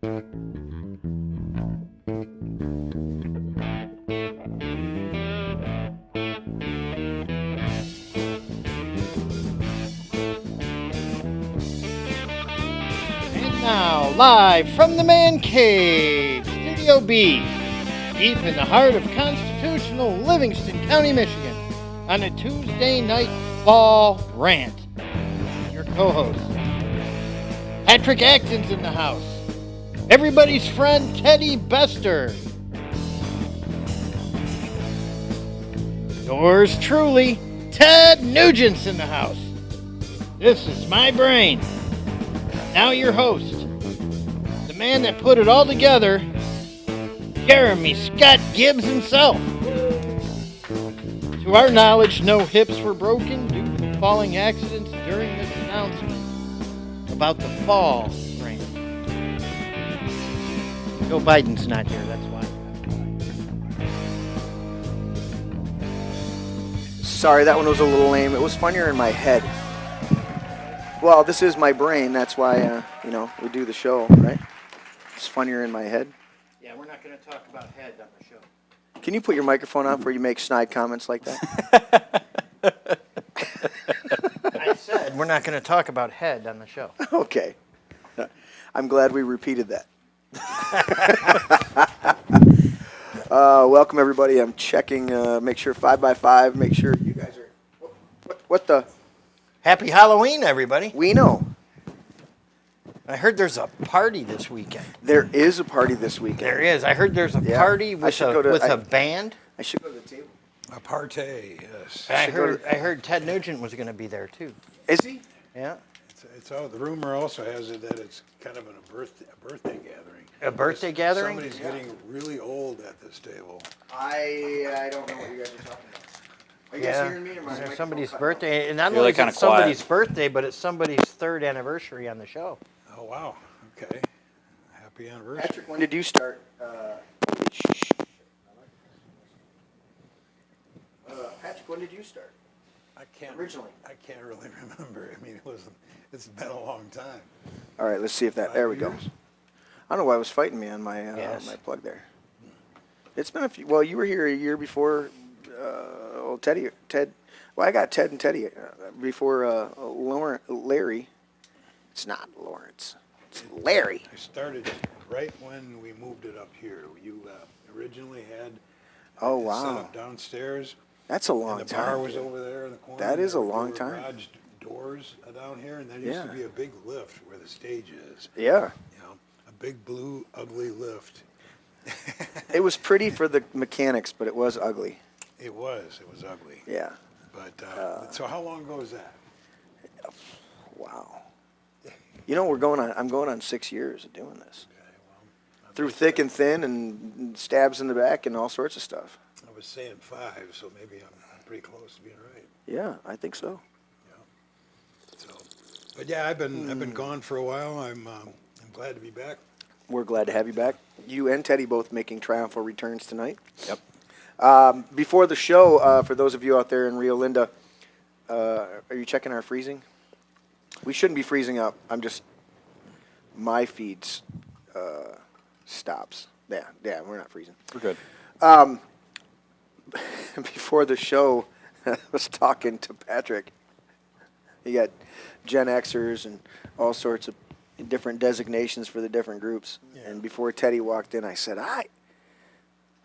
Now, live from the Man Cave, Studio B, deep in the heart of constitutional Livingston County, Michigan, on a Tuesday night fall rant. Your co-host, Patrick Acton's in the house. Everybody's friend, Teddy Bester. Yours truly, Ted Nugent's in the house. This is my brain. Now your host, the man that put it all together, Jeremy Scott Gibbs himself. To our knowledge, no hips were broken due to falling accidents during this announcement about the fall rant. Joe Biden's not here, that's why. Sorry, that one was a little lame. It was funnier in my head. Well, this is my brain. That's why, we do the show, right? It's funnier in my head. Yeah, we're not going to talk about head on the show. Can you put your microphone on before you make snide comments like that? I said we're not going to talk about head on the show. Okay. I'm glad we repeated that. Welcome, everybody. I'm checking, make sure 5x5, make sure you guys are... What the... Happy Halloween, everybody. We know. I heard there's a party this weekend. There is a party this weekend. There is. I heard there's a party with a band. I should go to the table. A party, yes. I heard Ted Nugent was going to be there, too. Is he? Yeah. It's the rumor also has it that it's kind of a birthday gathering. A birthday gathering? Somebody's getting really old at this table. I don't know what you guys are talking about. Are you guys hearing me? Or my It's somebody's birthday. And not You're only like is it kinda somebody's quiet. birthday, but it's somebody's third anniversary on the show. Oh, wow. Okay. Happy anniversary. Patrick, when did you start? Patrick, when did you start? Originally. I can't really remember. I mean, it's been a long time. All right, let's see if that. There we go. Years? I don't know why it was fighting me on my my plug there. It's been a few. Well, you were here a year before. Ted. Well, I got Ted and Teddy before Larry. It's not Lawrence. It's Larry. I started right when we moved it up here. You originally had Oh it wow. set up downstairs. That's a long And the time. bar was over there in the corner. That is a There long were time. Garage doors down here, and there used to be a big lift where the stage is. Yeah. You know, a big blue ugly lift. It was pretty for the mechanics, but it was ugly. It was ugly. Yeah. But so how long ago was that? Wow. You know, I'm going on 6 years of doing this. Okay, well, Through thick and thin and stabs in the back and all sorts of stuff. I was saying 5, so maybe I'm pretty close to being right. Yeah, I think so. Yeah. So, but yeah, I've been gone for a while. I'm glad to be back. We're glad to have you back. You and Teddy both making triumphal returns tonight. Yep. Before the show, for those of you out there in Rio Linda, are you checking our freezing? We shouldn't be freezing up. My feeds stops. Yeah, we're not freezing. We're good. Before the show, I was talking to Patrick. You got Gen Xers and all sorts of different designations for the different groups. Yeah. And before Teddy walked in, I said,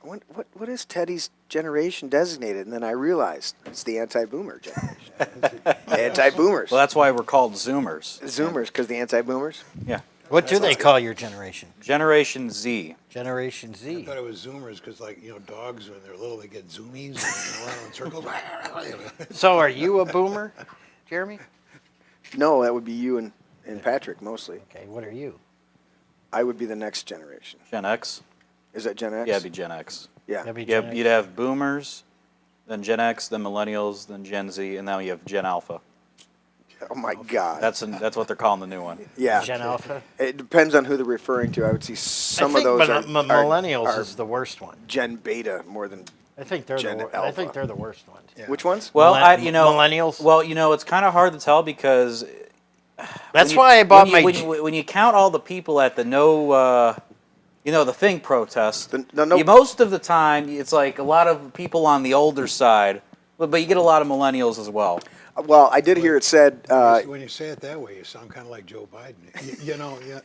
what is Teddy's generation designated? And then I realized it's the anti-boomer generation. Anti-boomers. Well, that's why we're called Zoomers. Zoomers, because the anti-boomers? Yeah. What do they call your generation? Generation Z. Generation I Z. thought it was Zoomers because, dogs when they're little, they get zoomies and they run in circles. So are you a boomer, Jeremy? No, that would be you and Patrick mostly. Okay, what are you? I would be the next generation. Gen X. Is that Gen X? Yeah, it'd be Gen X. Yeah. That'd be Yeah, Gen X. you'd have Boomers, then Gen X, then Millennials, then Gen Z, and now you have Gen Alpha. Oh my God. That's what they're calling the new one. Yeah. Gen Alpha. It depends on who they're referring to. I would see some of those are millennials is the worst one. Gen Beta more than. I think they're Gen I Alpha. think they're the worst ones. Yeah. Which ones? Well, Millennials. Well, it's kind of hard to tell because That's why I bought my. When you count all the people at the the thing protest, no. Most of the time it's like a lot of people on the older side, but you get a lot of millennials as well. Well, I did hear it said. When you say it that way, you sound kind of like Joe Biden. You know the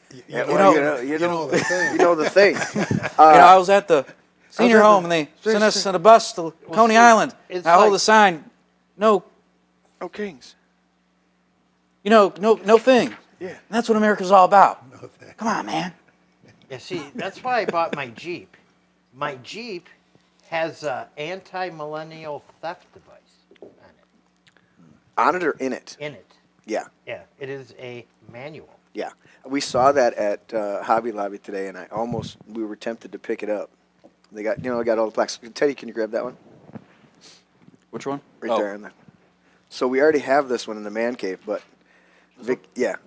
thing. You know the thing. I was at the senior home and they sent us on a bus to Coney Island. I hold a sign, no kings. No thing. Yeah. And that's what America's all about. No thing. Come on, man. Yeah, see, that's why I bought my Jeep. My Jeep has an anti-millennial theft device on it. On it or in it? In it. Yeah. Yeah, it is a manual. Yeah. We saw that at Hobby Lobby today, and we were tempted to pick it up. They got all the plaques. Teddy, can you grab that one? Which one? Right there. So we already have this one in the man cave, but we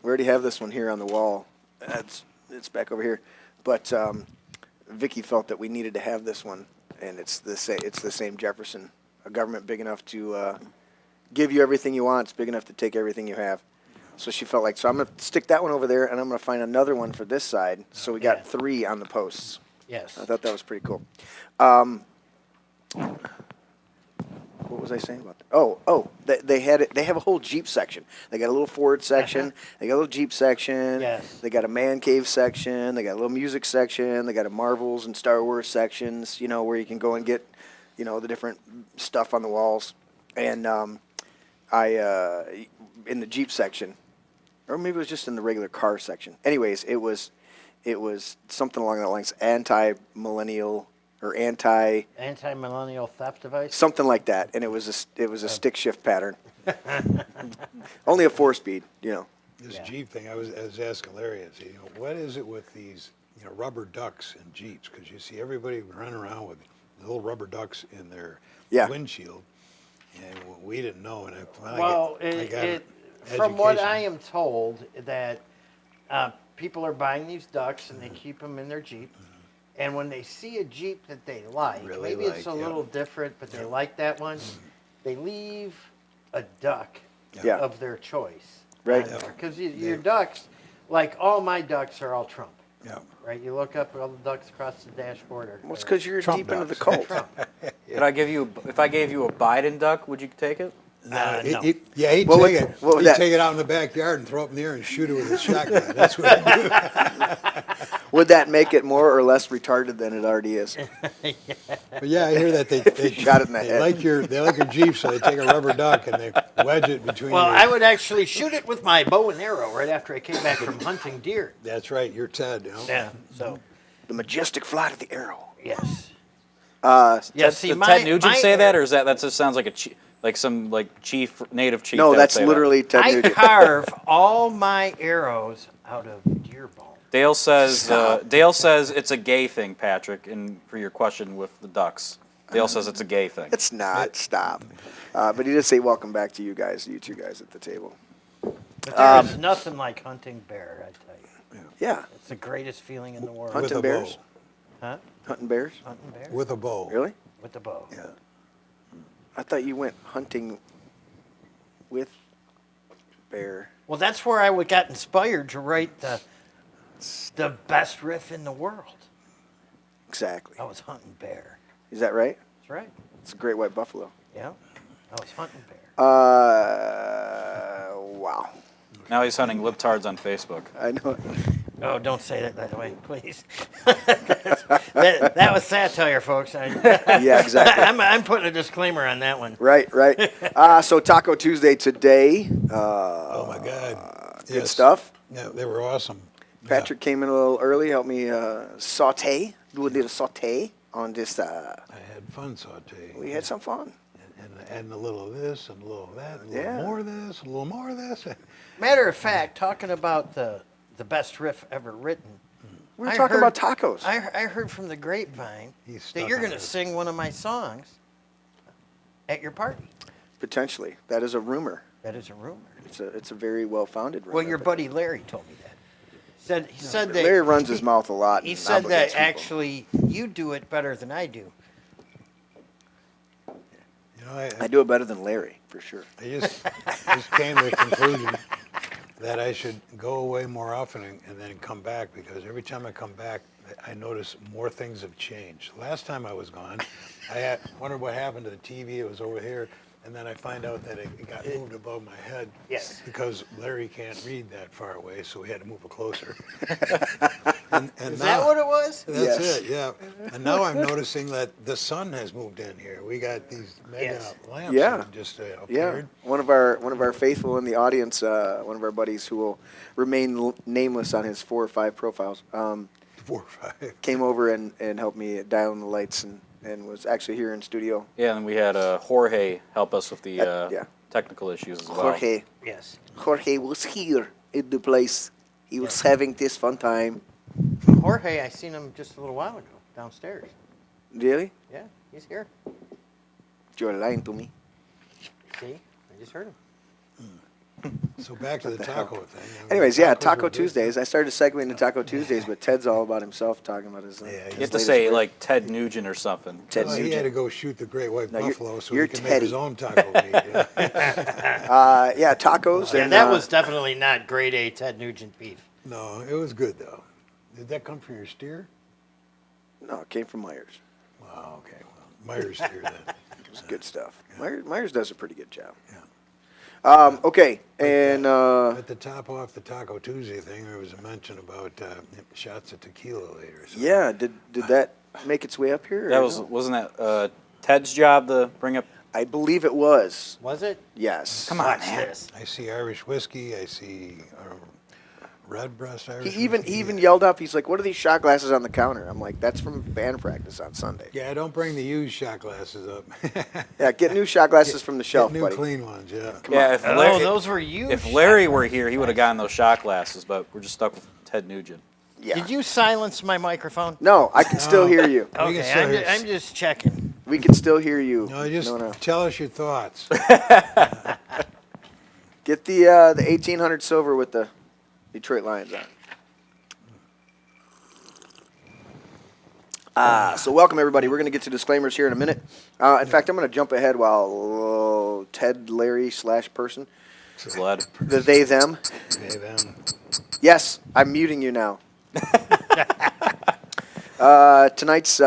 already have this one here on the wall. It's back over here. But Vicky felt that we needed to have this one, and it's the same Jefferson, a government big enough to give you everything you want. It's big enough to take everything you have. So she felt like, so I'm going to stick that one over there, and I'm going to find another one for this side. So we got 3 on the posts. Yes. I thought that was pretty cool. What was I saying about that? They have a whole Jeep section. They got a little Ford section. They got a little Jeep section. Yes. They got a man cave section. They got a little music section. They got a Marvels and Star Wars sections, where you can go and get, the different stuff on the walls. And in the Jeep section, or maybe it was just in the regular car section. Anyways, it was something along that lines, anti-millennial or anti-millennial theft device, something like that, and it was a stick shift pattern. Only a 4-speed, This Jeep thing, I was asking Larry, what is it with these rubber ducks in Jeeps? Because you see everybody running around with little rubber ducks in their windshield, and we didn't know. And from what I am told, that people are buying these ducks and they keep them in their Jeep. And when they see a Jeep that they like, maybe it's a little different, but they like that one, they leave a duck of their choice. Right. Because your ducks, like all my ducks are all Trump. Yeah. Right? You look up, all the ducks across the dashboard are... Well, it's because you're Trump deep into the ducks. cult. If I gave you a Biden duck, would you take it? No. He'd take it. He'd take it out in the backyard and throw it in the air and shoot it with a shotgun. That's what he'd do. Would that make it more or less retarded than it already is? But yeah, I hear that they shot it in the head. They like your Jeep, so they take a rubber duck and they wedge it between. Well, I would actually shoot it with my bow and arrow right after I came back from hunting deer. That's right. You're Ted. Yeah. So. The majestic flight of the arrow. Yes. Did Ted Nugent say that, or that just sounds like some native chief? No, that's literally Ted Nugent. I carve all my arrows out of deer bone. Dale says it's a gay thing, Patrick. And for your question with the ducks, Dale says it's a gay thing. It's not. Stop. But he did say, "Welcome back to you two guys at the table." But there's nothing like hunting bear, I tell you. Yeah. It's the greatest feeling in the world. Hunting bears? Huh? Hunting bears? Hunting bears? With a bow. Really? With the bow. Yeah. I thought you went hunting with bear. Well, that's where I got inspired to write the best riff in the world. Exactly. I was hunting bear. Is that right? That's right. It's a great white buffalo. Yeah. I was hunting bear. Wow. Now he's hunting libtards on Facebook. I know. Oh, don't say that that way, please. that was satire, folks. Yeah, exactly. I'm putting a disclaimer on that one. Right. So Taco Tuesday today. Oh my God. Good stuff. Yeah, they were awesome. Patrick came in a little early, helped me saute, do a little saute on this. I had fun sauteing. We had some fun. And adding a little of this and a little of that, and a little more of this, and a little more of this. Matter of fact, talking about the best riff ever written. We were talking about tacos. I heard from the grapevine that you're going to sing one of my songs at your party. Potentially. That is a rumor. That is a rumor. It's a very well-founded rumor. Well, your buddy Larry told me that. He said that Larry runs his mouth a lot. He said that actually you do it better than I do. You know, I do it better than Larry, for sure. I just came to the conclusion that I should go away more often and then come back, because every time I come back, I notice more things have changed. Last time I was gone, I wondered what happened to the TV. It was over here. And then I find out that it got moved above my head. Yes. Because Larry can't read that far away, so we had to move it closer. Is that what it was? That's it, yeah. And now I'm noticing that the sun has moved in here. We got these mega lamps that just appeared. One of our faithful in the audience, one of our buddies who will remain nameless on his 4 or 5 profiles, 4 or 5. came over and helped me dial in the lights and was actually here in studio. Yeah, and we had Jorge help us with the technical issues as well. Jorge. Yes. Jorge was here in the place. He was having this fun time. Jorge, I seen him just a little while ago downstairs. Really? Yeah, he's here. You're lying to me. See? I just heard him. So back to the taco thing. Anyways, yeah, Taco Tuesdays. I started segueing to Taco Tuesdays, but Ted's all about himself, talking about his. You have to say like Ted Nugent or something. Ted Nugent. He had to go shoot the great white buffalo so you're he can Teddy. make his own taco meat. Yeah, tacos. Yeah, and, that was definitely not grade A Ted Nugent beef. No, it was good though. Did that come from your steer? No, it came from Myers. Wow, okay. Well, Myers steer then. It's good stuff. Myers does a pretty good job. Yeah. Okay, and At the top off the Taco Tuesday thing, there was a mention about shots of tequila later. So. yeah, did that make its way up here? That or was no? wasn't that Ted's job to bring up? I believe it was. Was it? Yes. Come on, Watch man. this. I see Irish whiskey. I see red breast Irish He whiskey. even yelled up. He's like, "What are these shot glasses on the counter?" I'm like, "That's from band practice on Sunday." Yeah, don't bring the used shot glasses up. Yeah, get new shot glasses from the shelf, Get new buddy. clean ones, yeah. Come Yeah, on. if Oh, Larry, those were you. if Larry were here, he would have gotten those shot glasses, but we're just stuck with Ted Nugent. Yeah. Did you silence my microphone? No, I can still hear you. We can Okay, still hear- I'm just checking. We can still hear you. No, just No. tell us your thoughts. Get the 1800 silver with the Detroit Lions on. So welcome everybody. We're going to get to disclaimers here in a minute. In fact, I'm going to jump ahead while Ted, Larry / person, Sled. the they them. Hey, them. Yes, I'm muting you now. Tonight's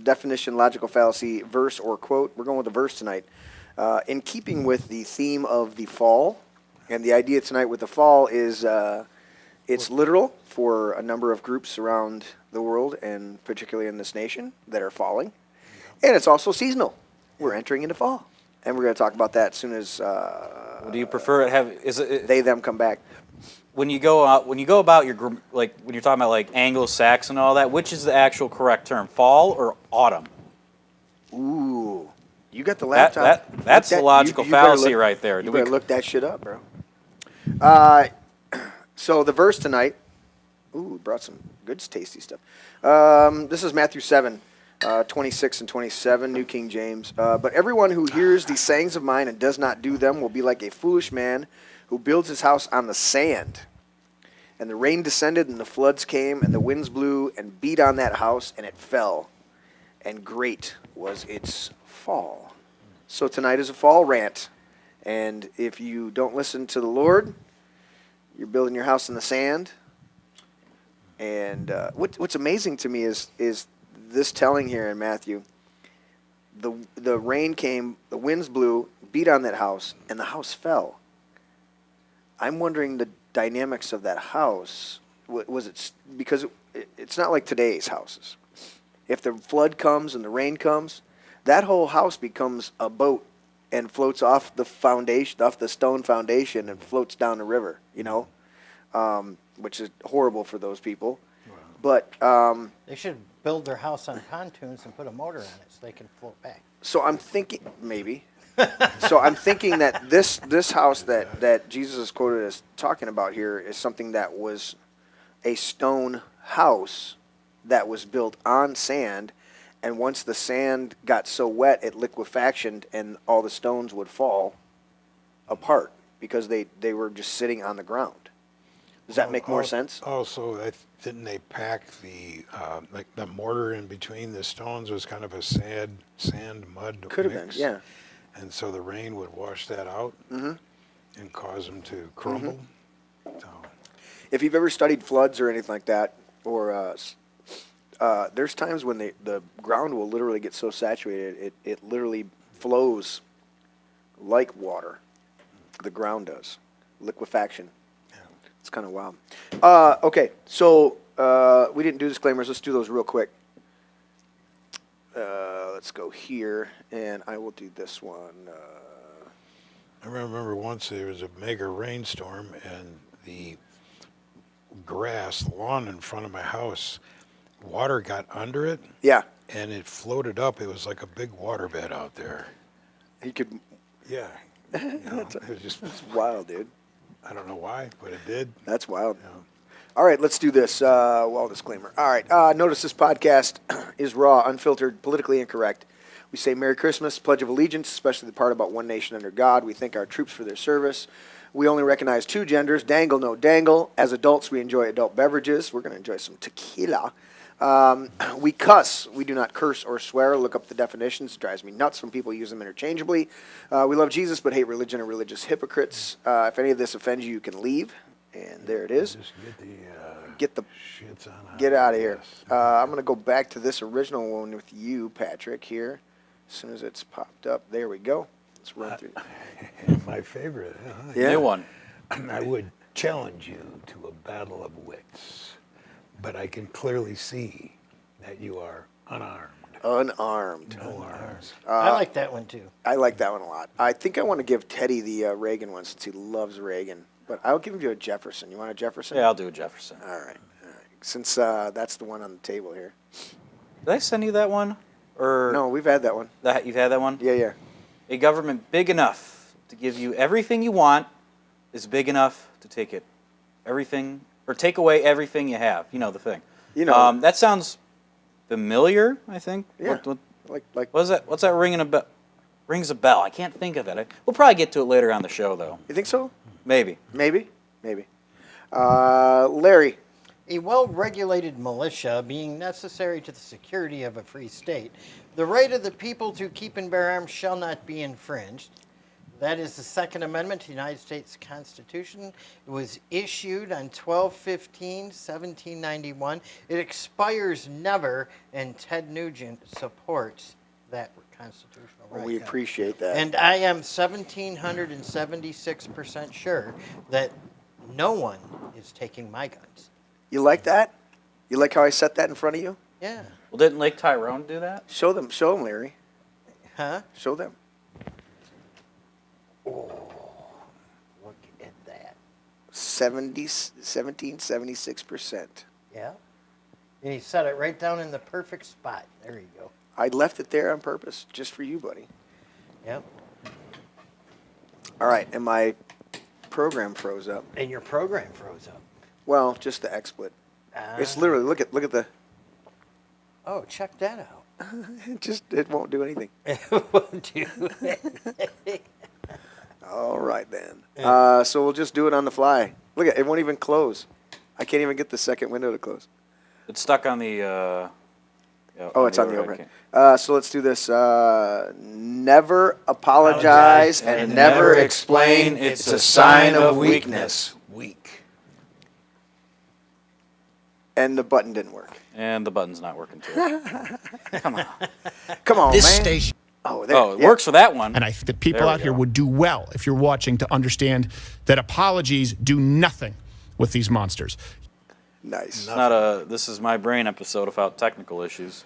definition, logical fallacy, verse or quote. We're going with a verse tonight. In keeping with the theme of the fall, and the idea tonight with the fall is it's literal for a number of groups around the world, and particularly in this nation, that are falling. And it's also seasonal. We're entering into fall. And we're going to talk about that as soon as Do you prefer it? Is it they, them come back. when you go out? When you go about your like when you're talking about like Anglo-Saxon and all that? Which is the actual correct term? Fall or autumn? Ooh. You got the laptop. That's Look the logical you better fallacy look- right there. You Do we better look that shit up, bro. So the verse tonight, we brought some good, tasty stuff. This is Matthew 7, 26 and 27, New King James. But everyone who hears these sayings of mine and does not do them will be like a foolish man who builds his house on the sand. And the rain descended, and the floods came, and the winds blew and beat on that house, and it fell. And great was its fall. So tonight is a fall rant. And if you don't listen to the Lord, you're building your house in the sand. And what's amazing to me is this telling here in Matthew. The rain came, the winds blew, beat on that house, and the house fell. I'm wondering the dynamics of that house. Was it because it's not like today's houses. If the flood comes and the rain comes, that whole house becomes a boat and floats off the foundation, off the stone foundation, and floats down the river. You know, which is horrible for those people. Wow. But They should build their house on pontoons and put a motor on it so they can float back. so I'm thinking maybe. So I'm thinking that this house that Jesus is quoted as talking about here is something that was a stone house that was built on sand, and once the sand got so wet, it liquefactioned, and all the stones would fall apart because they were just sitting on the ground. Does that make more sense? Also, didn't they pack the like the mortar in between the stones was kind of a sand mud Could have been, mix? yeah. And so the rain would wash that out and cause them to crumble. So, if you've ever studied floods or anything like that, or there's times when the ground will literally get so saturated, it literally flows like water. The ground does. Liquefaction. Yeah. It's kind of wild. Okay, so we didn't do disclaimers. Let's do those real quick. Let's go here, and I will do this one. I remember once there was a mega rainstorm, and the grass, the lawn in front of my house, water got under it. Yeah. And it floated up. It was like a big waterbed out there. He could. Yeah. You know, it was just. That's wild, dude. I don't know why, but it did. That's wild. You know. All right, let's do this. Well, disclaimer. All right, notice this podcast is raw, unfiltered, politically incorrect. We say Merry Christmas, Pledge of Allegiance, especially the part about one nation under God. We thank our troops for their service. We only recognize two genders, dangle, no dangle. As adults, we enjoy adult beverages. We're going to enjoy some tequila. We cuss. We do not curse or swear. Look up the definitions. It drives me nuts when people use them interchangeably. We love Jesus but hate religion and religious hypocrites. If any of this offends you, you can leave. And there it is. Just Get out of here. I'm going to go back to this original one with you, Patrick, here. As soon as it's popped up. There we go. Let's run through. My favorite. Yeah. New one. I would challenge you to a battle of wits, but I can clearly see that you are unarmed. Unarmed. No arms. I like that one, too. I like that one a lot. I think I want to give Teddy the Reagan one since he loves Reagan. But I'll give you a Jefferson. You want a Jefferson? Yeah, I'll do a Jefferson. All right. Since that's the one on the table here. Did I send you that one? Or No, we've had that one. you've had that one? Yeah. A government big enough to give you everything you want is big enough to take it. Everything, or take away everything you have. You know the thing. You know. That sounds familiar, I think. Yeah. What Like. is that? What's that ringing a bell? Rings a bell. I can't think of it. We'll probably get to it later on the show, though. You think so? Maybe. Maybe. Larry. A well-regulated militia being necessary to the security of a free state, the right of the people to keep and bear arms shall not be infringed. That is the Second Amendment to the United States Constitution. It was issued on 12/15/1791. It expires never, and Ted Nugent supports that constitutional right. We appreciate that. And I am 1,776% sure that no one is taking my guns. You like that? You like how I set that in front of you? Yeah. Well, didn't Lake Tyrone do that? Show them, Larry. Huh? Show them. Look at that. 1776%. Yeah. And he set it right down in the perfect spot. There you go. I left it there on purpose, just for you, buddy. Yep. All right, and my program froze up. And your program froze up. Well, just the XSplit. It's literally look at the. Oh, check that out. it won't do anything. It won't do anything. All right then. So we'll just do it on the fly. Look at it; won't even close. I can't even get the second window to close. It's stuck on the. It's on the overhead. So let's do this. Never apologize and never explain. It's a sign of weakness. Weak. And the button didn't work. And the button's not working too. Come on. Come on, This man. station. Oh, there. Oh, it works for that one. And I think that people There we out here go. would do well, if you're watching, to understand that apologies do nothing with these monsters. Nice. This is my brain episode without technical issues.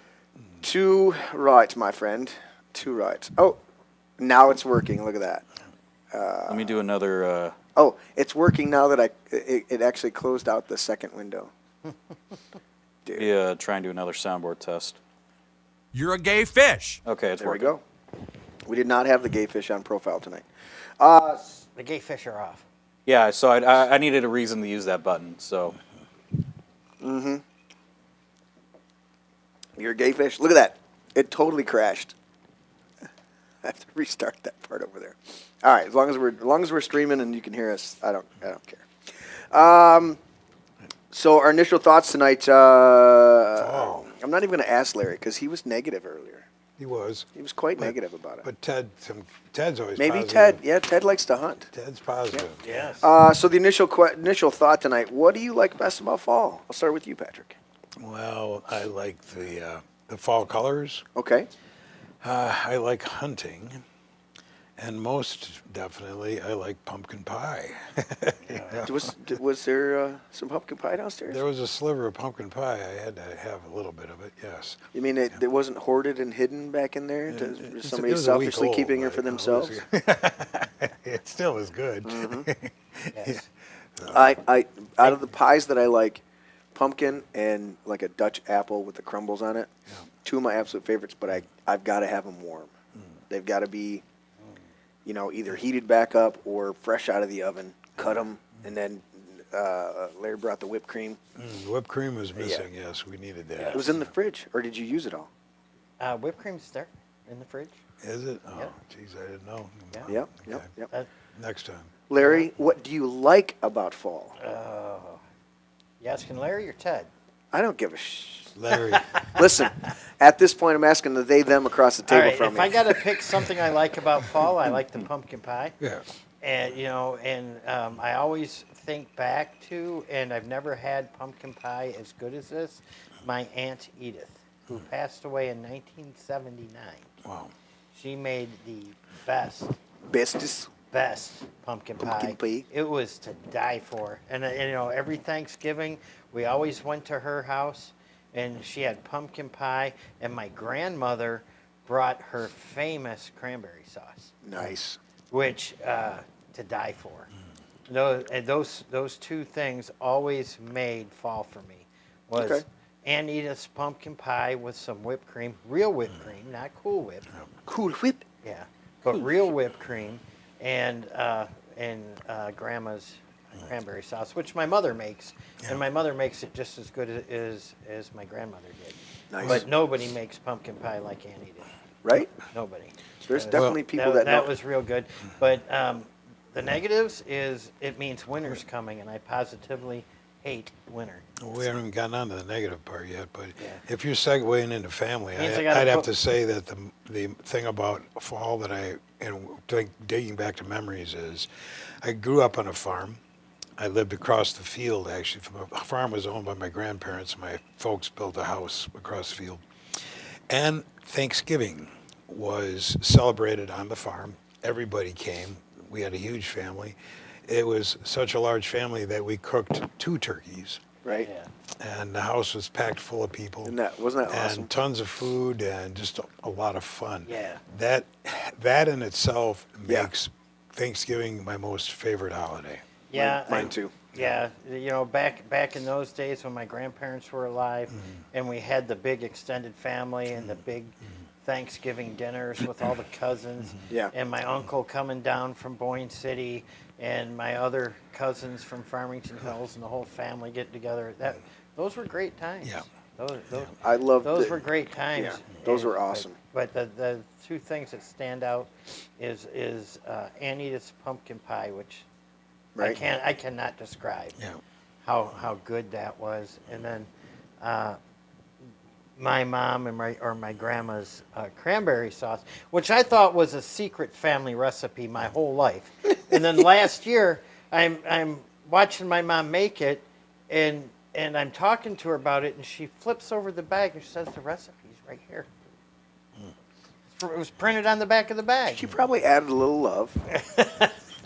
Two right, my friend. Two right. Oh, now it's working. Look at that. Let me do another. Oh, it's working now that it actually closed out the second window. Dude. Try and do another soundboard test. You're a gay fish. Okay, it's There working. we go. We did not have the gay fish on profile tonight. The gay fish are off. Yeah, so I needed a reason to use that button. So. Mm-hmm. You're a gay fish. Look at that. It totally crashed. I have to restart that part over there. All right, as long as we're streaming and you can hear us, I don't care. So our initial thoughts tonight. I'm not even going to ask Larry because he was negative earlier. He was. He was quite negative about it. But Ted's always Maybe positive. Ted. Yeah, Ted likes to hunt. Ted's positive. Yes. So the initial thought tonight. What do you like best about fall? I'll start with you, Patrick. Well, I like the fall colors. Okay. I like hunting. And most definitely, I like pumpkin pie. Yeah. Was there some pumpkin pie downstairs? There was a sliver of pumpkin pie. I had to have a little bit of it, yes. You mean it wasn't hoarded and hidden back in there? Somebody It was a week selfishly old, keeping it but for themselves? It still is good. Yes. I out of the pies that I like, pumpkin and like a Dutch apple with the crumbles on it. Yeah. Two of my absolute favorites, but I've got to have them warm. They've got to be, either heated back up or fresh out of the oven. Cut them, and then Larry brought the whipped cream. Whipped cream was missing, yes. We needed that. It was in the fridge, or did you use it all? Whipped cream's there in the fridge. Is it? Oh, Yeah. geez, I didn't know. Yeah. Yep. Next time. Larry, what do you like about fall? You asking Larry or Ted? I don't give a Larry. Listen, at this point, I'm asking the they, them across the All table right, from if me. I got to pick something I like about fall, I like the pumpkin pie. Yeah. And I always think back to, and I've never had pumpkin pie as good as this, my Aunt Edith, who passed away in 1979. Wow. She made the best pumpkin Pumpkin pie. It was to die for. And every Thanksgiving, we always went to her house, and she had pumpkin pie, and my grandmother brought her famous cranberry sauce. Nice. Which to die for. Those two things always made fall for me. Was Okay. Aunt Edith's pumpkin pie with some whipped cream, real whipped cream, not Cool Whip. Cool Whip. Yeah, but real whipped cream, and Grandma's cranberry sauce, which my mother makes, and my mother makes it just as good as my grandmother did. Nice. But nobody makes pumpkin pie like Aunt Edith. Right? Nobody. There's definitely people that know. That was real good. But the negatives is it means winter's coming, and I positively hate winter. Well, we haven't even gotten on to the negative part yet, but Yeah. if you're segueing into family, Means I gotta I'd have put- to say that the thing about fall that digging back to memories is I grew up on a farm. I lived across the field, actually. A farm was owned by my grandparents. My folks built a house across the field. And Thanksgiving was celebrated on the farm. Everybody came. We had a huge family. It was such a large family that we cooked 2 turkeys. Right? Yeah. And the house was packed full of people. And wasn't that awesome? And tons of food and just a lot of fun. Yeah. That in itself Yeah. makes Thanksgiving my most favorite holiday. Yeah. Mine too. Yeah, back in those days when my grandparents were alive, and we had the big extended family and the big Thanksgiving dinners with all the cousins, Yeah. and my uncle coming down from Boyne City, and my other cousins from Farmington Hills, and the whole family getting together. Those were great times. Yeah. I love Those were great times. Yeah, those And- were awesome. But the two things that stand out is Aunt Edith's pumpkin pie, which Right. I cannot describe Yeah. how good that was. And then my mom and my grandma's cranberry sauce, which I thought was a secret family recipe my whole life. And then last year, I'm watching my mom make it, and I'm talking to her about it, and she flips over the bag and she says the recipe's right here. It was printed on the back of the bag. She probably added a little love,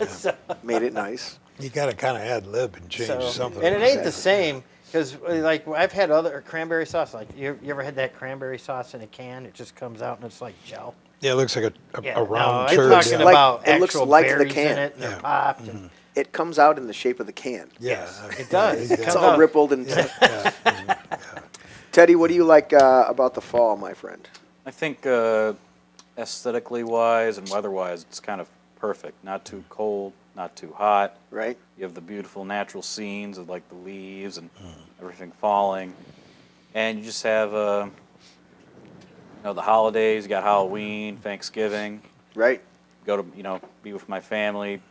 So- made it nice. You got to kind of ad lib and change something. And it ain't the same because, like, I've had other cranberry sauce. Like, you ever had that cranberry sauce in a can? It just comes out and it's like gel. Yeah, it looks like a round I'm turd. talking Yeah. about Like- it looks actual like the berries can. in it, and Yeah. they're popped. And It comes out in the shape of the can. Yeah, it does. It It's comes all out. rippled and. Yeah. Teddy, what do you like about the fall, my friend? I think aesthetically wise and weather wise, it's kind of perfect. Not too cold, not too hot. Right? You have the beautiful natural scenes of like the leaves and everything falling, and you just have the holidays. You got Halloween, Thanksgiving. Right? Go to be with my family.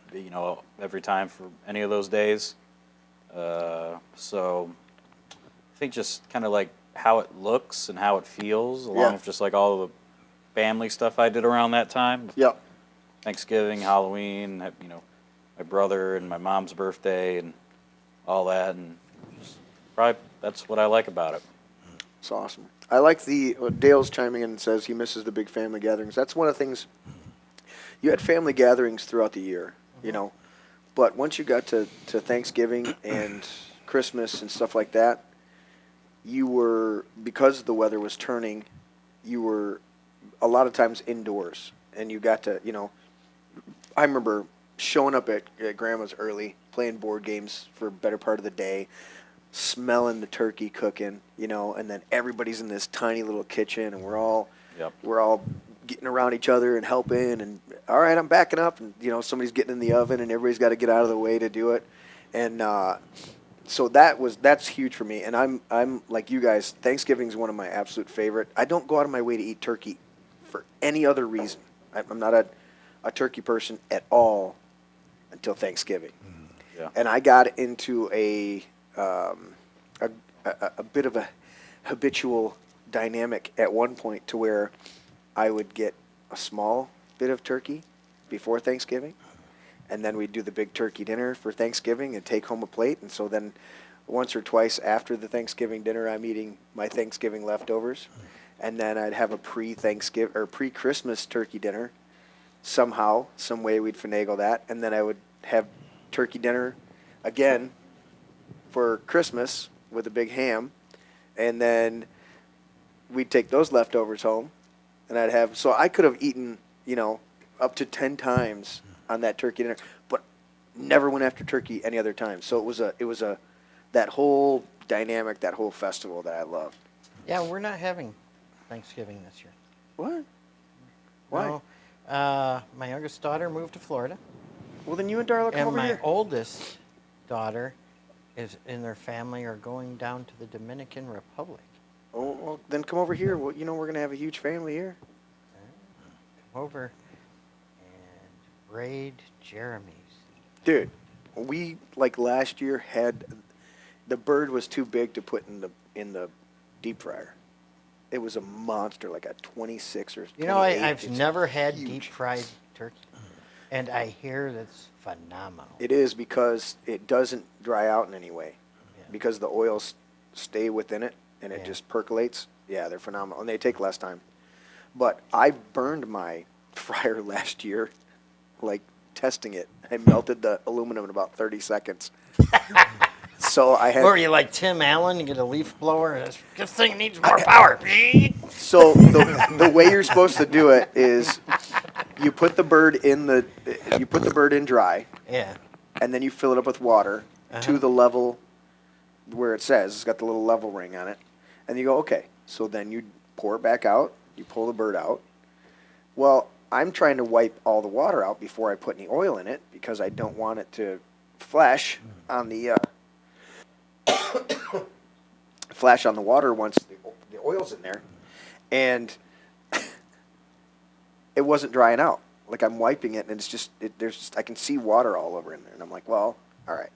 Every time for any of those days. So I think just kind of like how it looks and how it feels, along Yeah. with just like all of family stuff I did around that time. Yep. Thanksgiving, Halloween, you know, my brother and my mom's birthday and all that, and probably that's what I like about it. It's awesome. I like Dale's chiming in and says he misses the big family gatherings. That's one of the things. You had family gatherings throughout the year, you know, but once you got to Thanksgiving and Christmas and stuff like that, you were, because the weather was turning, you were a lot of times indoors, and you got to, you know, I remember showing up at Grandma's early, playing board games for a better part of the day, smelling the turkey cooking, you know, and then everybody's in this tiny little kitchen, and we're all getting around each other and helping, and all right, I'm backing up, and you know, somebody's getting in the oven, and everybody's got to get out of the way to do it, and so that's huge for me. And I'm like you guys, Thanksgiving's one of my absolute favorite. I don't go out of my way to eat turkey for any other reason. I'm not a turkey person at all until Thanksgiving. Yeah. And I got into a bit of a habitual dynamic at one point to where I would get a small bit of turkey before Thanksgiving, and then we'd do the big turkey dinner for Thanksgiving and take home a plate. And so then once or twice after the Thanksgiving dinner, I'm eating my Thanksgiving leftovers, and then I'd have a pre-Thanksgiving or pre-Christmas turkey dinner. Somehow, some way we'd finagle that, and then I would have turkey dinner again for Christmas with a big ham, and then we'd take those leftovers home, and I'd have, so I could have eaten, you know, up to 10 times on that turkey dinner, but never went after turkey any other time. So it was that whole dynamic, that whole festival that I loved. Yeah, we're not having Thanksgiving this year. What? Why? No, my youngest daughter moved to Florida. Well, then you and Darla come And over my here. oldest daughter and their family are going down to the Dominican Republic. Oh, well, then come over here. Well, you know, we're going to have a huge family here. Come over and raid Jeremy's. Dude, we, like last year, had, the bird was too big to put in the deep fryer. It was a monster, like a 26 or 28. You know, I've It's never had huge. deep fried turkey, and I hear that's phenomenal. It is, because it doesn't dry out in any way. Yeah. Because the oils stay within it, and it Yeah. just percolates. Yeah, they're phenomenal, and they take less time. But I burned my fryer last year, like testing it. I melted the aluminum in about 30 seconds. So I had. Or you like Tim Allen, you get a leaf blower. This thing needs more power. So the way you're supposed to do it is, you put the bird in dry, Yeah. and then you fill it up with water to the level where it says. It's got the little level ring on it, and you go, okay. So then you pour it back out. You pull the bird out. Well, I'm trying to wipe all the water out before I put any oil in it, because I don't want it to flash on the flash on the water once the oil's in there, and it wasn't drying out. Like, I'm wiping it, and it's just I can see water all over in there, and I'm like, well, all right,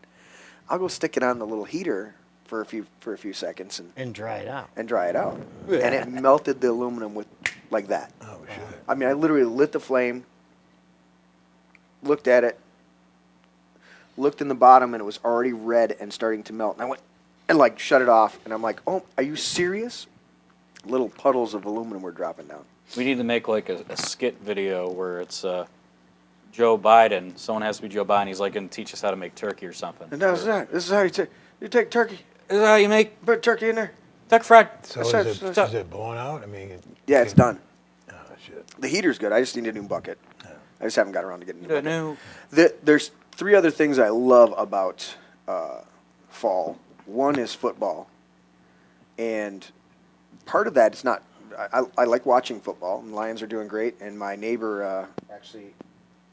I'll go stick it on the little heater for a few seconds And dry it out. and dry it out, and it melted the aluminum with like that. Oh, shit. I mean, I literally lit the flame, looked at it, looked in the bottom, and it was already red and starting to melt. And I went and like shut it off, and I'm like, oh, are you serious? Little puddles of aluminum were dropping down. We need to make like a skit video where it's Joe Biden. Someone has to be Joe Biden. He's like going to teach us how to make turkey or something. And that's that. This is how you take turkey. Is that how you make Put turkey in there. duck fried? So That's- is it blown out? I mean, Yeah, it's done. Oh, shit. The heater's good. I just need a new bucket. I just haven't got around to getting a new bucket. No. There's 3 other things I love about fall. One is football, and part of that is not. I like watching football, and Lions are doing great. And my neighbor actually,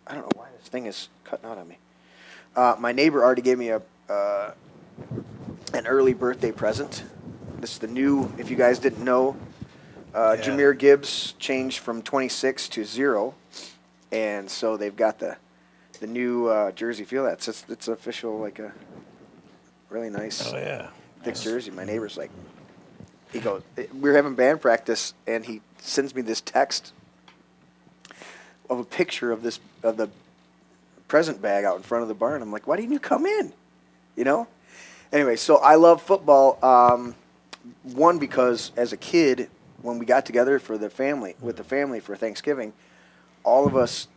I don't know why this thing is cutting out on me. My neighbor already gave me an early birthday present. This is the new. If you guys didn't know, Jameer Gibbs changed from 26 to 0, and so they've got the new jersey. Feel that it's official, like a really nice Oh, yeah. thick jersey. My neighbor's like, he goes, we were having band practice, and he sends me this text a picture of the present bag out in front of the barn. I'm like, why didn't you come in? You know? Anyway, so I love football. One, because as a kid, when we got together with the family for Thanksgiving, all of us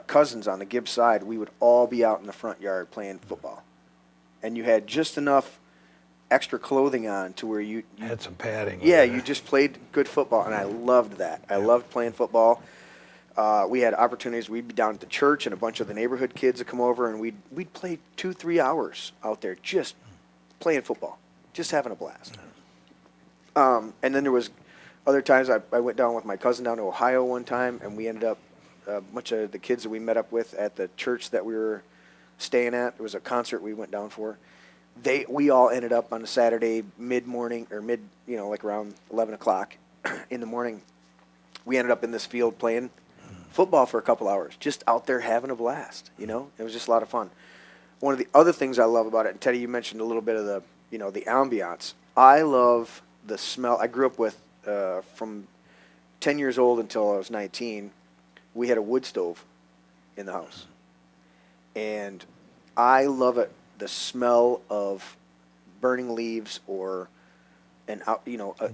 cousins on the Gibbs side, we would all be out in the front yard playing football. And you had just enough extra clothing on to where you had some padding. Yeah, you just played good football, and I loved that. I loved playing football. We had opportunities. We'd be down at the church, and a bunch of the neighborhood kids would come over, and we'd play 2-3 hours out there just playing football, just having a blast. And then there was other times I went down with my cousin down to Ohio one time, and we ended up, a bunch of the kids that we met up with at the church that we were staying at, it was a concert we went down for. We all ended up on a Saturday mid-morning, or like around 11 o'clock in the morning. We ended up in this field playing football for a couple hours, just out there having a blast, you know? It was just a lot of fun. One of the other things I love about it, and Teddy, you mentioned a little bit of the ambiance. I love the smell. I grew up with, from 10 years old until I was 19, we had a wood stove in the house. And I love it, the smell of burning leaves or a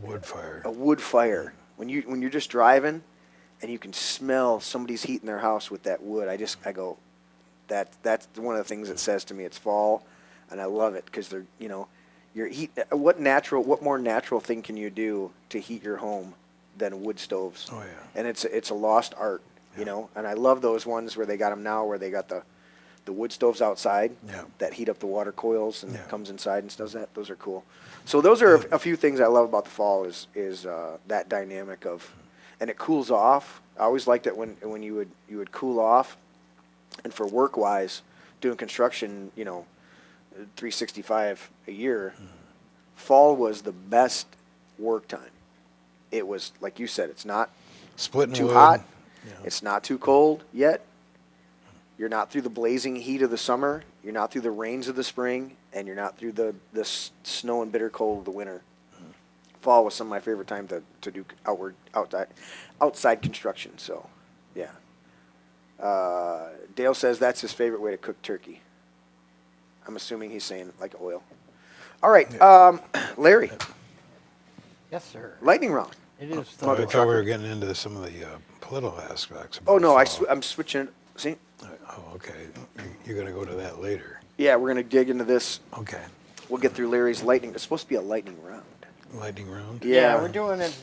wood fire. A wood fire. When you're just driving and you can smell somebody's heating their house with that wood, I go, that's one of the things that says to me it's fall, and I love it because what more natural thing can you do to heat your home than wood stoves? Oh yeah. And it's a lost art, you know. And I love those ones where they got them now, where they got the wood stoves outside that heat up the water coils and it comes inside and does that. Those are cool. So those are a few things I love about the fall is that dynamic of, and it cools off. I always liked it when you would cool off, and for work wise, doing construction, 365 a year, fall was the best work time. It was, like you said, it's not Splitting too wood. hot. Yeah. It's not too cold yet. You're not through the blazing heat of the summer. You're not through the rains of the spring, and you're not through the snow and bitter cold of the winter. Fall was some of my favorite time to do outside construction. So, yeah. Dale says that's his favorite way to cook turkey. I'm assuming he's saying like oil. All right, Larry. Yes, sir. Lightning round. It is. I thought we were getting into some of the political aspects. Oh no, fall. I'm switching. See? Oh, okay. You're going to go to that later. Yeah, we're gonna dig into this. Okay. We'll get through Larry's lightning. It's supposed to be a lightning round. Lightning round? Yeah. We're doing it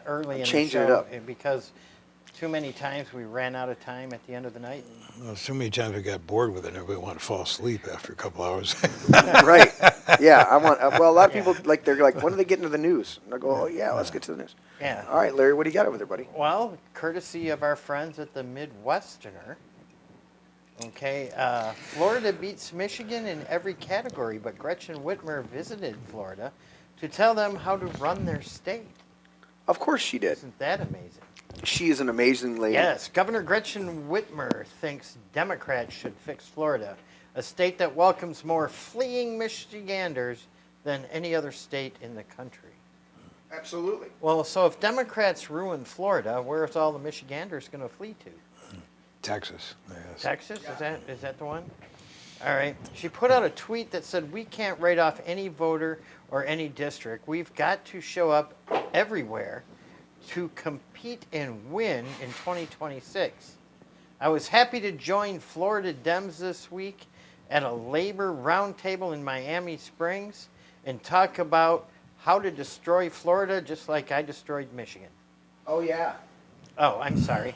early in the Changing show it up. because too many times we ran out of time at the end of the night. Well, so many times we got bored with it and everybody wanted to fall asleep after a couple hours. Right. Yeah, I want. Well, a lot of people they're like, when do they get into the news? And I go, oh yeah, let's get to the news. Yeah. All right, Larry, what do you got over there, buddy? Well, courtesy of our friends at the Midwesterner. Okay, Florida beats Michigan in every category, but Gretchen Whitmer visited Florida to tell them how to run their state. Of course she did. Isn't that amazing? She is an amazing lady. Yes, Governor Gretchen Whitmer thinks Democrats should fix Florida, a state that welcomes more fleeing Michiganders than any other state in the country. Absolutely. Well, so if Democrats ruin Florida, where's all the Michiganders going to flee to? Texas, yes. Texas? Is that the one? All right. She put out a tweet that said, we can't write off any voter or any district. We've got to show up everywhere to compete and win in 2026. I was happy to join Florida Dems this week at a labor roundtable in Miami Springs and talk about how to destroy Florida just like I destroyed Michigan. Oh yeah. Oh, I'm sorry.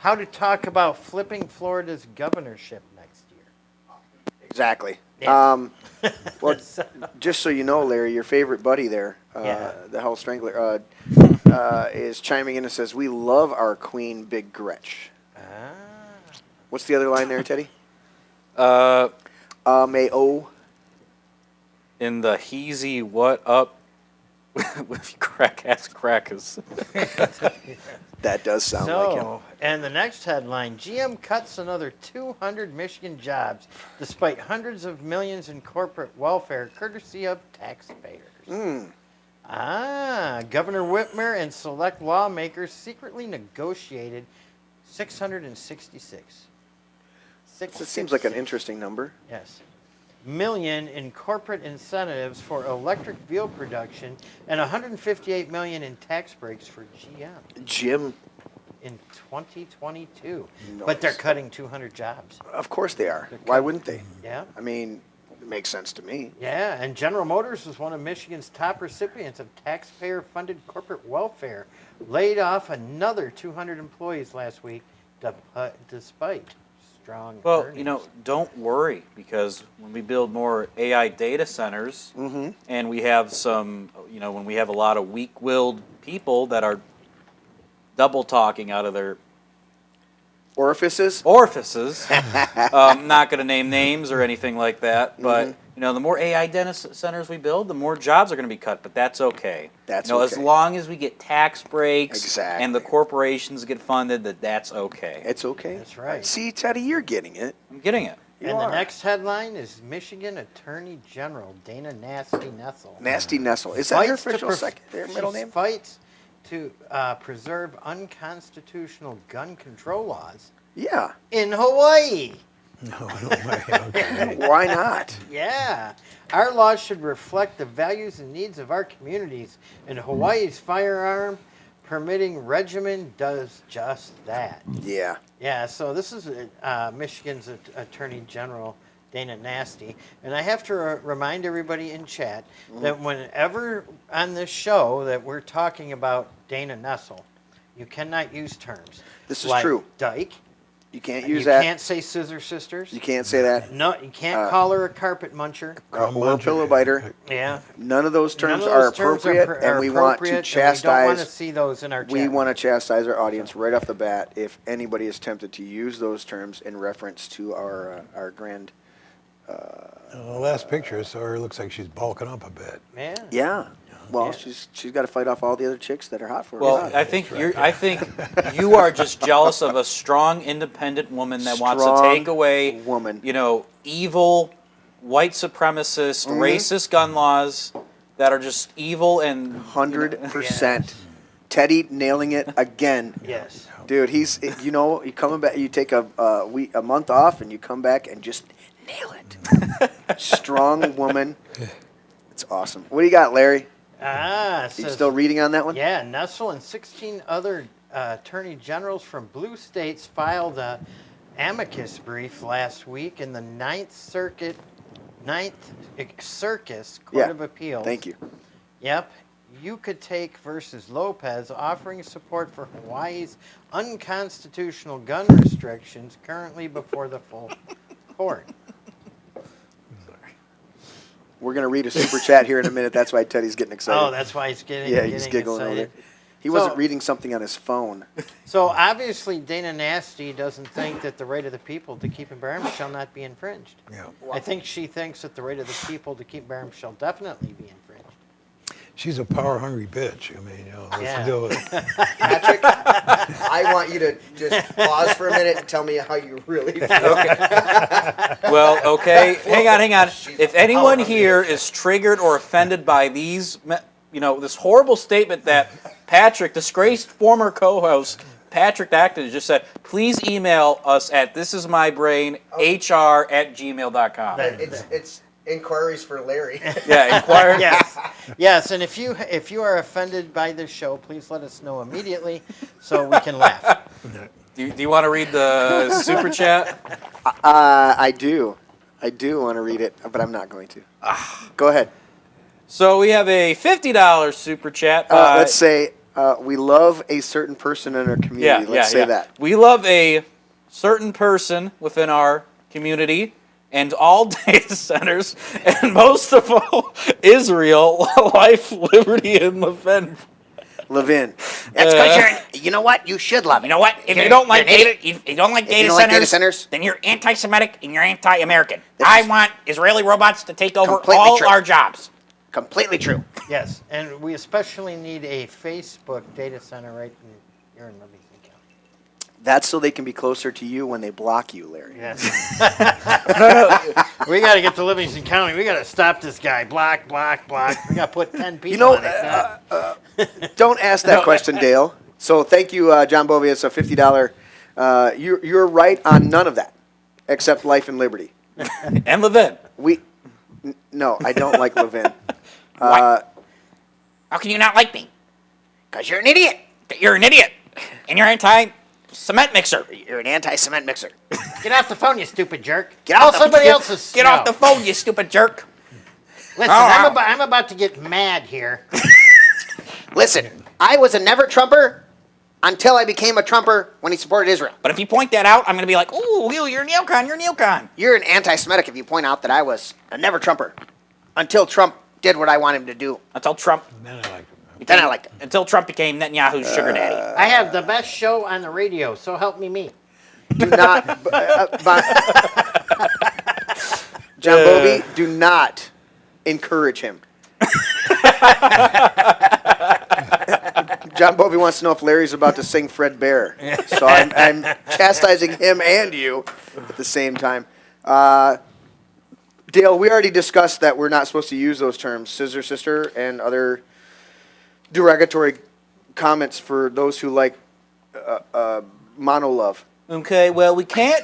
How to talk about flipping Florida's governorship next year. Exactly. Yeah. Well, just so you know, Larry, your favorite buddy there, the Hell Strangler, is chiming in and says, we love our queen, Big Gretch. Ah. What's the other line there, Teddy? May-o. In the heezy what up with crack-ass crackers. That does sound like him. And the next headline, GM cuts another 200 Michigan jobs despite hundreds of millions in corporate welfare courtesy of taxpayers. Governor Whitmer and select lawmakers secretly negotiated 666. It seems like an interesting number. Yes. Million in corporate incentives for electric vehicle production and 158 million in tax breaks for GM. Jim. In 2022. Nice. But they're cutting 200 jobs. Of course they are. Why wouldn't they? Yeah. I mean, it makes sense to me. Yeah, and General Motors was one of Michigan's top recipients of taxpayer-funded corporate welfare. Laid off another 200 employees last week, despite strong earnings. Don't worry, because when we build more AI data centers, and we have some, when we have a lot of weak-willed people that are double talking out of their orifices. I'm not going to name names or anything like that, but the more AI data centers we build, the more jobs are going to be cut. But that's okay. That's okay. As long as we get tax breaks and the corporations get funded, that's okay. It's okay. That's right. See, Teddy, you're getting it. I'm getting it. And the next headline is Michigan Attorney General Dana Nasty Nessel. Nasty Nessel. Is that her official middle name? Fights to preserve unconstitutional gun control laws. Yeah. In Hawaii. No, okay. Why not? Yeah. Our laws should reflect the values and needs of our communities, and Hawaii's firearm permitting regimen does just that. Yeah. Yeah, so this is Michigan's Attorney General, Dana Nasty. And I have to remind everybody in chat that whenever on this show that we're talking about Dana Nessel, you cannot use terms. This is like true. Dyke. You can't use that. You can't say scissor sisters. You can't say that. No, you can't call her a carpet muncher. Or pillow biter. Yeah. None of those terms are appropriate, and we want to chastise. We don't want to see those in our chat. We want to chastise our audience right off the bat if anybody is tempted to use those terms in reference to our grand. The last picture, so her looks like she's bulking up a bit. Yeah. Yeah. Well, she's got to fight off all the other chicks that are hot for her. Well, I think you are just jealous of a strong, independent woman that wants to take away, evil, white supremacist, racist gun laws that are just evil and 100%. Teddy nailing it again. Yes. Dude, he's you coming back. You take a month off and you come back and just nail it. Strong woman. It's awesome. What do you got, Larry? You still reading on that one? Yeah, Nessel and 16 other attorney generals from blue states filed a amicus brief last week in the Ninth Circus Court of Appeals. Thank you. Yep. Yucatec versus Lopez, offering support for Hawaii's unconstitutional gun restrictions currently before the full court. We're going to read a super chat here in a minute. That's why Teddy's getting excited. Oh, that's why he's getting he's giggling excited. over there. He wasn't reading something on his phone. So obviously Dana Nasty doesn't think that the right of the people to keep and bear arms shall not be infringed. Yeah. I think she thinks that the right of the people to keep and bear arms shall definitely be infringed. She's a power-hungry bitch. I mean, let's deal with it. Patrick, I want you to just pause for a minute and tell me how you really feel. Well, okay. Hang on. If anyone here is triggered or offended by these, this horrible statement that Patrick, disgraced former co-host Patrick Acton, just said, please email us at thisismybrainhr@gmail.com. It's inquiries for Larry. Yeah, inquire. Yes, and if you are offended by this show, please let us know immediately so we can laugh. Do you want to read the super chat? I do. I do want to read it, but I'm not going to. Go ahead. So we have a $50 super chat. Let's say we love a certain person in our community. Let's say that. We love a certain person within our community and all data centers, and most of all, Israel, life, liberty, and Levin. That's because you know what? You should love it. You know what? If you don't like data centers, then you're anti-Semitic and you're anti-American. I want Israeli robots to take over all our jobs. Completely true. Yes, and we especially need a Facebook data center right here in Livingston County. That's so they can be closer to you when they block you, Larry. Yes. We got to get to Livingston County. We got to stop this guy. Block. We got to put 10 people on it. Don't ask that question, Dale. So thank you, John Bovey. It's a $50 You're right on none of that, except life and liberty. And Levin. No, I don't like Levin. How can you not like me? Because you're an idiot. You're an idiot. And you're anti-cement mixer. You're an anti-cement mixer. Get off the phone, you stupid jerk. Get off somebody else's. Get off the phone, you stupid jerk. Listen, I'm about to get mad here. Listen, I was a never Trumper until I became a Trumper when he supported Israel. But if you point that out, I'm going to be like, ooh, you're a neocon, you're a neocon. You're an anti-Semitic if you point out that I was a never Trumper until Trump did what I want him to do. Until Trump. Then I liked him. Then I liked him. Until Trump became Netanyahu's sugar daddy. I have the best show on the radio, so help me. Do not, John Bovey, do not encourage him. John Bovey wants to know if Larry's about to sing Fred Bear. So I'm chastising him and you at the same time. Dale, we already discussed that we're not supposed to use those terms, scissor sister and other derogatory comments for those who like mono love. Okay, well, we can't.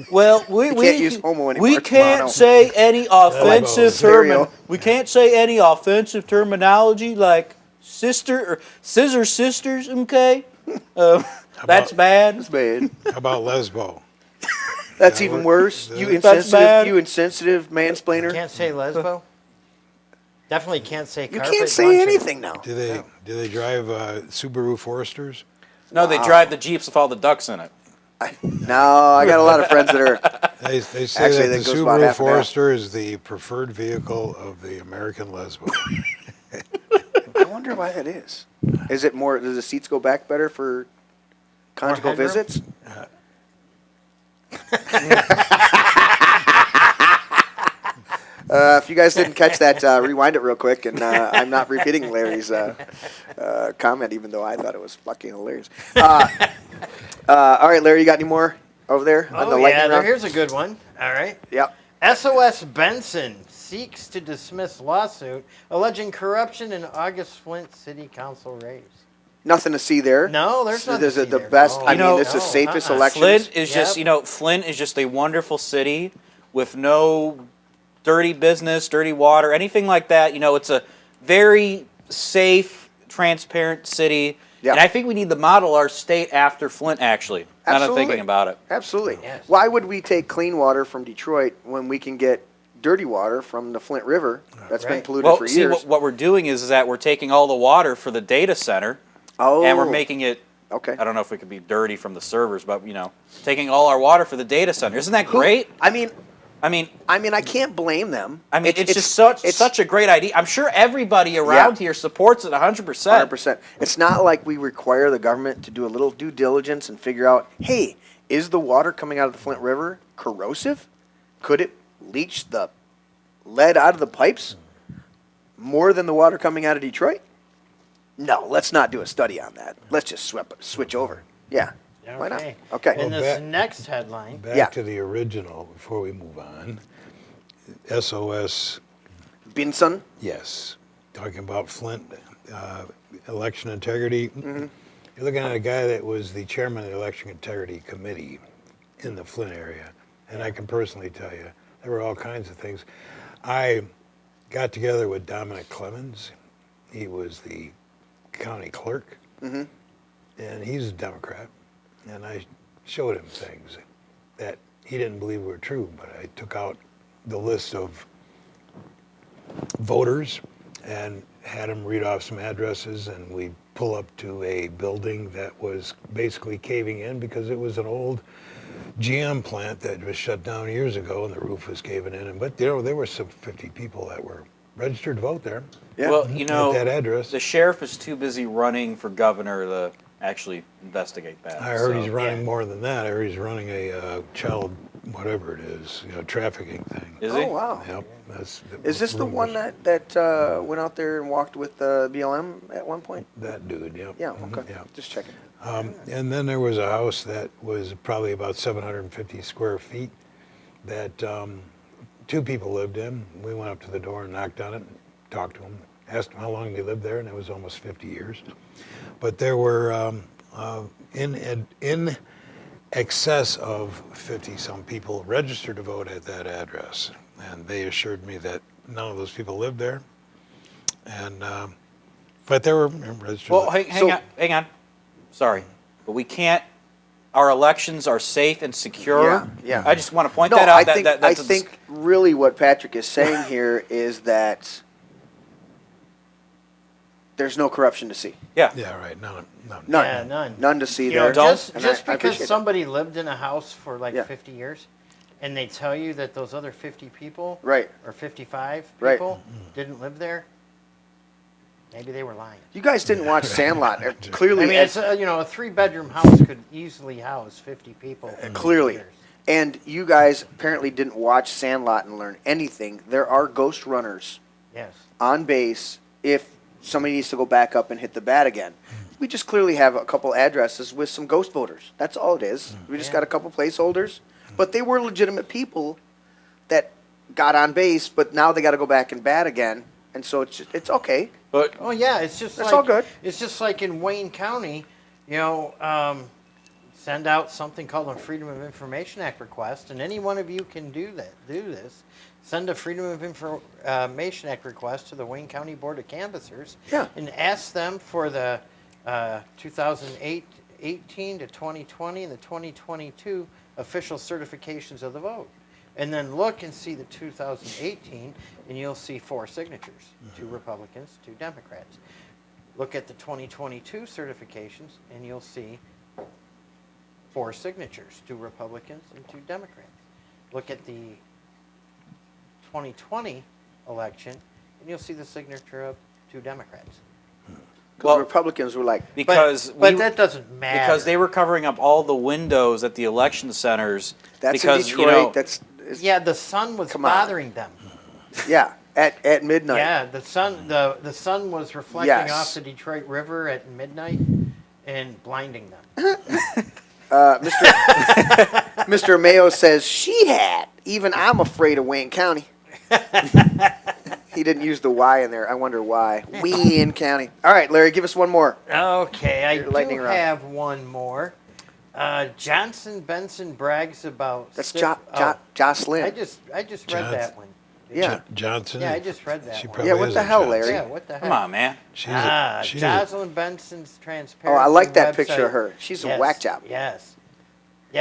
Well, we can't use homo anymore. We It's can't mono. say any offensive Stereo. We can't say any offensive terminology like sister or scissor sisters. Okay, that's bad. That's bad. How about lesbo? That's even worse. You That's bad. insensitive mansplainer. Can't say lesbo. Definitely can't say You carpet. can't say muncher. anything now. Do they drive Subaru Foresters? No, they drive the Jeeps with all the ducks in it. No, I got a lot of friends that are. They say Actually, that that the goes about Subaru half and half. Forester is the preferred vehicle of the American lesbo. I wonder why that is. Is it more? Does the seats go back better for conjugal headroom? visits? If you guys didn't catch that, rewind it real quick. And I'm not repeating Larry's comment, even though I thought it was fucking hilarious. All right, Larry, you got any more over there on the lightning round? here's a good one. All right. Yep. SOS Benson seeks to dismiss lawsuit alleging corruption in August Flint City Council race. Nothing to see there. No, there's nothing This to is see the there. best. No. I mean, No, this is the no, safest uh-uh. elections. Flint is just, Yep. Flint is just a wonderful city with no dirty business, dirty water, anything like that. It's a very safe, transparent city. Yeah. And I think we need to model our state after Flint, actually. Now that I'm thinking about it. Absolutely. Yes. Why would we take clean water from Detroit when we can get dirty water from the Flint River that's been Right. polluted Well, for see, years? what we're doing is that we're taking all the water for the data center, and we're making it, Okay. I don't know if it could be dirty from the servers, but, taking all our water for the data center. Isn't that great? I mean, I I can't blame them. it's just such a great idea. I'm sure everybody around here supports it 100%. 100%. It's not like we require the government to do a little due diligence and figure out, hey, is the water coming out of the Flint River corrosive? Could it leach the lead out of the pipes more than the water coming out of Detroit? No, let's not do a study on that. Let's just switch over. Yeah. Why not? Okay. In Well, this next headline. Back to the original before we move on. SOS, Benson. yes. Talking about Flint, election integrity. Mm-hmm. You're looking at a guy that was the chairman of the Election Integrity Committee in the Flint area. And I can personally tell you, there were all kinds of things. I got together with Dominic Clemens. He was the county clerk. Mm-hmm. And he's a Democrat. And I showed him things that he didn't believe were true, but I took out the list of voters and had him read off some addresses, and we pull up to a building that was basically caving in because it was an old GM plant that was shut down years ago, and the roof was caving in. But there were some 50 people that were registered to vote there. Yeah. Well, At that address. the sheriff is too busy running for governor to actually investigate that. I heard so. he's running more than that. I heard he's running a child, whatever it is, trafficking thing. Is he? Oh, wow. Yep. That's Is this the one that went out there and walked with BLM at one point? That dude, yep. Yeah, Mhm, okay. yep. Just checking. And then there was a house that was probably about 750 square feet that two people lived in. We went up to the door and knocked on it, and talked to them, asked them how long they lived there, and it was almost 50 years. But there were in excess of 50-some people registered to vote at that address. And they assured me that none of those people lived there. And but they were registered. Well, hang on. Sorry, but we can't. Our elections are safe and secure. Yeah. I just want to point that out. I think really what Patrick is saying here is that there's no corruption to see. Yeah. Yeah, right. None. Yeah, none to see there. Just because somebody lived in a house for like 50 years, and they tell you that those other 50 people, right, or 55 people, didn't live there, maybe they were lying. You guys didn't watch Sandlot. Clearly, I mean, it's a 3-bedroom house could easily house 50 people. Clearly. And you guys apparently didn't watch Sandlot and learn anything. There are ghost runners on base if somebody needs to go back up and hit the bat again. We just clearly have a couple addresses with some ghost voters. That's all it is. We just got a couple placeholders. But they were legitimate people that got on base, but now they got to go back and bat again. And so it's okay. But it's just all good. It's just like in Wayne County, send out something called a Freedom of Information Act request, and any one of you can do this. Send a Freedom of Information Act request to the Wayne County Board of Canvassers and ask them for the 2018 to 2020 and the 2022 official certifications of the vote. And then look and see the 2018, and you'll see 4 signatures, 2 Republicans, 2 Democrats. Look at the 2022 certifications, and you'll see 4 signatures, 2 Republicans and 2 Democrats. Look at the 2020 election, and you'll see the signature of 2 Democrats. Well, Republicans were like... But that doesn't matter. Because they were covering up all the windows at the election centers. That's because, in Detroit. The sun was bothering them. Yeah, at midnight. Yeah, the sun was reflecting off the Detroit River at midnight and blinding them. Mr. Mayo says, she had. Even I'm afraid of Wayne County. He didn't use the Y in there. I wonder why. Wayne County. All right, Larry, give us one more. Okay, I do have one more. Johnson Benson brags about... That's Jocelyn. I just read that one. Yeah. Johnson? Yeah, I just read that one. Yeah, what the hell, Larry? Yeah, what the hell? Come on, man. Jocelyn Benson's transparency. Oh, I like that website. Picture of her. She's a whack job. Yes.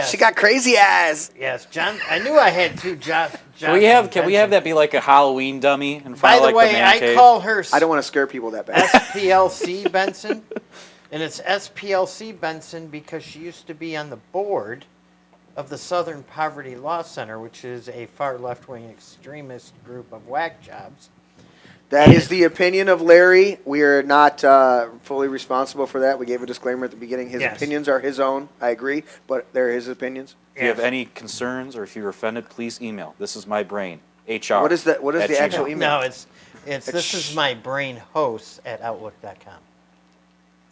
She got crazy eyes. Yes, John. I knew I had 2 Can we have that be like a Halloween dummy in front By of the like way, the man I cave? call her... I don't want to scare people that bad. SPLC Benson. And it's SPLC Benson because she used to be on the board of the Southern Poverty Law Center, which is a far left-wing extremist group of whack jobs. That is the opinion of Larry. We are not fully responsible for that. We gave a disclaimer at the beginning. His opinions are his own. I agree, but they're his opinions. If you have any concerns or if you're offended, please email. This is my brain. HR. What is that? What is the actual email? No, it's this is my brain host at outlook.com.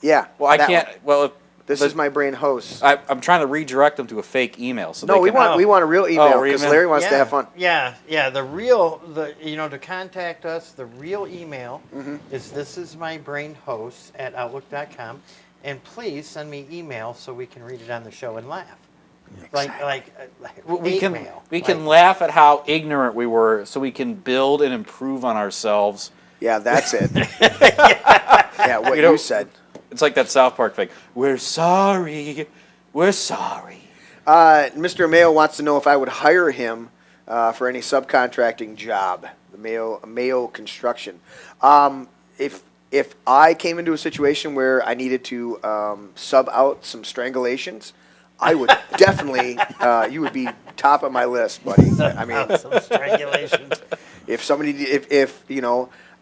Yeah. Well, I can't. Well, this is my brain host. I'm trying to redirect them to a fake email. So no, we want a real email because Larry wants to have fun. Yeah. To contact us, the real email is thisismybrainhost at outlook.com, and please send me email so we can read it on the show and laugh. Exactly. We can laugh at how ignorant we were, so we can build and improve on ourselves. Yeah, that's it. Yeah, what you said. It's like that South Park thing. We're sorry. We're sorry. Mr. Mayo wants to know if I would hire him for any subcontracting job. The Mayo Construction. If I came into a situation where I needed to sub out some strangulations, I would definitely. You would be top of my list, buddy. I mean, some strangulations. If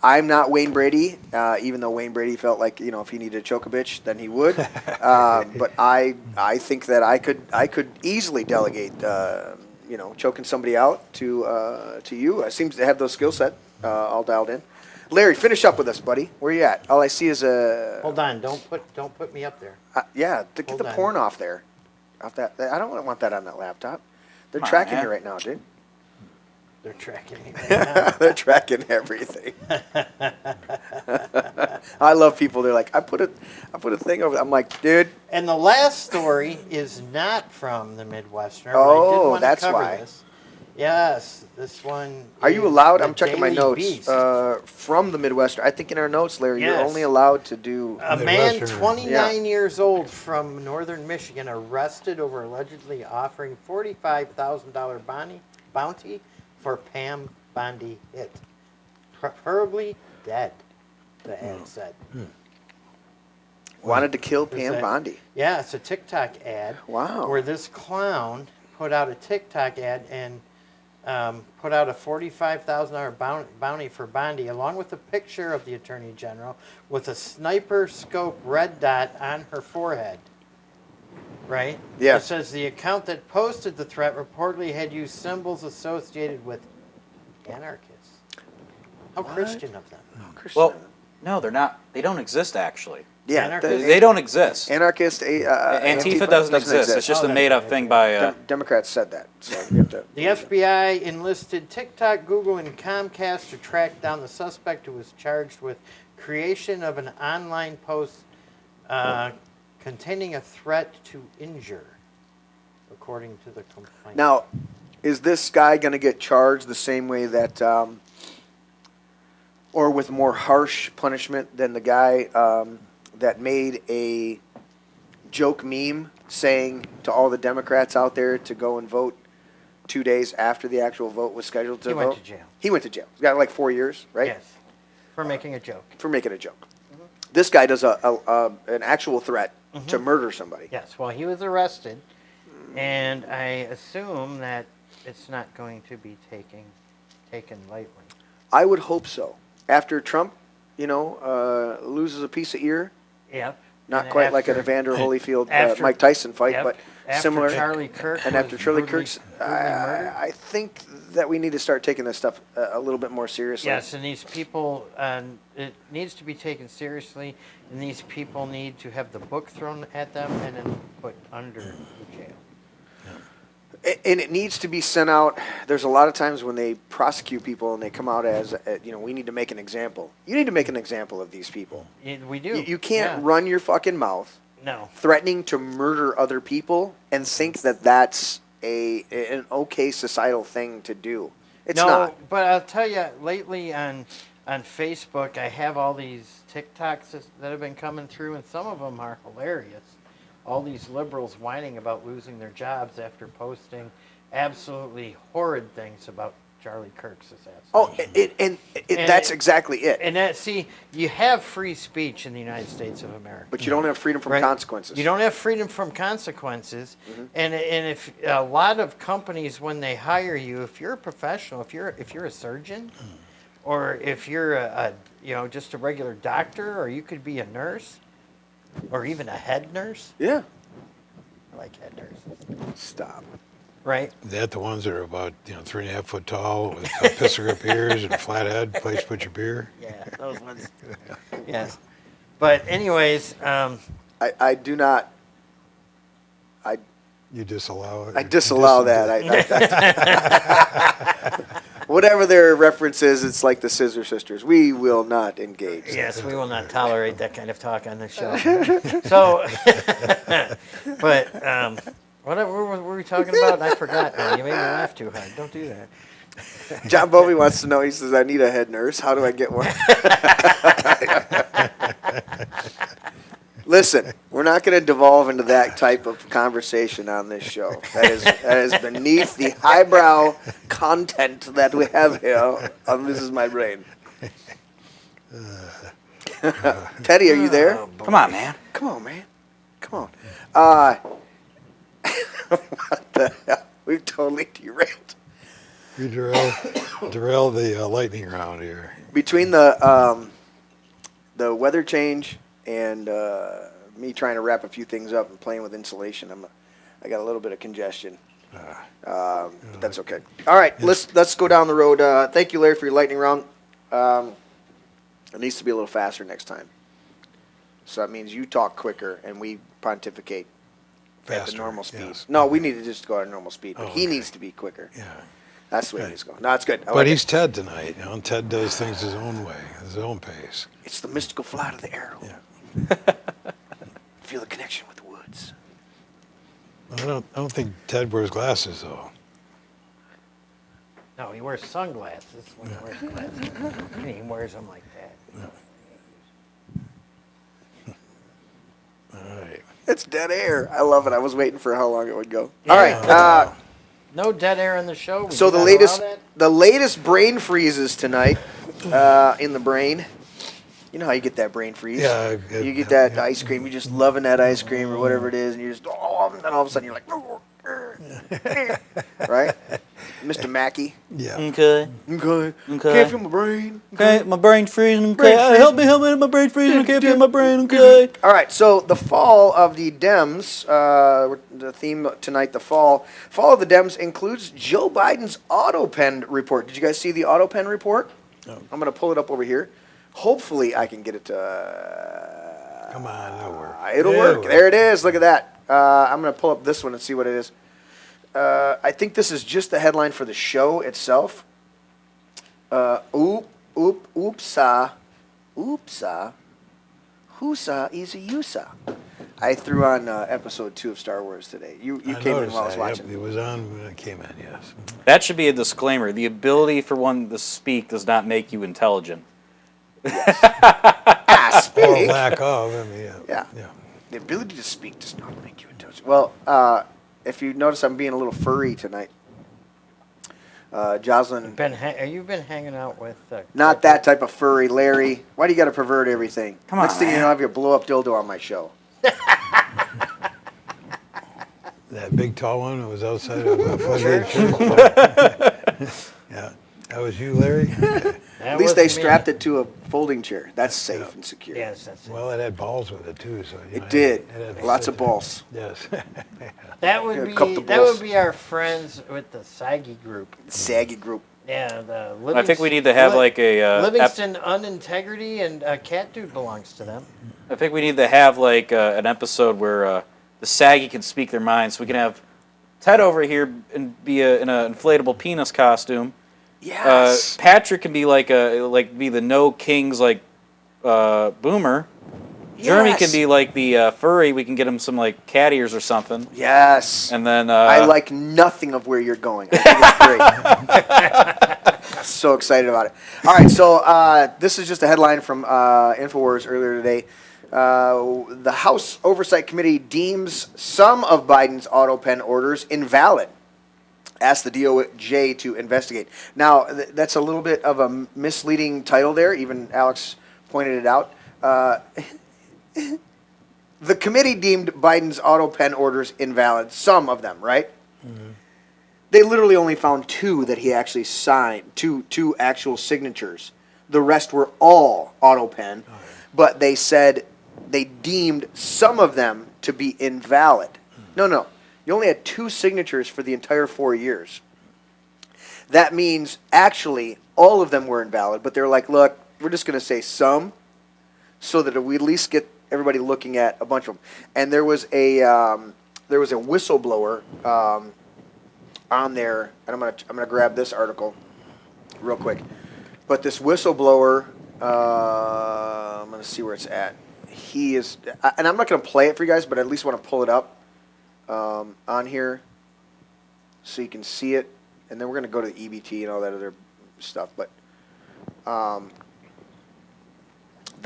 I'm not Wayne Brady, even though Wayne Brady felt like if he needed to choke a bitch, then he would. But I think that I could easily delegate choking somebody out to you. I seem to have those skill set all dialed in. Larry, finish up with us, buddy. Where you at? All I see is a. Hold on, don't put me up there. Get the porn off there. Off that. I don't want that on that laptop. They're tracking you right now, dude. They're tracking me right now. They're tracking everything. I love people. They're like, I put a thing over. I'm like, dude. And the last story is not from the Midwestern. Oh, I did want that's to cover why. This. Yes, this one. Are you allowed? The I'm checking my Daily notes. Beast. From the Midwestern. I think in our notes, Larry, Yes. you're only allowed to do. A man, Midwestern. 29 years old from northern Michigan, arrested over allegedly offering $45,000 bounty for Pam Bondi hit. Preferably dead, the ad said. Wanted to kill Pam Bondi. Yeah, it's a TikTok ad. Wow. Where this clown put out a TikTok ad and put out a $45,000 bounty for Bondi, along with a picture of the Attorney General with a sniper scope red dot on her forehead. Right? Yeah. It says the account that posted the threat reportedly had used symbols associated with anarchists. How Christian of them. Well, no, they're not. They don't exist, actually. Yeah, They don't exist. Anarchist. Antifa doesn't exist. It's just a made-up thing by. Democrats said that. So we have to. The FBI enlisted TikTok, Google, and Comcast to track down the suspect who was charged with creation of an online post containing a threat to injure, according to the complaint. Now, is this guy going to get charged the same way that, or with more harsh punishment than the guy that made a joke meme saying to all the Democrats out there to go and vote 2 days after the actual vote was scheduled to vote? He went to jail. He went to jail. He got like 4 years, right? Yes, for making a joke. For making a joke. This guy does an actual threat to murder somebody. Yes, well, he was arrested, and I assume that it's not going to be taken lightly. I would hope so. After Trump, loses a piece of ear. Yep. Not And quite like an after- Evander Holyfield, after- Mike Tyson fight, Yep. but After similar. Charlie Kirk And was after Charlie brutally- Kirk's, brutally murdered. I think that we need to start taking this stuff a little bit more seriously. Yes, and these people, it needs to be taken seriously, and these people need to have the book thrown at them and then put under the jail. And it needs to be sent out. There's a lot of times when they prosecute people and they come out as, we need to make an example. You need to make an example of these people. We do. You can't Yeah. run your fucking mouth No. threatening to murder other people and think that that's an okay societal thing to do. It's No, not. but I'll tell you, lately on Facebook, I have all these TikToks that have been coming through, and some of them are hilarious. All these liberals whining about losing their jobs after posting absolutely horrid things about Charlie Kirk's assassination. Oh, that's exactly it. And that, see, you have free speech in the United States of America. But you don't have freedom from Right? consequences. You don't have freedom from consequences, and if a lot of companies, when they hire you, if you're a professional, if you're a surgeon, or if you're just a regular doctor, or you could be a nurse, or even a head nurse. Yeah. I like head nurses. Stop. Right. That the ones that are about 3.5 foot tall with pisser up ears and a flat head, place to put your beer. Yeah, those ones. Yes. But anyways, I do not. You disallow it. I disallow that. Whatever their reference is, it's like the Scissor Sisters. We will not engage. yes, we will not tolerate that kind of talk on this show. So, but what were we talking about? I forgot now. You made me laugh too hard. Don't do that. John Bovey wants to know. He says, "I need a head nurse. How do I get one?" Listen, we're not going to devolve into that type of conversation on this show. That is beneath the highbrow content that we have here on This Is My Brain. Teddy, are you there? Come on, man. Come on, man. Come on. What the hell? We've totally derailed. You derail the lightning round here. Between the weather change and me trying to wrap a few things up and playing with insulation, I got a little bit of congestion. But that's okay. All right, let's go down the road. Thank you, Larry, for your lightning round. It needs to be a little faster next time. So that means you talk quicker and we pontificate at the Faster, normal speed. yes. No, we need to just go at a normal speed, but he needs to be quicker. Yeah. That's the way he's going. No, it's good. But he's Ted tonight. You know, and Ted does things his own way, his own pace. It's the mystical flight of the arrow. Yeah. Feel the connection with the woods. I don't think Ted wears glasses though. No, he wears sunglasses when he wears glasses. And he wears them like that. All right. It's dead air. I love it. I was waiting for how long it would go. All right. No dead air in the show. So the latest brain freezes tonight in the brain. You know how you get that brain freeze? Yeah. You get that ice cream. You're just loving that ice cream or whatever it is, and you're just and then all of a sudden you're like, right? Mr. Mackey. Yeah. Okay. Can't feel my brain. Okay, my brain's freezing. Okay, Brain freezing. help me, my brain's freezing. I can't feel my brain. Okay. All right, so the fall of the Dems, the theme tonight, the fall of the Dems includes Joe Biden's AutoPen report. Did you guys see the AutoPen report? No. I'm going to pull it up over here. Hopefully I can get it Come on, it'll work. It'll work. There it is. Look at that. I'm going to pull up this one and see what it is. I think this is just the headline for the show itself. Oopsa. Whosa is a usa. I threw on episode 2 of Star Wars today. You came in while I was watching. Yep, it was on when I came in, yes. That should be a disclaimer. The ability for one to speak does not make you intelligent. Speak. Or lack of, I mean, Yeah. The ability to speak does not make you intelligent. Well, if you notice, I'm being a little furry tonight. Jocelyn. You've been hanging out with... Not that type of furry, Larry. Why do you got to pervert everything? Come on, Next thing you man. know, I have you blow up dildo on my show. That big tall one that was outside of Frederick Church. Yeah. That was you, Larry? At least they strapped it to a folding chair. That's safe and secure. Yes, that's it. Well, it had balls with it, too. So It did. it had Lots of balls. Yes. That would be our friends with the saggy group. Saggy group. Yeah, the I think we need to have like a... Livingston Unintegrity, and Cat Dude belongs to them. I think we need to have like an episode where the saggy can speak their minds. So we can have Ted over here and be in an inflatable penis costume. Yes. Patrick can be be the No Kings boomer. Yes. Jeremy can be like the furry. We can get him some like cat ears or something. Yes. And then I like nothing of where you're going. I think it's great. I'm so excited about it. All right, so this is just a headline from InfoWars earlier today. The House Oversight Committee deems some of Biden's AutoPen orders invalid. Asked the DOJ to investigate. Now, that's a little bit of a misleading title there. Even Alex pointed it out. The committee deemed Biden's AutoPen orders invalid. Some of them, right? Mm-hmm. They literally only found 2 that he actually signed, two actual signatures. The rest were all AutoPen, but they said they deemed some of them to be invalid. No. You only had 2 signatures for the entire 4 years. That means actually all of them were invalid, but they're like, look, we're just going to say some so that we at least get everybody looking at a bunch of them. And there was a whistleblower on there, and I'm gonna grab this article real quick. But this whistleblower, I'm gonna see where it's at. He is, and I'm not gonna play it for you guys, but I at least want to pull it up on here so you can see it. And then we're gonna go to the EBT and all that other stuff. But the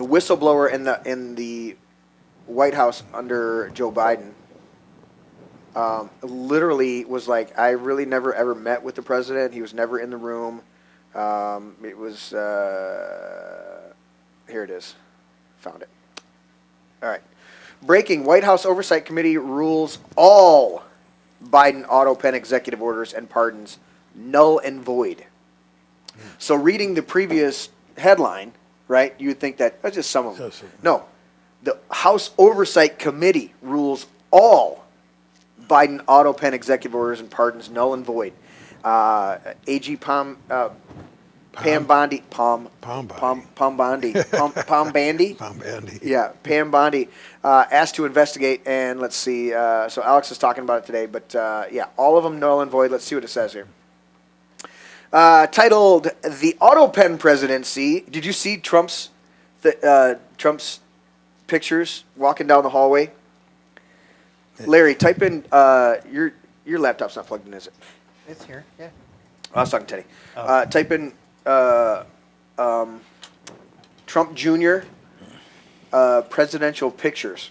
whistleblower in the White House under Joe Biden literally was like, I really never ever met with the president. He was never in the room. It was here it is. Found it. All right. Breaking: White House Oversight Committee rules all Biden AutoPen executive orders and pardons null and void. So reading the previous headline, right, you would think that that's just some of them. No. The House Oversight Committee rules all Biden AutoPen executive orders and pardons null and void. AG Pam Bondi. Yeah, Pam Bondi asked to investigate, and let's see. So Alex is talking about it today, but yeah, all of them null and void. Let's see what it says here. titled "The Autopen Presidency." Did you see Trump's pictures walking down the hallway? Larry, type in your laptop's not plugged in, is it? It's here. Yeah. I was talking to Teddy. Type in Trump Jr. Presidential pictures.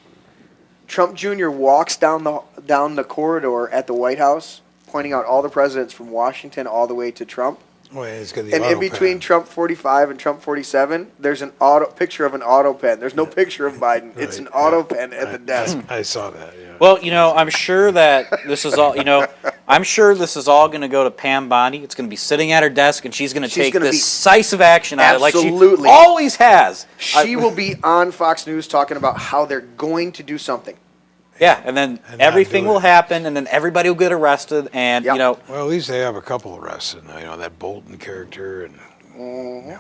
Trump Jr. walks down the corridor at the White House, pointing out all the presidents from Washington all the way to Trump. Oh, yeah, it's got the and in between Trump 45 and Trump 47, there's an picture of an auto pen. There's no picture of Biden. Right, it's an auto pen at the desk. I saw that. Yeah. Well, I'm sure that this is all. I'm sure this is all going to go to Pam Bondi. It's going to be sitting at her desk, and she's going to take decisive action on it, like she always has. She will be on Fox News talking about how they're going to do something. Yeah, and then everything will happen, and then everybody will get arrested, and Well, at least they have a couple arrested. That Bolton character and a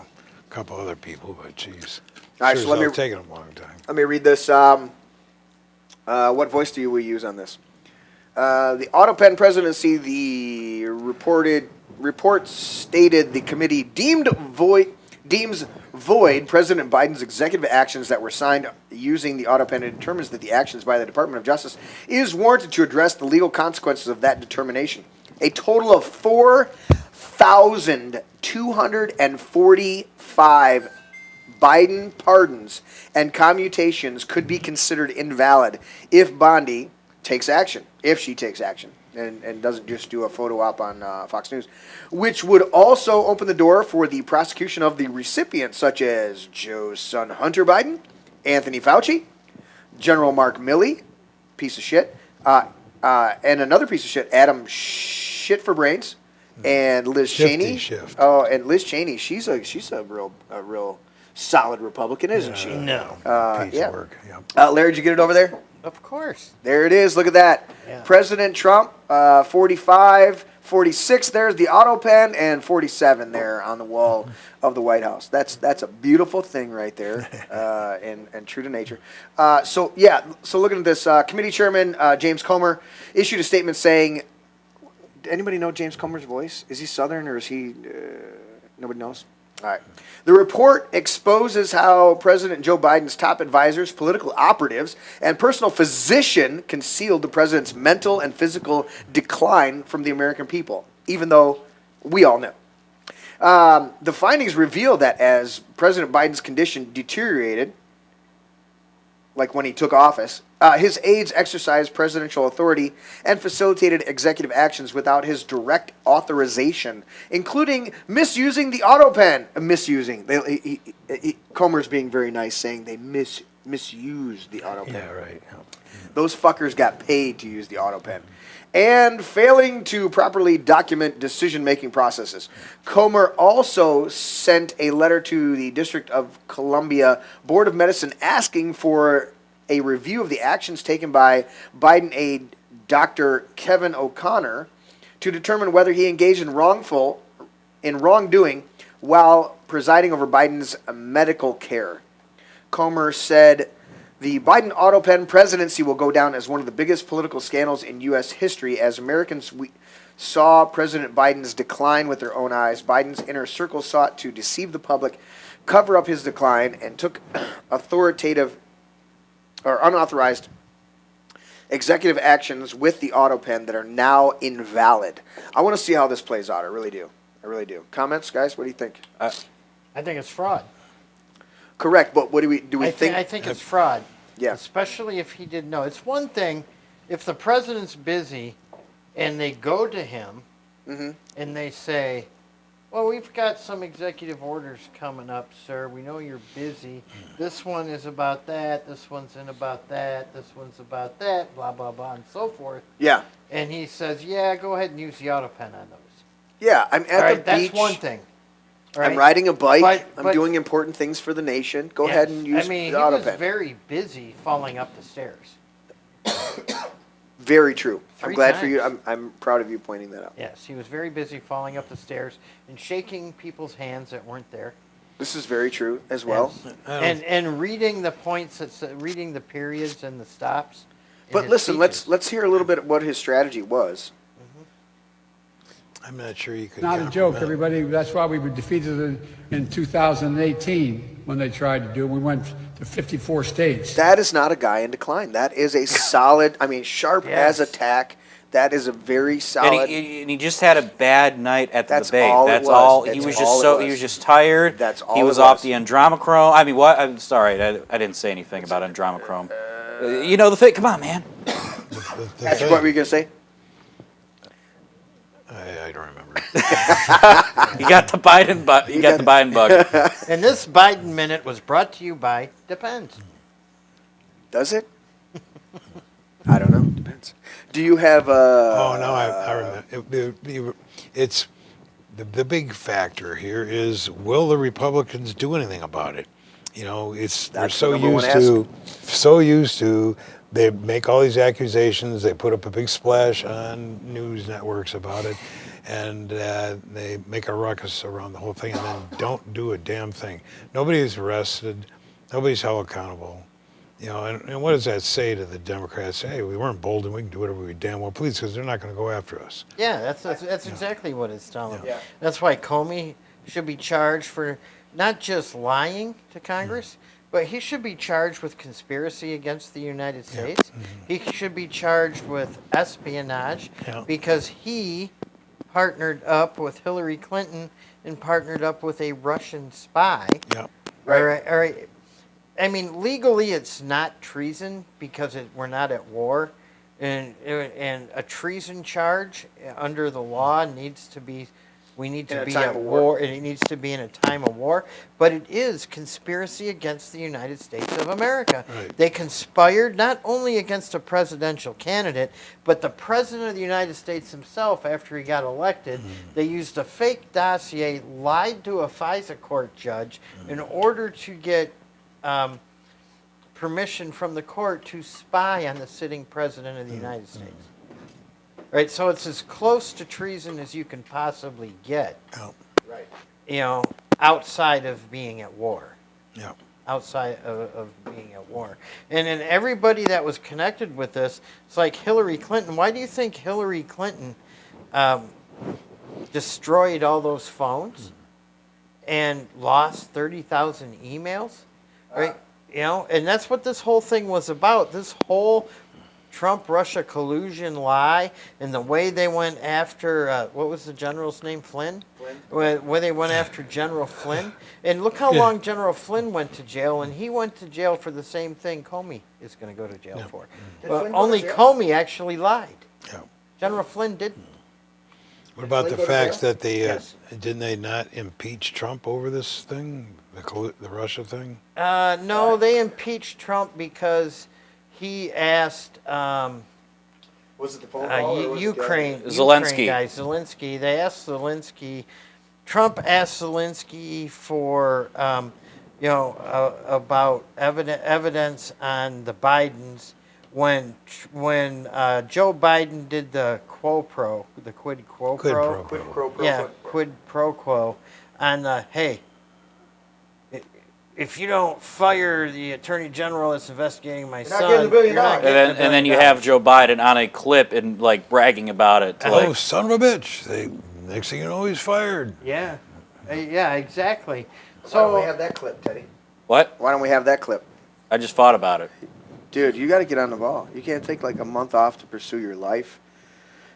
couple other people, but geez, all right, so let me taking them a long time. Let me read this. What voice do we use on this? The Autopen presidency. The report stated the committee deems void President Biden's executive actions that were signed using the Autopen and determines that the actions by the Department of Justice is warranted to address the legal consequences of that determination. A total of 4,245 Biden pardons and commutations could be considered invalid if Bondi takes action, if she takes action. And doesn't just do a photo op on Fox News, which would also open the door for the prosecution of the recipients, such as Joe's son Hunter Biden, Anthony Fauci, General Mark Milley, piece of shit, and another piece of shit, Adam Shit for Brains, and Liz Cheney. Oh, and Liz Cheney, she's a real solid Republican, isn't she? No. Piece of work. Yep. Larry, did you get it over there? Of course. There it is. Look at that. Yeah. President Trump, 45, 46. There's the auto pen, and 47 there on the wall of the White House. That's a beautiful thing right there, and true to nature. So looking at this, committee chairman James Comer issued a statement saying, anybody know James Comer's voice? Is he Southern or is he? Nobody knows. All right. The report exposes how President Joe Biden's top advisors, political operatives, and personal physician concealed the president's mental and physical decline from the American people, even though we all know. The findings reveal that as President Biden's condition deteriorated, like when he took office, his aides exercised presidential authority and facilitated executive actions without his direct authorization, including misusing the auto pen. Comer's being very nice, saying they misused the auto pen. Yeah, right. Those fuckers got paid to use the auto pen. And failing to properly document decision-making processes. Comer also sent a letter to the District of Columbia Board of Medicine asking for a review of the actions taken by Biden aide Dr. Kevin O'Connor to determine whether he engaged in wrongdoing while presiding over Biden's medical care. Comer said the Biden auto pen presidency will go down as one of the biggest political scandals in U.S. history as Americans saw President Biden's decline with their own eyes. Biden's inner circle sought to deceive the public, cover up his decline, and took unauthorized executive actions with the auto pen that are now invalid. I want to see how this plays out. I really do. Comments, guys? What do you think? I think it's fraud. Correct, but what do we think? I think it's fraud. Yeah. Especially if he didn't know. It's one thing if the president's busy and they go to him and they say, well, we've got some executive orders coming up, sir. We know you're busy. This one is about that. This one's about that. This one's about that, blah, blah, blah, and so forth. Yeah. And he says, yeah, go ahead and use the auto pen on those. Yeah, I'm at the beach. That's one thing. Right? I'm riding a bike. I'm doing important things for the nation. Go ahead and use the auto pen. He was very busy falling up the stairs. Very true. I'm glad for you. times. I'm proud of you pointing that out. Yes, he was very busy falling up the stairs and shaking people's hands that weren't there. This is very true as well. Yes. And reading the points, reading the periods and the stops. But listen, let's hear a little bit of what his strategy was. I'm not sure you could. Not a joke, everybody. That's why we were defeated in 2018 when they tried to do it. We went to 54 states. That is not a guy in decline. That is a solid, sharp as a tack. That is a very solid. And he just had a bad night at the That's debate. all it That's was. all. That's He was all just it so. was. He was just tired. That's all He was it off was. the andromachrome. I mean, what? I'm sorry. I didn't say anything about andromachrome. You know the thing. Come on, man. Patrick, what were you gonna say? I don't remember. You got the Biden bug. You got the Biden bug. And this Biden Minute was brought to you by Depends. Does it? I don't know. Depends. Do you have Oh no, I remember. It's the big factor here is, will the Republicans do anything about it? You know, they're so used to. They make all these accusations. They put up a big splash on news networks about it, and they make a ruckus around the whole thing, and then don't do a damn thing. Nobody's arrested. Nobody's held accountable. You know, and what does that say to the Democrats? Hey, we weren't bold and we can do whatever we damn well please, because they're not going to go after us. Yeah, that's exactly what it's telling. Yeah. That's why Comey should be charged for not just lying to Congress, but he should be charged with conspiracy against the United States. He should be charged with espionage because he partnered up with Hillary Clinton and partnered up with a Russian spy. Yeah. All right. I mean, legally, it's not treason because we're not at war, and a treason charge under the law needs to be. We need to be at war, and it needs to be in a time of war. But it is conspiracy against the United States of America. Right. They conspired not only against a presidential candidate, but the president of the United States himself after he got elected. They used a fake dossier, lied to a FISA court judge in order to get permission from the court to spy on the sitting president of the United States. Right, so it's as close to treason as you can possibly get. Oh. Right. You know, outside of being at war. Yeah. Outside of being at war. And then everybody that was connected with this, it's like Hillary Clinton. Why do you think Hillary Clinton destroyed all those phones and lost 30,000 emails? Right? You know, and that's what this whole thing was about. This whole Trump-Russia collusion lie, and the way they went after, what was the general's name, Flynn? Where they went after General Flynn. And look how long General Flynn went to jail, and he went to jail for the same thing Comey is going to go to jail for. Well, only Comey actually lied. Yeah. General Flynn didn't. What about the fact that they didn't they not impeach Trump over this thing, the Russia thing? No, they impeached Trump because he asked was it the phone call or was Ukraine guy, Zelensky. They asked Zelensky. Trump asked Zelensky for about evidence on the Bidens when Joe Biden did the quid pro quo on the hey. If you don't fire the attorney general that's investigating my son, you're not getting $1 billion. And then you have Joe Biden on a clip and like bragging about it. Oh, son of a bitch! Next thing you know, he's fired. Yeah, exactly. So why don't we have that clip, Teddy? What? Why don't we have that clip? I just thought about it. Dude, you got to get on the ball. You can't take like a month off to pursue your life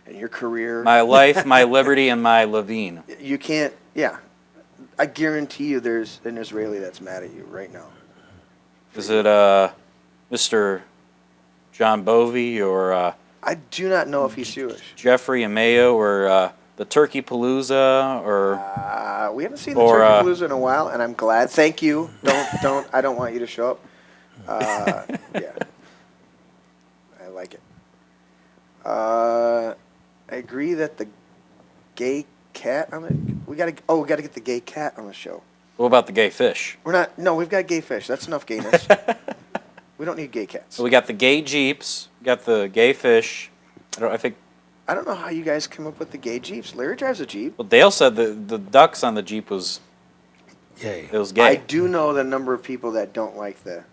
and your career. My life, my liberty, and my Levine. You can't. Yeah. I guarantee you there's an Israeli that's mad at you right now. Is it Mr. John Bovey or I do not know if he's Jewish. Jeffrey Ameo or the Turkey Palooza or we haven't seen the Turkey Palooza in a while, and I'm glad. Thank you. Don't I don't want you to show up. Yeah. I like it. I agree that the gay cat on it. We gotta get the gay cat on the show. What about the gay fish? We've got gay fish. That's enough gayness. We don't need gay cats. So we got the gay Jeeps, we got the gay fish. I don't know how you guys come up with the gay Jeeps. Larry drives a Jeep. Well, Dale said the ducks on the Jeep was gay. It was gay. I do know the number of people that don't like the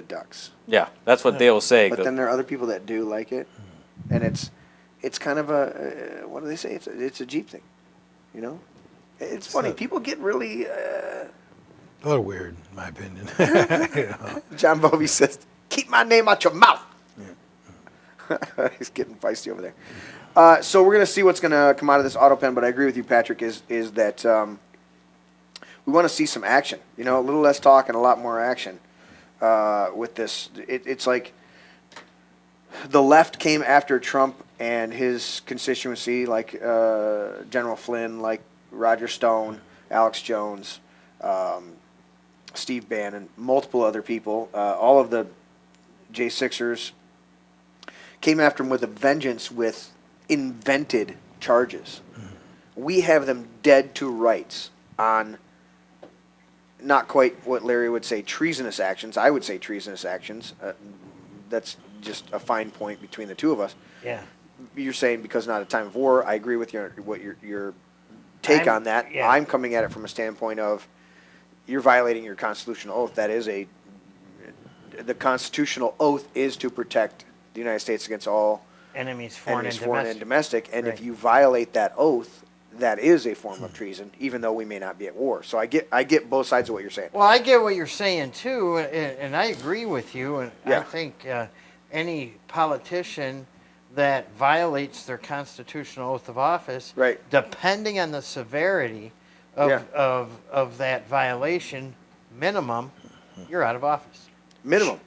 ducks. Yeah, that's what Dale was saying. But then there are other people that do like it, and it's kind of a what do they say? It's a Jeep thing, you know. It's funny. People get really a little weird, in my opinion. John Bovey says, "Keep my name out your mouth." Yeah. He's getting feisty over there. So we're gonna see what's gonna come out of this auto pen. But I agree with you, Patrick. Is that we want to see some action? You know, a little less talk and a lot more action with this. It's like the left came after Trump and his constituency, like General Flynn, like Roger Stone, Alex Jones, Steve Bannon, multiple other people, all of the J6ers came after him with a vengeance with invented charges. We have them dead to rights on not quite what Larry would say treasonous actions. I would say treasonous actions. That's just a fine point between the two of us. Yeah. You're saying because not a time of war. I agree with your take on that. Yeah. I'm coming at it from a standpoint of you're violating your constitutional oath. That is the constitutional oath is to protect the United States against all Enemies, foreign and domestic. And Right. if you violate that oath, that is a form of treason, even though we may not be at war. So I get both sides of what you're saying. Well, I get what you're saying too, and I agree with you. And I Yeah. think any politician that violates their constitutional oath of office, Right. depending on the severity of Yeah. of that violation, minimum, you're out of office. Minimum.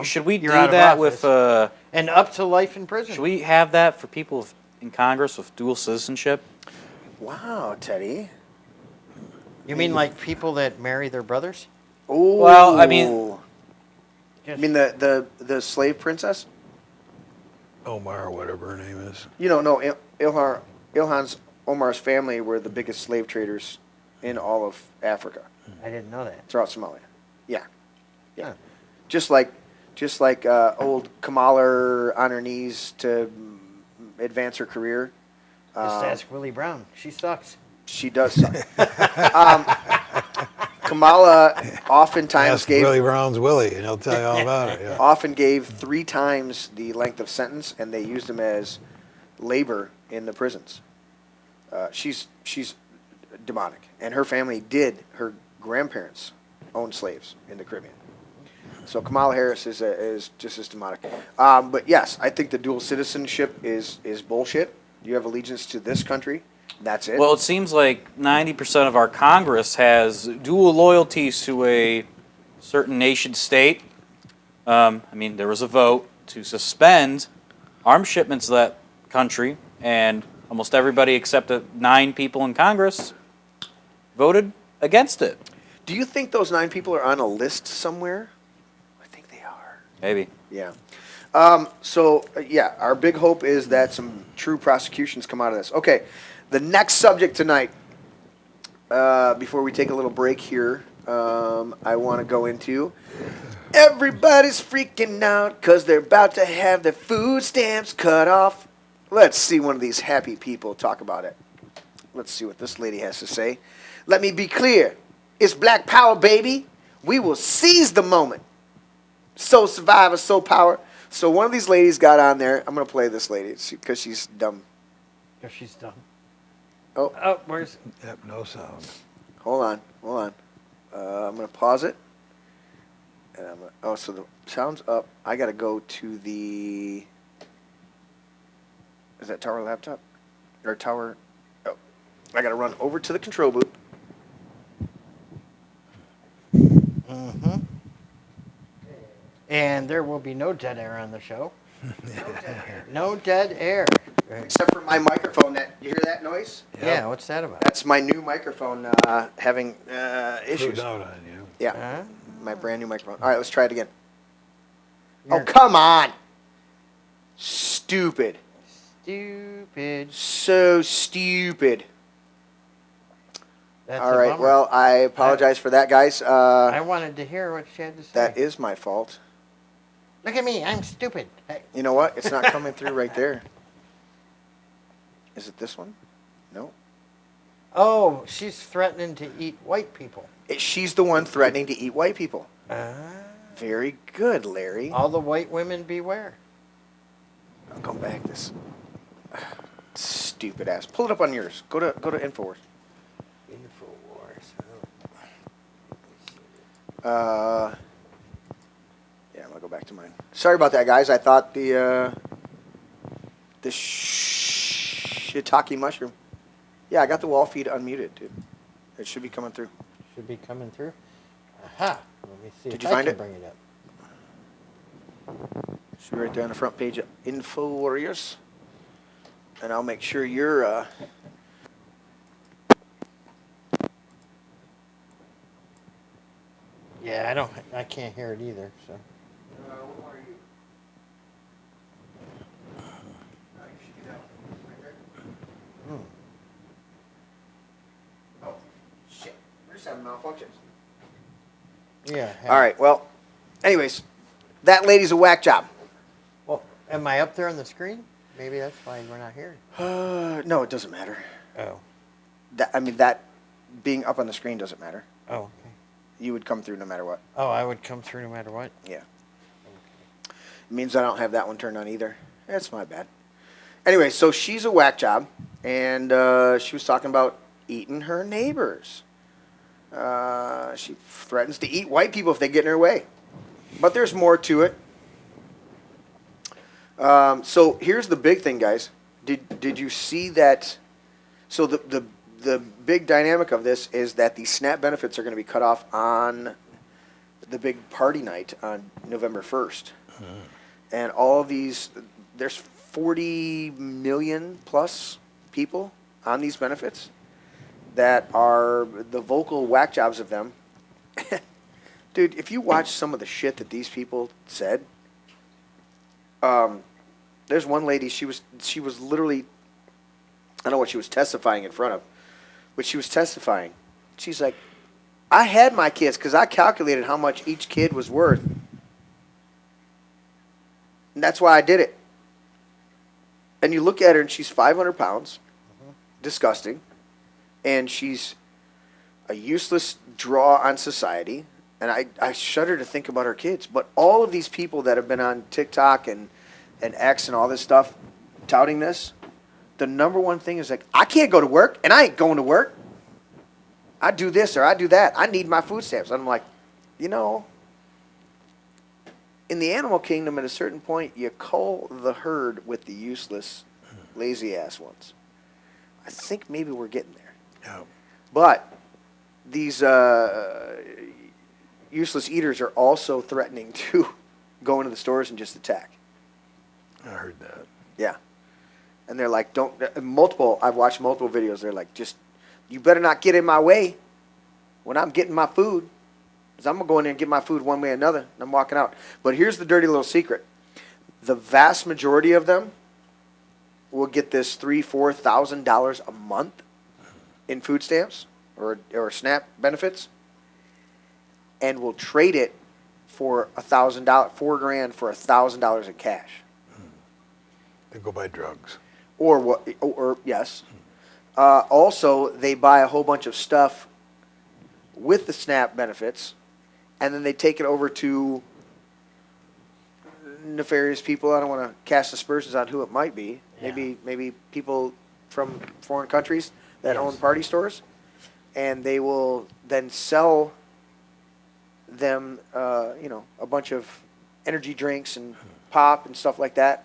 Should we do You're out of that office. with? And up to life in prison. Should we have that for people in Congress with dual citizenship? Wow, Teddy. You mean like people that marry their brothers? Oh. Well, I mean- You mean the slave princess? Omar, or whatever her name is. You know, no, Ilhan's Omar's family were the biggest slave traders in all of Africa, I didn't know that. throughout Somalia. Yeah, yeah. Huh. Just like old Kamala on her knees to advance her career. Just ask Willie Brown. She sucks. She does suck. Kamala oftentimes Ask gave Willie Brown's Willie, and he'll tell you all about it. Yeah. often gave 3 times the length of sentence, and they used them as labor in the prisons. She's demonic, and her family did. Her grandparents owned slaves in the Caribbean. So Kamala Harris is just as demonic. But yes, I think the dual citizenship is bullshit. You have allegiance to this country. That's it. Well, it seems like 90% of our Congress has dual loyalties to a certain nation state. I mean, there was a vote to suspend arms shipments to that country, and almost everybody except the 9 people in Congress voted against it. Do you think those 9 people are on a list somewhere? I think they are. Maybe. Yeah. Yeah, our big hope is that some true prosecutions come out of this. Okay, the next subject tonight, before we take a little break here, I want to go into everybody's freaking out because they're about to have their food stamps cut off. Let's see one of these happy people talk about it. Let's see what this lady has to say. Let me be clear. It's Black Power, baby. We will seize the moment. So Survivor, so Power. So one of these ladies got on there. I'm going to play this lady because she's dumb. If she's done. Oh, where's? Yep, no sound. hold on. I'm going to pause it. And so the sound's up. I got to go to the, is that Tower laptop? Or Tower, oh. I got to run over to the control booth. Mm-hmm. And there will be no dead air on the show. No dead air. Except for my microphone. You hear that noise? Yep. Yeah, what's that about? That's my new microphone having issues. Proved out on you. Yeah, Huh? my brand new microphone. All right, let's try it again. You're Oh, come on. Stupid. stupid. So stupid. That's All a right, bummer. well, I apologize for that, guys. I wanted to hear what she had to say. That is my fault. Look at me, I'm stupid. Hey. You know what? It's not coming through right there. Is it this one? No. Oh, she's threatening to eat white people. She's the one threatening to eat white people. Ah. Very good, Larry. All the white women beware. I'll go back this. Stupid ass. Pull it up on yours. Go to Infowars. Yeah, I'm gonna go back to mine. Sorry about that, guys. I thought the shiitake mushroom. Yeah, I got the wall feed unmuted, dude. It should be coming through. Should be coming through. Aha. Let me see. Did if you I find can it? Bring it up. Should be right there on the front page of Info Warriors. And I'll make sure you're Yeah, I can't hear it either. So. what are you? Oh, shit. We're just having malfunctions. Yeah. All right, well, anyways, that lady's a whack job. Well, am I up there on the screen? Maybe that's why we're not hearing. No, it doesn't matter. Oh. That being up on the screen doesn't matter. Oh, okay. You would come through no matter what. Oh, I would come through no matter what? Yeah. Okay. It means I don't have that one turned on either. That's my bad. Anyway, so she's a whack job, and she was talking about eating her neighbors. She threatens to eat white people if they get in her way. But there's more to it. So here's the big thing, guys. Did you see that? So the big dynamic of this is that the SNAP benefits are going to be cut off on the big party night on November 1st. And all of these, there's 40 million plus people on these benefits that are the vocal whack jobs of them. Dude, if you watch some of the shit that these people said, there's one lady, she was literally, I don't know what she was testifying in front of, but she was testifying. She's like, I had my kids because I calculated how much each kid was worth. And that's why I did it. And you look at her and she's 500 pounds, disgusting, and she's a useless draw on society. And I shudder to think about her kids. But all of these people that have been on TikTok and X and all this stuff touting this, the number one thing is like, I can't go to work, and I ain't going to work. I do this or I do that. I need my food stamps. And I'm like, you know, in the animal kingdom, at a certain point, you cull the herd with the useless, lazy-ass ones. I think maybe we're getting there. Yeah. But these useless eaters are also threatening to go into the stores and just attack. I heard that. Yeah. And they're like, I've watched multiple videos. They're like, you better not get in my way when I'm getting my food. Because I'm going to go in there and get my food one way or another. And I'm walking out. But here's the dirty little secret. The vast majority of them will get this $3,000, $4,000 a month in food stamps or SNAP benefits, and will trade it for $1,000, $4,000 for $1,000 in cash. They go buy drugs. Or what? Or yes. Also, they buy a whole bunch of stuff with the SNAP benefits, and then they take it over to nefarious people. I don't want to cast aspersions on who it might be. Yeah. Maybe people from foreign countries that own party stores, and they will then sell them, a bunch of energy drinks and pop and stuff like that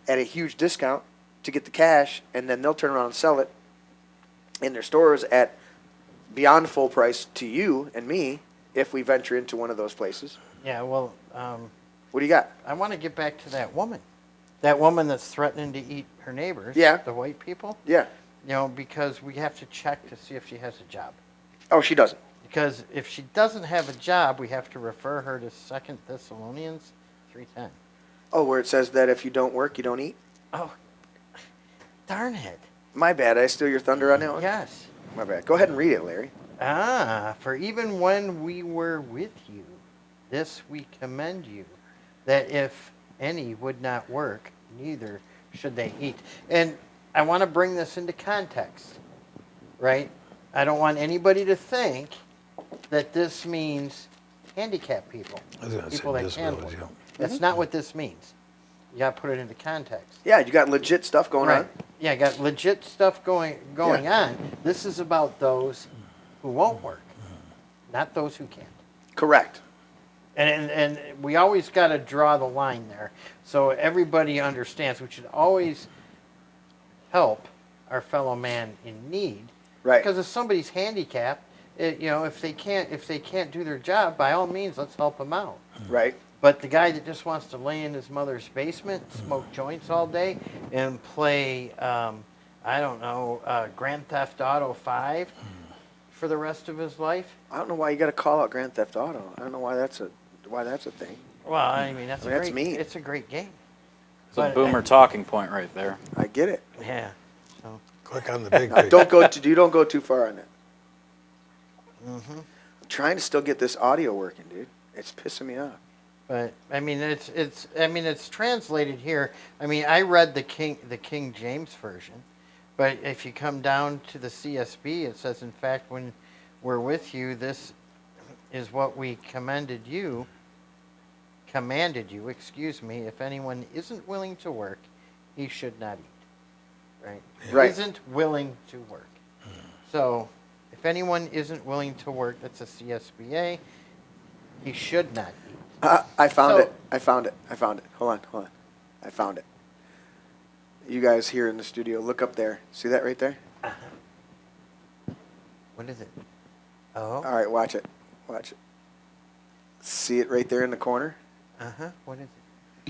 at a huge discount to get the cash, and then they'll turn around and sell it in their stores at beyond full price to you and me if we venture into one of those places. Yeah, well, what do you got? I want to get back to that woman. That woman that's threatening to eat her neighbors. Yeah. The white people. Yeah. You know, because we have to check to see if she has a job. Oh, she doesn't. Because if she doesn't have a job, we have to refer her to 2 Thessalonians 3:10. Oh, where it says that if you don't work, you don't eat? Oh, darn it. My bad. I steal your thunder on that one? Yes. My bad. Go ahead and read it, Larry. For even when we were with you, this we commend you, that if any would not work, neither should they eat. And I want to bring this into context, right? I don't want anybody to think that this means handicapped people, people that can work. That's not what this means. You got to put it into context. Yeah, you got legit stuff going on. Yeah, got legit stuff going on. This is about those who won't work, not those who can't. Correct. And we always got to draw the line there, so everybody understands. We should always help our fellow man in need. Right. Because if somebody's handicapped, if they can't do their job, by all means, let's help them out. Right. But the guy that just wants to lay in his mother's basement, smoke joints all day, and play, Grand Theft Auto 5 for the rest of his life. I don't know why you got to call out Grand Theft Auto. I don't know why that's a thing. Well, I mean, that's mean. It's a great game. It's a boomer talking point right there. I get it. Yeah. So. Click on the big picture. You don't go too far on it. Mm-hmm. I'm trying to still get this audio working, dude. It's pissing me off. But I mean, it's translated here. I mean, I read the King James version, but if you come down to the CSB, it says, in fact, when we're with you, this is what we commanded you. Excuse me. If anyone isn't willing to work, he should not eat. Right. Right. Isn't willing to work. So, if anyone isn't willing to work, that's a CSBA. He should not eat. I found it. Hold on. I found it. You guys here in the studio, look up there. See that right there? Uh-huh. What is it? Oh. All right, watch it. See it right there in the corner? Uh-huh. What is it?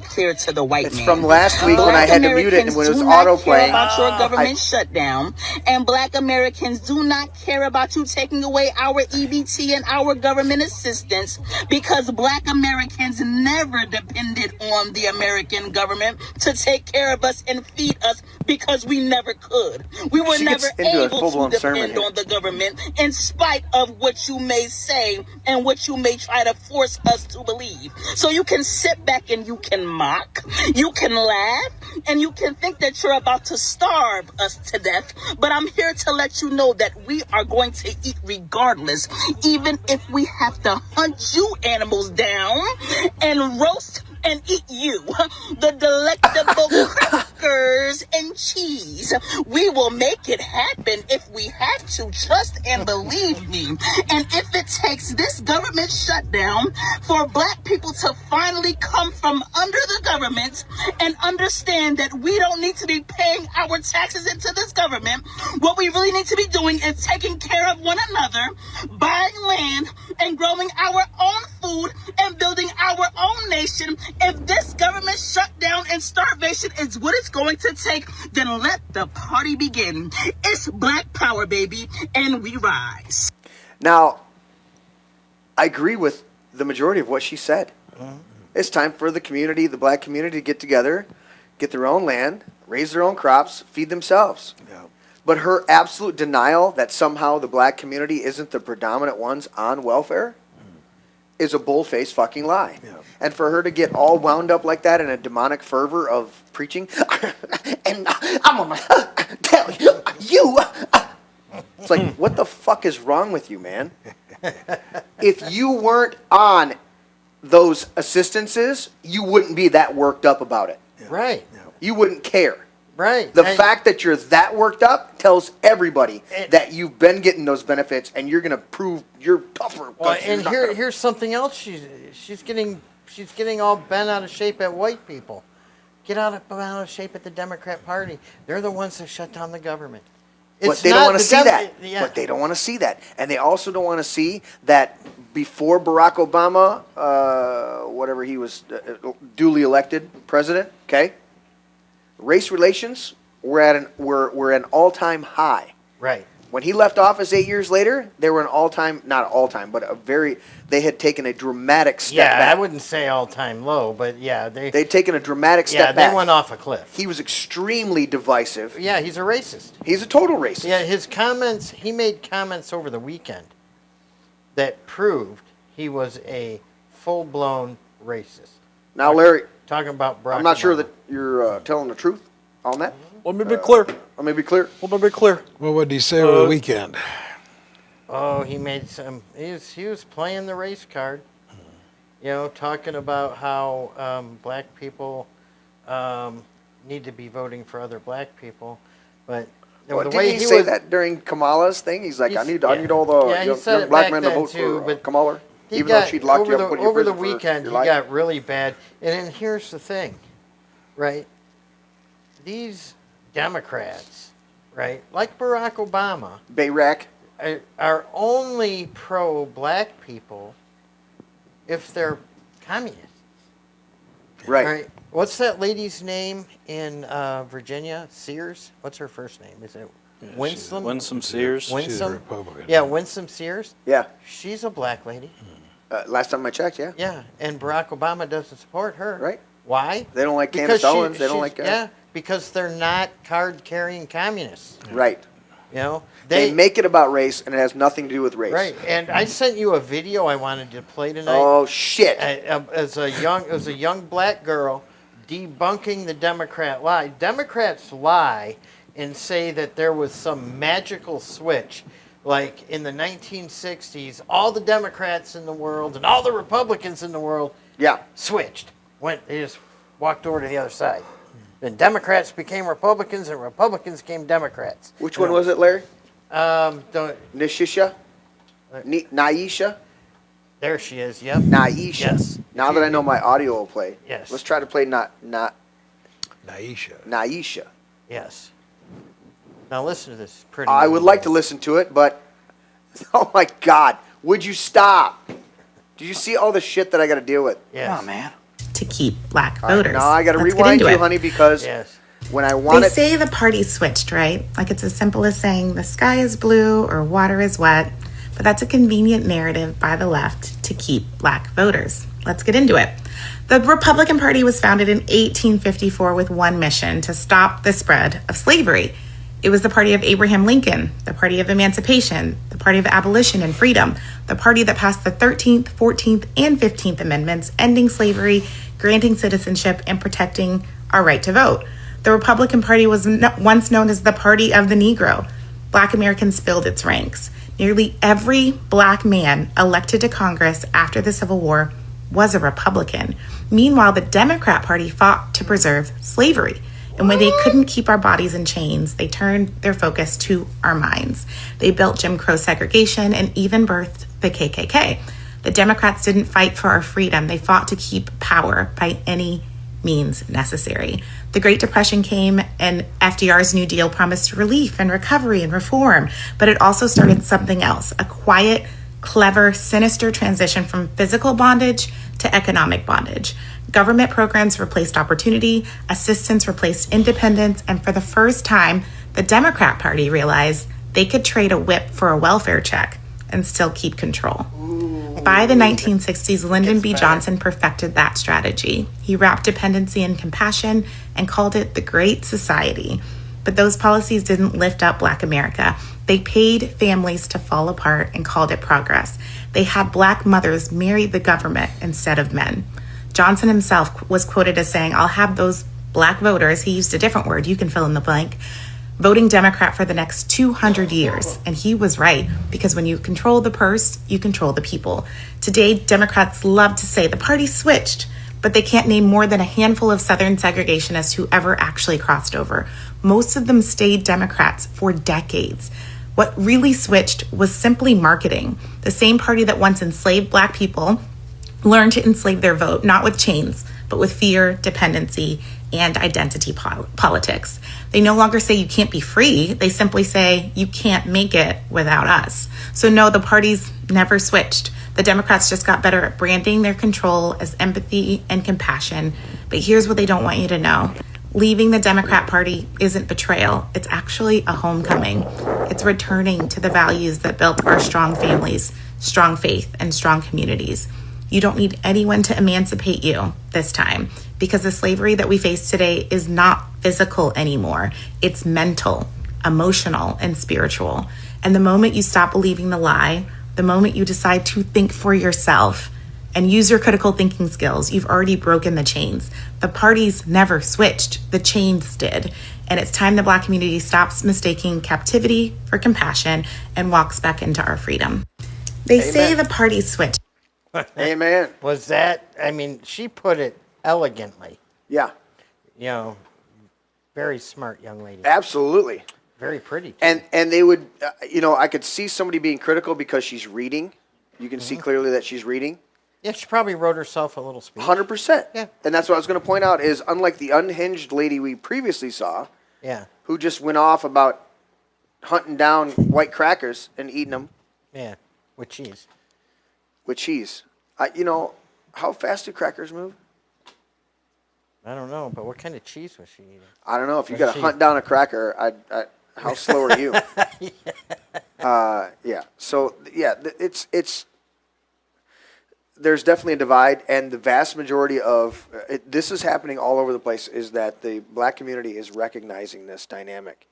Clear to the white man. It's from last week when I had to mute it and when it was auto playing. About your government shutdown, and Black Americans do not care about you taking away our EBT and our government assistance, because Black Americans never depended on the American government to take care of us and feed us, because we never could. We were never able to depend on the government, in spite of what you may say and what you may try to force us to believe. So you can sit back and you can mock, you can laugh, and you can think that you're about to starve us to death, but I'm here to let you know that we are going to eat regardless, even if we have to hunt you animals down and roast and eat you, the delectable crackers and cheese. We will make it happen if we have to. Trust and believe me. And if it takes this government shutdown for Black people to finally come from under the government and understand that we don't need to be paying our taxes into this government, what we really need to be doing is taking care of one another, buying land, and growing our own food and building our own nation. If this government shutdown and starvation is what it's going to take, then let the party begin. It's Black power, baby, and we rise. Now, I agree with the majority of what she said. Mm-hmm. It's time for the community, the Black community, to get together, get their own land, raise their own crops, feed themselves. Yeah. But her absolute denial that somehow the Black community isn't the predominant ones on welfare is a bull-faced fucking lie. Yeah. And for her to get all wound up like that in a demonic fervor of preaching, and I'm going to tell you, it's like, what the fuck is wrong with you, man? If you weren't on those assistances, you wouldn't be that worked up about it. Yeah. Right. You wouldn't care. Right. The fact that you're that worked up tells everybody that you've been getting those benefits, and you're going to prove you're tougher. Well, and here's something else. She's getting all bent out of shape at white people. Get out of shape at the Democrat Party. They're the ones that shut down the government. But they don't want to see that. Yeah. But they don't want to see that, and they also don't want to see that before Barack Obama, whatever he was, duly elected president. Okay. Race relations were at an all-time high. Right. When he left office 8 years later, they were an all-time, not all-time, but they had taken a dramatic step back. Yeah, I wouldn't say all-time low, but yeah. They'd taken a dramatic step back. Yeah, they went off a cliff. He was extremely divisive. Yeah, he's a racist. He's a total racist. Yeah, his comments, he made comments over the weekend that proved he was a full-blown racist. Now, Larry, talking about Barack I'm not Obama. sure that you're telling the truth on that. Let me be clear. Let me be clear. What would he say over the weekend? Oh, he made some. He was playing the race card. You know, talking about how Black people need to be voting for other Black people. But well, didn't he say that during Kamala's thing? He's like, I need all the young black men to vote for Kamala, even though she'd locked you up and put you in prison. Over the weekend, he got really bad. And then here's the thing, right? These Democrats, right, like Barack Obama, Bayrak, are only pro-black people if they're communists. Right. What's that lady's name in Virginia? Sears? What's her first name? Is it Winsome? Winsome Sears. Winsome? She's a Republican. Yeah, Winsome Sears. Yeah. She's a black lady. Last time I checked, yeah. Yeah, and Barack Obama doesn't support her. Right. Why? They don't like Candace Owens. They don't like... Yeah, because they're not card-carrying communists. Right. You know? They make it about race, and it has nothing to do with race. Right, and I sent you a video I wanted to play tonight. Oh, shit. As a young black girl debunking the Democrat lie. Democrats lie and say that there was some magical switch. Like in the 1960s, all the Democrats in the world and all the Republicans in the world switched. They just walked over to the other side. Then Democrats became Republicans and Republicans became Democrats. Which one was it, Larry? Nishisha? Naisha? There she is, yep. Naisha. Yes. Now that I know my audio will play. Yes. Let's try to play Naisha. Naisha. Yes. Now listen to this. I would like to listen to it, but oh my God, would you stop? Do you see all the shit that I got to deal with? Yes. Come on, man. To keep black voters. Now I got to rewind you, honey, because when I want They say the party switched, right? Like it's as simple as saying the sky is blue or water is wet, but that's a convenient narrative by the left to keep black voters. Let's get into it. The Republican Party was founded in 1854 with one mission: to stop the spread of slavery. It was the party of Abraham Lincoln, the party of emancipation, the party of abolition and freedom, the party that passed the 13th, 14th, and 15th Amendments, ending slavery, granting citizenship, and protecting our right to vote. The Republican Party was once known as the party of the Negro. Black Americans filled its ranks. Nearly every black man elected to Congress after the Civil War was a Republican. Meanwhile, the Democrat Party fought to preserve slavery. And when they couldn't keep our bodies in chains, they turned their focus to our minds. They built Jim Crow segregation and even birthed the KKK. The Democrats didn't fight for our freedom. They fought to keep power by any means necessary. The Great Depression came and FDR's New Deal promised relief and recovery and reform, but it also started something else: a quiet, clever, sinister transition from physical bondage to economic bondage. Government programs replaced opportunity, assistance replaced independence, and for the first time, the Democrat Party realized they could trade a whip for a welfare check and still keep control. By the 1960s, Lyndon B. Johnson perfected that strategy. He wrapped dependency in compassion and called it the Great Society. But those policies didn't lift up Black America. They paid families to fall apart and called it progress. They had Black mothers marry the government instead of men. Johnson himself was quoted as saying, "I'll have those Black voters," he used a different word, you can fill in the blank, voting Democrat for the next 200 years. And he was right, because when you control the purse, you control the people. Today, Democrats love to say the party switched, but they can't name more than a handful of Southern segregationists who ever actually crossed over. Most of them stayed Democrats for decades. What really switched was simply marketing. The same party that once enslaved Black people learned to enslave their vote, not with chains, but with fear, dependency, and identity politics. They no longer say you can't be free. They simply say you can't make it without us. So no, the parties never switched. The Democrats just got better at branding their control as empathy and compassion. But here's what they don't want you to know. Leaving the Democrat Party isn't betrayal. It's actually a homecoming. It's returning to the values that built our strong families, strong faith, and strong communities. You don't need anyone to emancipate you this time, because the slavery that we face today is not physical anymore. It's mental, emotional, and spiritual. And the moment you stop believing the lie, the moment you decide to think for yourself and use your critical thinking skills, you've already broken the chains. The parties never switched, the chains did. And it's time the Black community stops mistaking captivity for compassion and walks back into our freedom. They say the parties switched. Amen. Was that, I mean, she put it elegantly. Yeah. You know, Very smart young lady. Absolutely. Very pretty. Too. And they would, I could see somebody being critical because she's reading. You can see clearly that she's reading. Yeah, she probably wrote herself a little speech. 100%. Yeah. And that's what I was going to point out is unlike the unhinged lady we previously saw, who just went off about hunting down white crackers and eating them. Yeah, with cheese. With cheese. How fast do crackers move? I don't know, but what kind of cheese was she eating? I don't know. If you got to hunt down a cracker, how slow are you? Yeah. So, it's there's definitely a divide, and the vast majority of this is happening all over the place, is that the black community is recognizing this dynamic.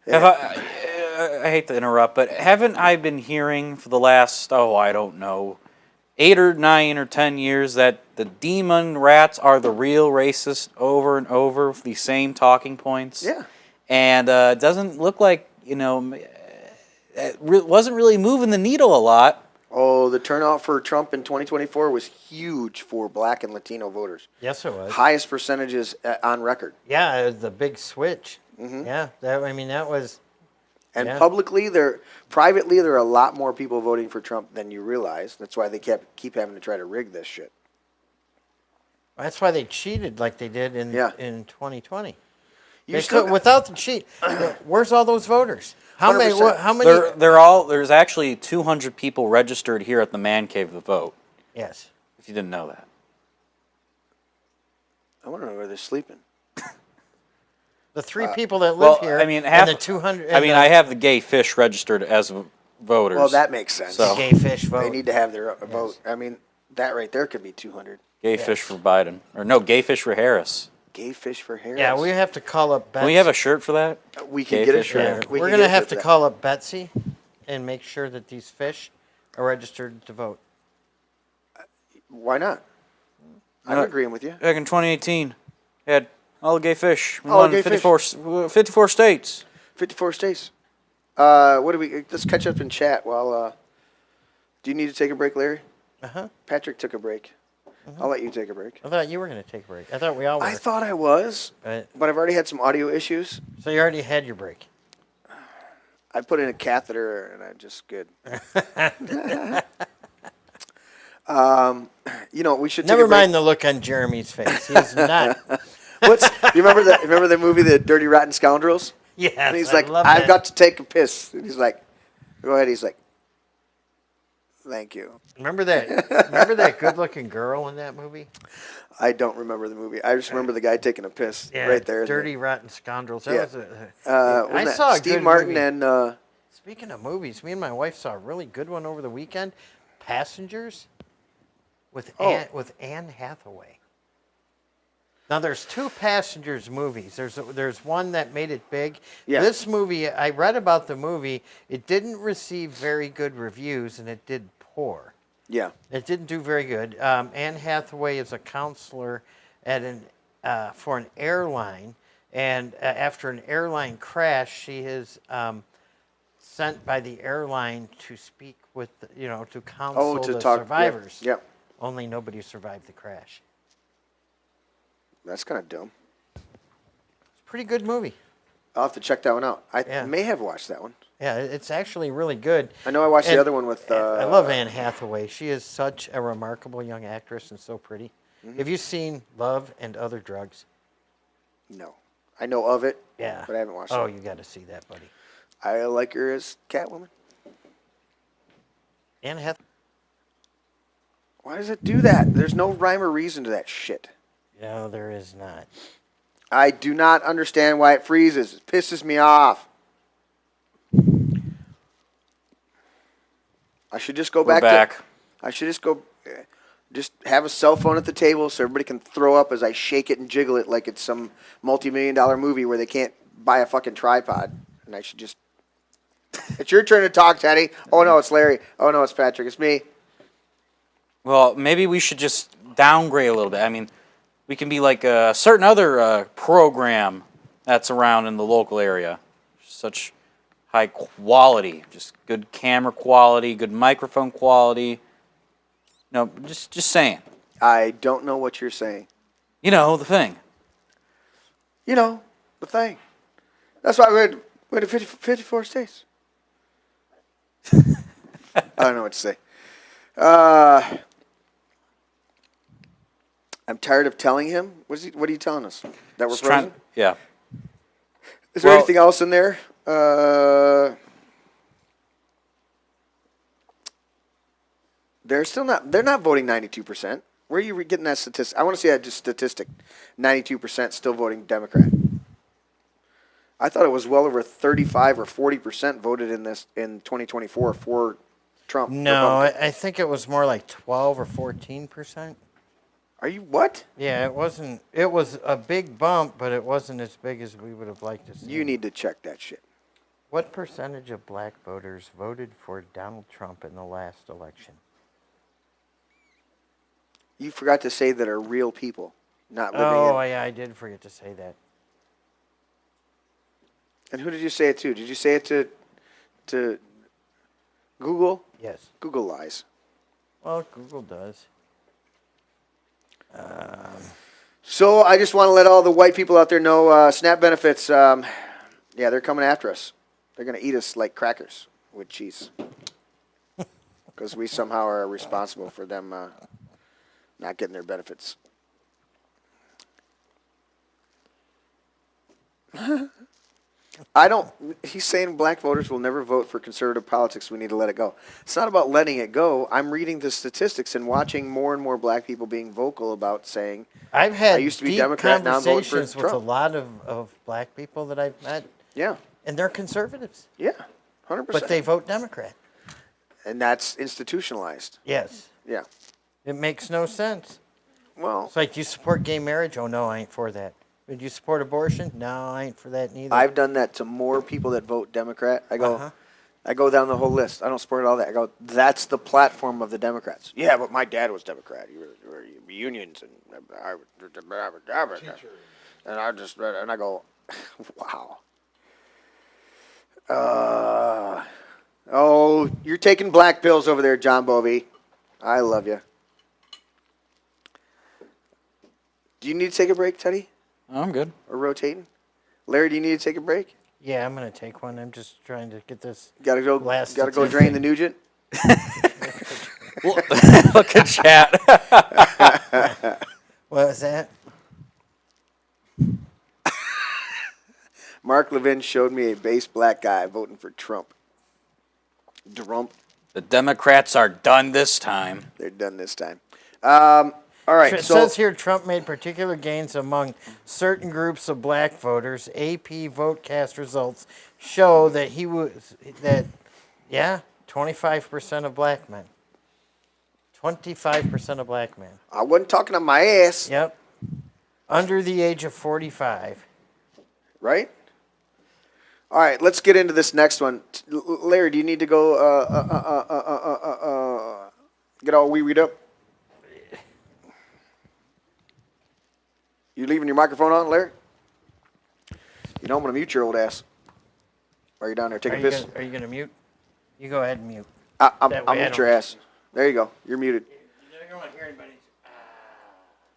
I hate to interrupt, but haven't I been hearing for the last, I don't know, 8 or 9 or 10 years that the demon rats are the real racist over and over with the same talking points? Yeah. And it doesn't look like, it wasn't really moving the needle a lot. Oh, the turnout for Trump in 2024 was huge for black and Latino voters. Yes, it was. Highest percentages on record. Yeah, it was the big switch. Yeah, that was... And privately, there are a lot more people voting for Trump than you realize. That's why they keep having to try to rig this shit. That's why they cheated like they did in 2020. Without the cheat, where's all those voters? How 100%. many? How many? There's actually 200 people registered here at the man cave to vote. Yes. If you didn't know that. I want to know where they're sleeping. The 3 people that live here, and the 200. I have the gay fish registered as voters. Well, that makes sense. So. Gay fish vote. They need to have their vote. That right there could be 200. Gay fish for Biden. Or no, gay fish for Harris. Gay fish for Harris. Yeah, we have to call up Betsy. Can we have a shirt for that? We can get a shirt. Yeah. We're going to have to call up Betsy and make sure that these fish are registered to vote. Why not? I'm agreeing with you. Back in 2018, had all the gay fish. We won 54 states. 54 states. Let's catch up in chat while, do you need to take a break, Larry? Patrick took a break. I'll let you take a break. I thought you were going to take a break. I thought we all were. I thought I was, but I've already had some audio issues. So you already had your break. I put in a catheter, and I'm just good. We should Never mind the look on Jeremy's face. He's not. You remember the movie, The Dirty Rotten Scoundrels? Yes. And he's like, I've got to take a piss. And he's like, go ahead. He's like, thank you. Remember that good-looking girl in that movie? I don't remember the movie. I just remember the guy taking a piss right there. Dirty Rotten Scoundrels. I saw Steve Martin movie. And. Speaking of movies, me and my wife saw a really good one over the weekend. Passengers with Anne Hathaway. Now there's 2 Passengers movies. There's one that made it big. Yeah. This movie, I read about the movie. It didn't receive very good reviews, and it did poor. Yeah. It didn't do very good. Anne Hathaway is a counselor for an airline, and after an airline crash, she is sent by the airline to speak with, to counsel the survivors. Yep. Only nobody survived the crash. That's kind of dumb. It's a pretty good movie. I'll have to check that one out. I may have watched that one. Yeah, it's actually really good. I know I watched the other one with... I love Anne Hathaway. She is such a remarkable young actress and so pretty. Mm-hmm. Have you seen Love and Other Drugs? No. I know of it, but I haven't watched it. Oh, you got to see that, buddy. I like her as Catwoman. Anne Hathaway. Why does it do that? There's no rhyme or reason to that shit. No, there is not. I do not understand why it freezes. It pisses me off. I should just go back. I should just have a cell phone at the table so everybody can throw up as I shake it and jiggle it like it's some multi-million-dollar movie where they can't buy a fucking tripod. And I should just... It's your turn to talk, Teddy. Oh, no, it's Larry. Oh, no, it's Patrick. It's me. Well, maybe we should just downgrade a little bit. We can be like a certain other program that's around in the local area. Such high quality, just good camera quality, good microphone quality. No, just saying. I don't know what you're saying. You know, the thing. You know, the thing. That's why we had 54 states. I don't know what to say. I'm tired of telling him. What are you telling us? That we're frozen? Yeah. Is there anything else in there? They're not voting 92%. Where are you getting that statistic? I want to see that just statistic. 92% still voting Democrat. I thought it was well over 35 or 40% voted in 2024 for Trump. No, I think it was more like 12 or 14%. Are you what? Yeah, it wasn't. It was a big bump, but it wasn't as big as we would have liked to see. You need to check that shit. What percentage of black voters voted for Donald Trump in the last election? You forgot to say that are real people, not living in. Oh, yeah, I did forget to say that. And who did you say it to? Did you say it to Google? Yes. Google lies. Well, Google does. So I just want to let all the white people out there know SNAP benefits, yeah, they're coming after us. They're going to eat us like crackers with cheese. Because we somehow are responsible for them not getting their benefits. He's saying black voters will never vote for conservative politics. We need to let it go. It's not about letting it go. I'm reading the statistics and watching more and more black people being vocal about saying, I've had I used to be deep Democrat, now I'm voting for conversations with Trump. a lot of black people that I've met. Yeah. And they're conservatives. Yeah, 100%. But they vote Democrat. And that's institutionalized. Yes. Yeah. It makes no sense. Well, it's like, do you support gay marriage? Oh, no, I ain't for that. Do you support abortion? No, I ain't for that neither. I've done that to more people that vote Democrat. I go down the whole list. I don't support all that. I go, that's the platform of the Democrats. Yeah, but my dad was Democrat. You were unions and I go, wow. Oh, you're taking black pills over there, John Bovee. I love you. Do you need to take a break, Teddy? Oh, I'm good. Or rotating? Larry, do you need to take a break? Yeah, I'm going to take one. I'm just trying to get this. Gotta go drain the Nugent? Look at chat. What was that? Mark Levin showed me a base black guy voting for Trump. Trump. The Democrats are done this time. They're done this time. All right. It says here Trump made particular gains among certain groups of black voters. AP VoteCast results show that 25% of black men. 25% of black men. I wasn't talking on my ass. Yep. Under the age of 45. Right? All right, let's get into this next one. Larry, do you need to go get all wee-weed up? You leaving your microphone on, Larry? You know I'm going to mute your old ass. Are you down there taking a piss? Are you going to mute? You go ahead and mute. I'll mute your ass. There you go. You're muted. You don't want to hear anybody.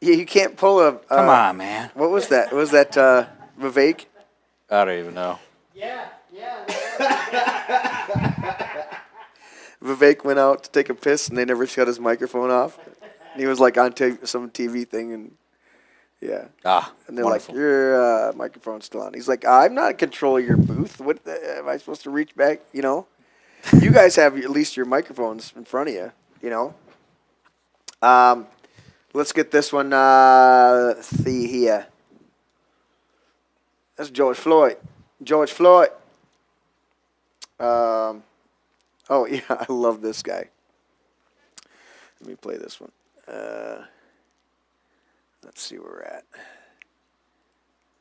Yeah, you can't pull a... Come on, man. What was that? Was that Vivek? I don't even know. Yeah. Vivek went out to take a piss, and they never shut his microphone off. And he was like on some TV thing, and yeah. And they're wonderful. like, your microphone's still on. He's like, I'm not in control of your booth. What am I supposed to reach back? You know, you guys have at least your microphones in front of you. You know. Let's get this one. See here. That's George Floyd. George Floyd. Oh yeah, I love this guy. Let me play this one. Let's see where we're at.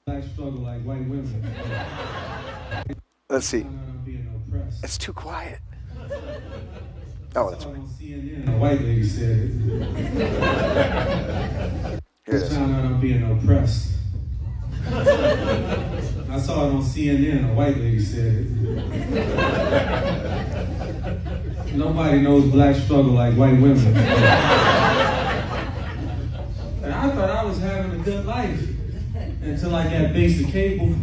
Black struggle like white women. Let's see. It's too quiet. Oh, that's on CNN. A white lady said it. Here it is. Found out I'm being oppressed. I saw it on CNN. A white lady said it. Nobody knows black struggle like white women. And I thought I was having a good life. until I got basic cable.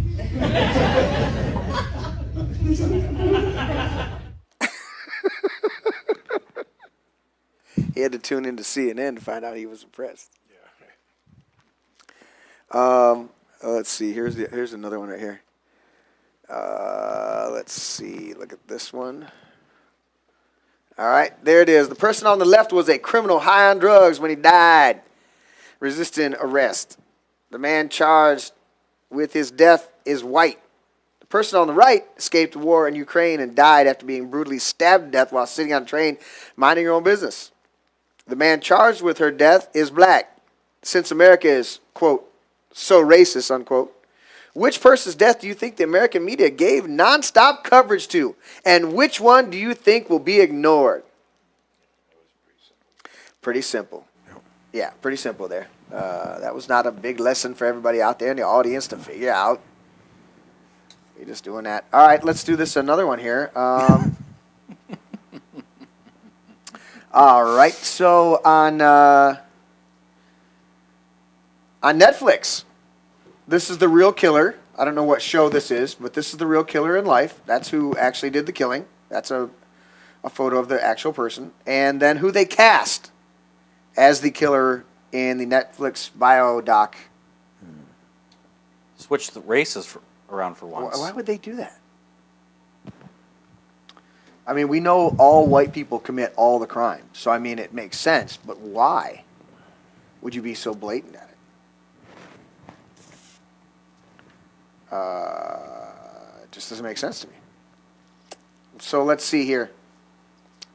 He had to tune into CNN to find out he was impressed. Let's see. Here's another one right here. Let's see. Look at this one. All right, there it is. The person on the left was a criminal high on drugs when he died, resisting arrest. The man charged with his death is white. The person on the right escaped war in Ukraine and died after being brutally stabbed to death while sitting on a train minding her own business. The man charged with her death is black. Since America is, quote, so racist, unquote, which person's death do you think the American media gave nonstop coverage to? And which one do you think will be ignored? Pretty simple. Yeah, pretty simple there. That was not a big lesson for everybody out there in the audience to figure out. You're just doing that. All right, let's do this another one here. All right, so on Netflix, this is The Real Killer. I don't know what show this is, but this is the real killer in life. That's who actually did the killing. That's a photo of the actual person. And then who they cast as the killer in the Netflix bio doc. Switch the races around for once. Why would they do that? I mean, we know all white people commit all the crimes. So, I mean, it makes sense. But why would you be so blatant at it? It just doesn't make sense to me. So let's see here.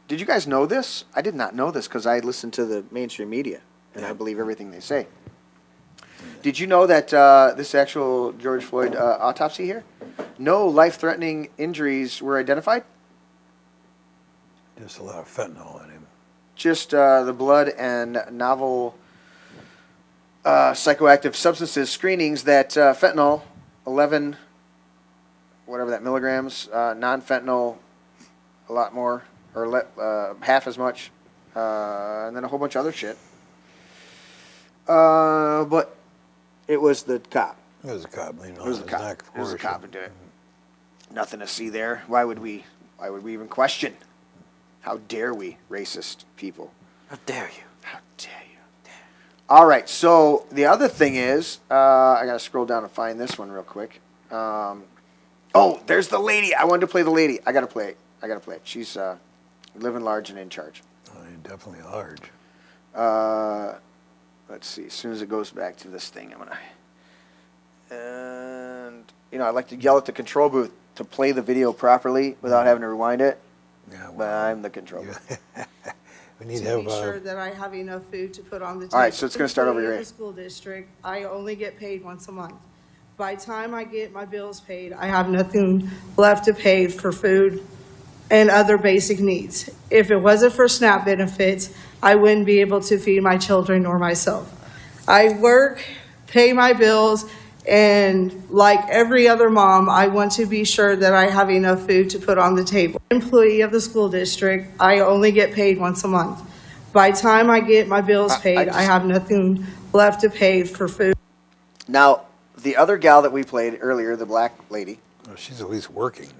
Did you guys know this? I did not know this because I listened to the mainstream media, and I believe everything they say. Did you know that this actual George Floyd autopsy here, no life-threatening injuries were identified? Just a lot of fentanyl in him. Just the blood and novel psychoactive substances screenings that fentanyl, 11, whatever that milligrams, non-fentanyl, a lot more, or half as much, and then a whole bunch of other shit. But it was the cop. It was a cop. It was a cop. It was a cop who did it. Nothing to see there. Why would we even question? How dare we, racist people? How dare you? How dare you? All right, so the other thing is, I got to scroll down and find this one real quick. Oh, there's the lady. I wanted to play the lady. I got to play it. She's living large and in charge. Oh, you're definitely large. Let's see. As soon as it goes back to this thing, I'm going to... And, I like to yell at the control booth to play the video properly without having to rewind it. Yeah, well, but I'm the control booth. We need to be sure that I have enough food to put on the table. All right, so it's going to start over here. In the school district, I only get paid once a month. By the time I get my bills paid, I have nothing left to pay for food and other basic needs. If it wasn't for SNAP benefits, I wouldn't be able to feed my children or myself. I work, pay my bills, and like every other mom, I want to be sure that I have enough food to put on the table. Employee of the school district, I only get paid once a month. By the time I get my bills paid, I have nothing left to pay for food. Now, the other gal that we played earlier, the black lady. Oh, she's at least working.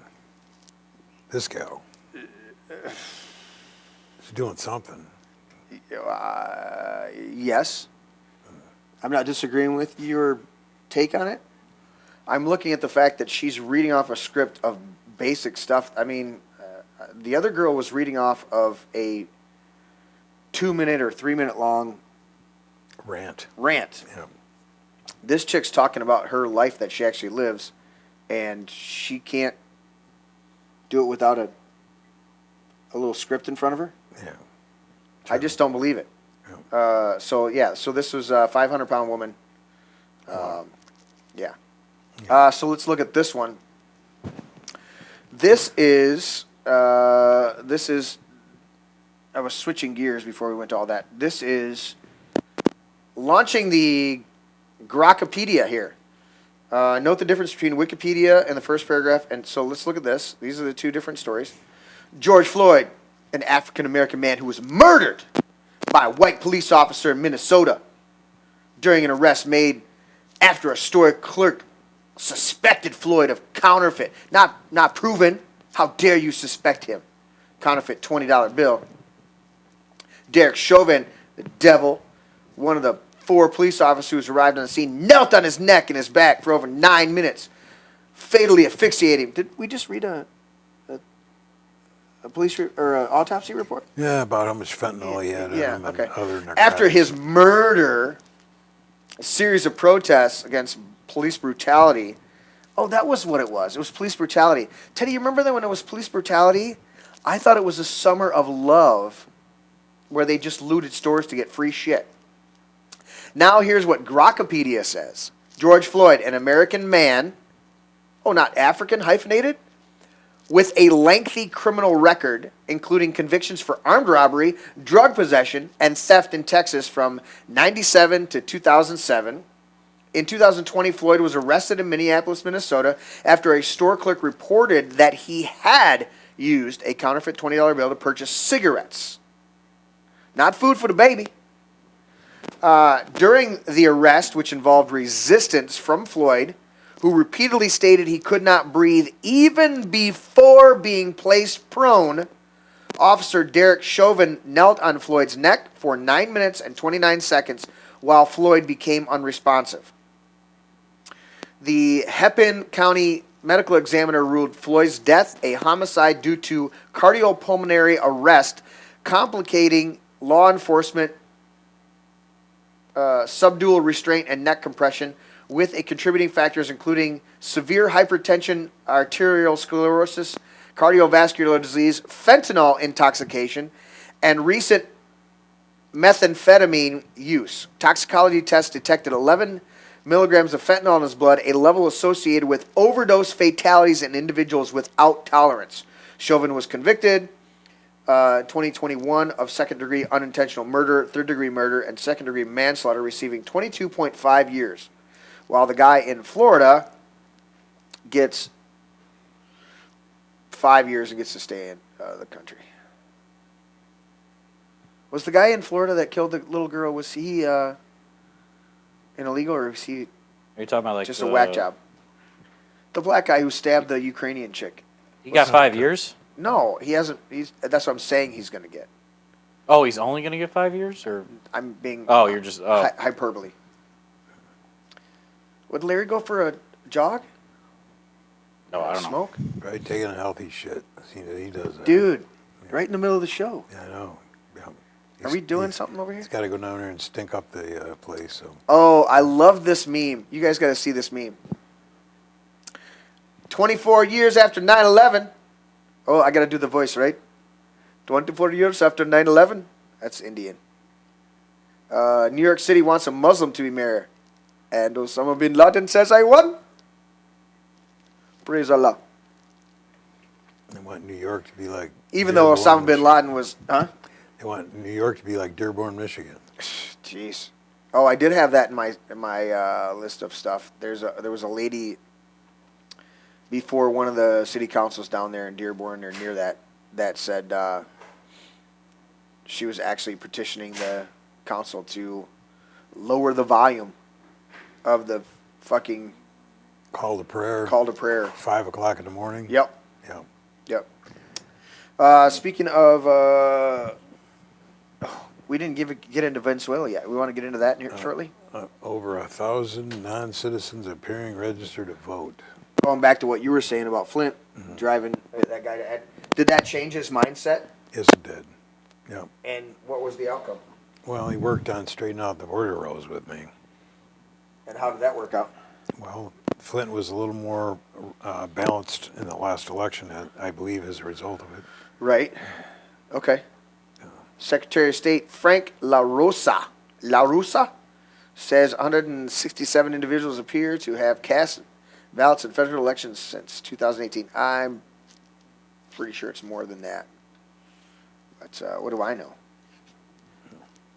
This gal. She's doing something. Yes. I'm not disagreeing with your take on it. I'm looking at the fact that she's reading off a script of basic stuff. I mean, the other girl was reading off of a 2-minute or 3-minute long rant. Yeah. This chick's talking about her life that she actually lives, and she can't do it without a little script in front of her. Yeah. I just don't believe it. Yeah. So this was a 500-pound woman. Yeah. So let's look at this one. This is, I was switching gears before we went to all that. This is launching the Grokpedia here. Note the difference between Wikipedia and the first paragraph. And so let's look at this. These are the two different stories. George Floyd, an African-American man who was murdered by a white police officer in Minnesota during an arrest made after a store clerk suspected Floyd of counterfeit. Not proven. How dare you suspect him? Counterfeit $20 bill. Derek Chauvin, the devil, one of the 4 police officers who arrived on the scene, knelt on his neck and his back for over 9 minutes, fatally asphyxiating him. Did we just read a police or an autopsy report? Yeah, about how much fentanyl he had in him and other narcotics. After his murder, a series of protests against police brutality. Oh, that was what it was. It was police brutality. Teddy, you remember that when it was police brutality? I thought it was a summer of love where they just looted stores to get free shit. Now here's what Grokkopedia says. George Floyd, an American man, not African, hyphenated, with a lengthy criminal record, including convictions for armed robbery, drug possession, and theft in Texas from 1997 to 2007. In 2020, Floyd was arrested in Minneapolis, Minnesota, after a store clerk reported that he had used a counterfeit $20 bill to purchase cigarettes. Not food for the baby. During the arrest, which involved resistance from Floyd, who repeatedly stated he could not breathe even before being placed prone, Officer Derek Chauvin knelt on Floyd's neck for 9 minutes and 29 seconds while Floyd became unresponsive. The Hennepin County medical examiner ruled Floyd's death a homicide due to cardiopulmonary arrest, complicating law enforcement subdual restraint and neck compression, with a contributing factors including severe hypertension, arterial sclerosis, cardiovascular disease, fentanyl intoxication, and recent methamphetamine use. Toxicology tests detected 11 milligrams of fentanyl in his blood, a level associated with overdose fatalities in individuals without tolerance. Chauvin was convicted 2021 of second-degree unintentional murder, third-degree murder, and second-degree manslaughter, receiving 22.5 years, while the guy in Florida gets 5 years and gets to stay in the country. Was the guy in Florida that killed the little girl, was he an illegal, or was he? Are you talking about like just a whack job? The black guy who stabbed the Ukrainian chick. He got 5 years? No, he hasn't. That's what I'm saying he's going to get. Oh, he's only going to get 5 years, or I'm being. Oh, you're just hyperbole. Would Larry go for a jog? No, I don't smoke? Know. Right, taking a healthy shit. He does that. Dude, right in the middle of the show. Yeah, I know. Yeah. Are we doing something over here? He's got to go down there and stink up the place. So. Oh, I love this meme. You guys got to see this meme. 24 years after 9/11. Oh, I got to do the voice, right? 24 years after 9/11. That's Indian. New York City wants a Muslim to be mayor. And Osama bin Laden says, I won. Praise Allah. They want New York to be like... Even though Osama bin Laden was... Huh? They want New York to be like Dearborn, Michigan. Jeez. Oh, I did have that in my list of stuff. There was a lady before one of the city councils down there in Dearborn or near that said she was actually petitioning the council to lower the volume of the fucking call to prayer. 5 o'clock in the morning. Yep. Yep. Speaking of, we didn't get into Venezuela yet. We want to get into that shortly. Over 1,000 non-citizens appearing registered to vote. Going back to what you were saying about Flint driving that guy to did that change his mindset? Yes, it did. Yeah. And what was the outcome? Well, he worked on straightening out the border rows with me. And how did that work out? Well, Flint was a little more balanced in the last election, I believe, as a result of it. Right. Okay. Secretary of State Frank LaRussa says 167 individuals appear to have cast ballots in federal elections since 2018. I'm pretty sure it's more than that. But what do I know?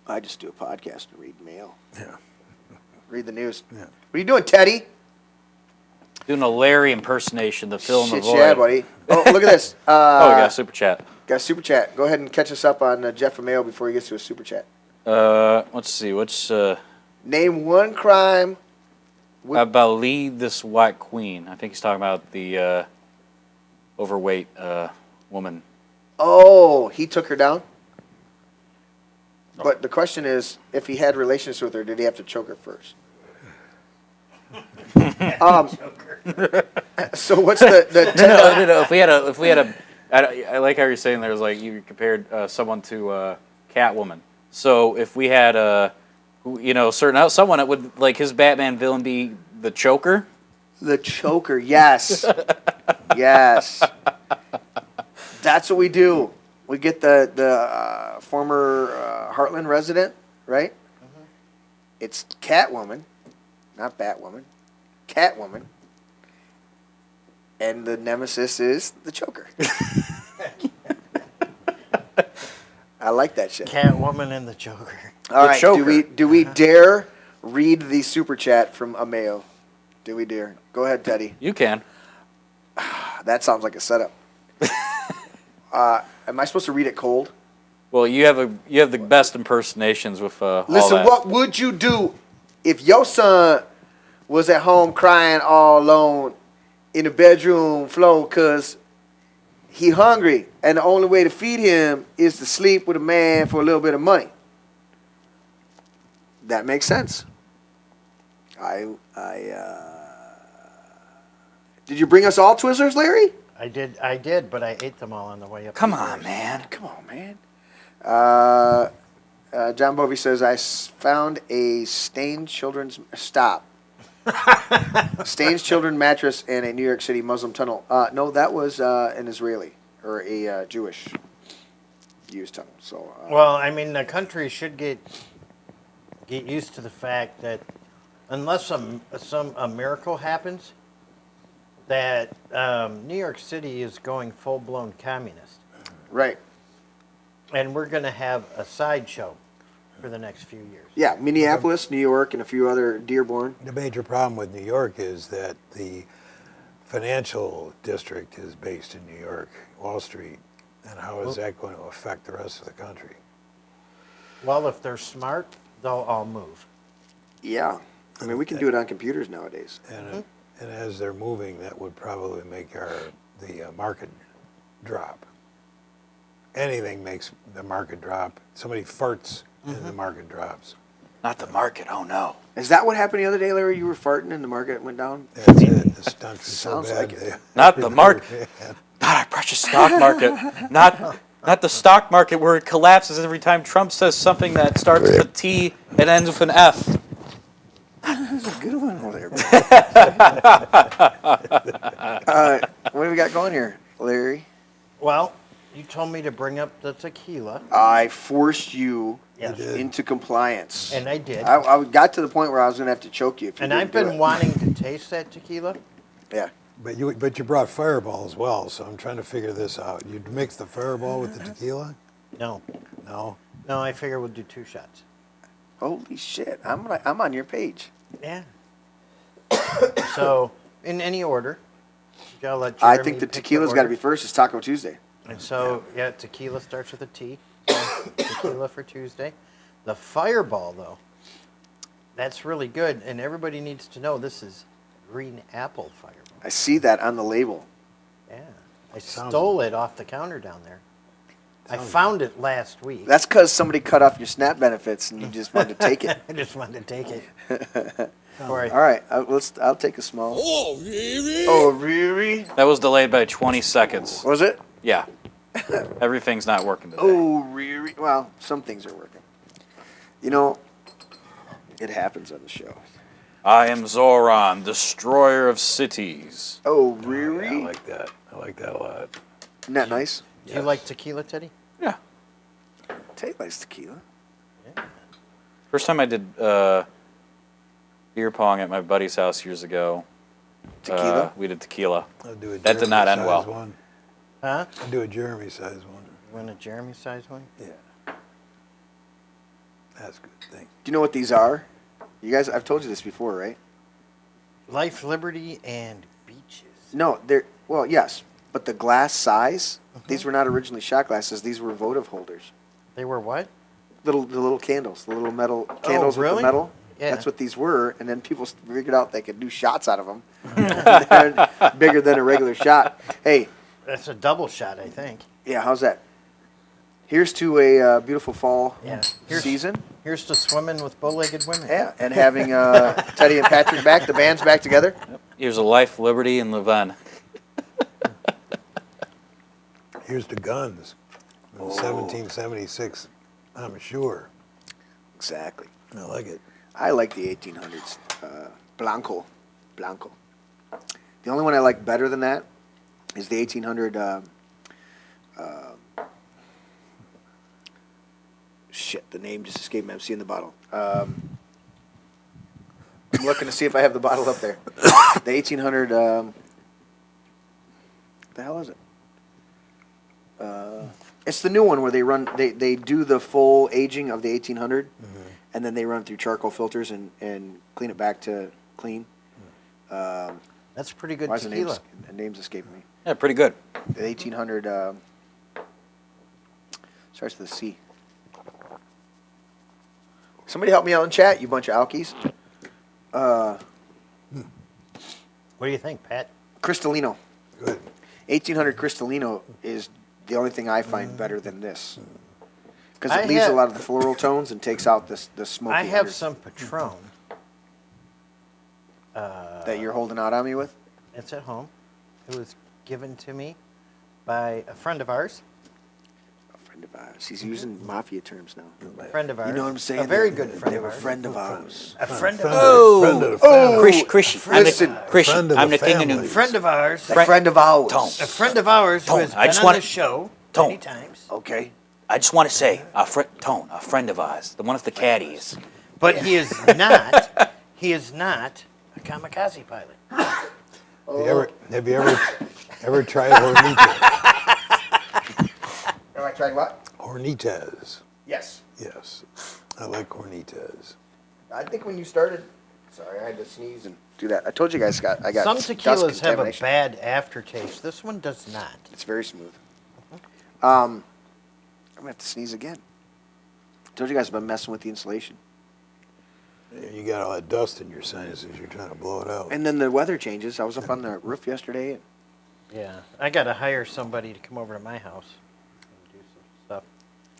I just do a podcast and read mail. Yeah. Read the news. Yeah. What are you doing, Teddy? Doing a Larry impersonation, the fill in the void. Yeah, buddy. Oh, look at this. We got a super chat. Got a super chat. Go ahead and catch us up on Jeff Mayo before he gets to a super chat. Let's see. What's name one crime I believe this white queen. I think he's talking about the overweight woman. Oh, he took her down? But the question is, if he had relations with her, did he have to choke her first? So what's the no. If we had a, I like how you're saying there's like you compared someone to Catwoman. So if we had someone that would like his Batman villain be the Choker. The Choker, yes, yes. That's what we do. We get the former Heartland resident, right? Mm-hmm. It's Catwoman, not Batwoman. Catwoman. And the nemesis is the Choker. I like that shit. Catwoman and the Joker. All right, do we dare read the super chat from Ameo? Do we dare? Go ahead, Teddy. You can. That sounds like a setup. Am I supposed to read it cold? Well, you have the best impersonations with Listen, all that. what would you do if your son was at home crying all alone in the bedroom floor because he hungry and the only way to feed him is to sleep with a man for a little bit of money? That makes sense. Did you bring us all Twizzlers, Larry? I did, but I ate them all on the way up. Come on, man. John Bovey says, I found a stained children's stained children mattress in a New York City Muslim tunnel. No, that was an Israeli or a Jewish used tunnel. So, well, I mean, the country should get used to the fact that unless a miracle happens, that New York City is going full-blown communist. Right. And we're going to have a sideshow for the next few years. Yeah, Minneapolis, New York, and a few other Dearborn. The major problem with New York is that the financial district is based in New York, Wall Street, and how is that going to affect the rest of the country? Well, if they're smart, they'll all move. Yeah. I mean, we can do it on computers nowadays. And as they're moving, that would probably make the market drop. Anything makes the market drop. Somebody farts and the market drops. Not the market. Oh no. Is that what happened the other day, Larry? You were farting and the market went down? That's it. The stunts are so Sounds bad. like it. Not the market. Not our precious stock market. Not the stock market where it collapses every time Trump says something that starts with a T and ends with an F. That's a good one over there. What do we got going here, Larry? Well, you told me to bring up the tequila. I forced you Yes. into compliance. And I did. I got to the point where I was going to have to choke you if you And didn't I've do been it. wanting to taste that tequila. Yeah. But you brought Fireball as well, so I'm trying to figure this out. You mix the Fireball with the tequila? No. No. No, I figure we'll do 2 shots. Holy shit! I'm on your page. Yeah. So, in any order, I'll let I Jeremy think the pick tequila's got to order. be first. It's Taco Tuesday. And so, yeah, tequila starts with a T. Tequila for Tuesday. The Fireball, though, that's really good. And everybody needs to know this is green apple Fireball. I see that on the label. Yeah. I stole it off the counter down there. I found it last week. That's because somebody cut off your SNAP benefits and you just wanted to take it. I just wanted to take it. All right, I'll take a small. Oh, really? Oh, really? That was delayed by 20 seconds. Was it? Yeah. Everything's not working today. Oh, really? Well, some things are working. You know, it happens on the show. I am Zoran, destroyer of cities. Oh, really? Yeah, I like that. I like that a lot. Isn't that nice? Do you like tequila, Teddy? Yeah. Teddy likes tequila. First time I did beer pong at my buddy's house years ago. Tequila? We did tequila. I'll do a That did not end Jeremy-sized well. One. Huh? I'll do a Jeremy size one. You want a Jeremy size one? Yeah. That's a good thing. Do you know what these are? You guys, I've told you this before, right? Life, Liberty, and Beaches. No, well, yes, but the glass size, these were not originally shot glasses. These were votive holders. They were what? The little candles, the little metal candles with really? the metal. Yeah. That's what these were, and then people figured out they could do shots out of them. They're bigger than a regular shot. Hey. That's a double shot, I think. Yeah, how's that? Here's to a beautiful fall season. Here's to swimming with bow-legged women. Yeah, and having Teddy and Patrick back, the band's back together. Yep. Here's a life, liberty, and Levin. Here's to guns. In 1776, I'm sure. Exactly. I like it. I like the 1800s. Blanco. The only one I like better than that is the 1800. Shit, the name just escaped me. I'm seeing the bottle. I'm looking to see if I have the bottle up there. The 1800. What the hell is it? It's the new one where they do the full aging of the 1800, and then they run it through charcoal filters and clean it back to clean. That's pretty good why is tequila. The name's escaping me. Yeah, pretty good. The 1800 starts with a C. Somebody help me out in chat, you bunch of alkies. What do you think, Pat? Cristalino. Good. 1800 Cristalino is the only thing I find better than this. Because it leaves a lot of the floral tones and takes out the smoky. I have some Patron. That you're holding out on me with? It's at home. It was given to me by a friend of ours. A friend of ours. He's using mafia terms now. A friend of ours. You know what I'm saying? A very good friend They of were a ours. friend of ours. A friend of Friend ours. of the family. Krish. Listen. Friend of I'm the the king of family. news. A friend of ours. A friend of ours. A friend of ours who has I been just on want- the show Tone. many times. Okay. I just want to say, a friend of ours, the one with the caddies. But he is not. He is not a kamikaze pilot. Have you ever tried Hornitas? Have I tried what? Hornitas. Yes. Yes, I like Hornitas. I think when you started, sorry, I had to sneeze and do that. I told you guys I got Some dust tequilas have a contamination. bad aftertaste. This one does not. It's very smooth. I'm gonna have to sneeze again. I told you guys I've been messing with the insulation. You got all that dust in your sinuses. You're trying to blow it out. And then the weather changes. I was up on the roof yesterday. And Yeah, I got to hire somebody to come over to my house and do some stuff.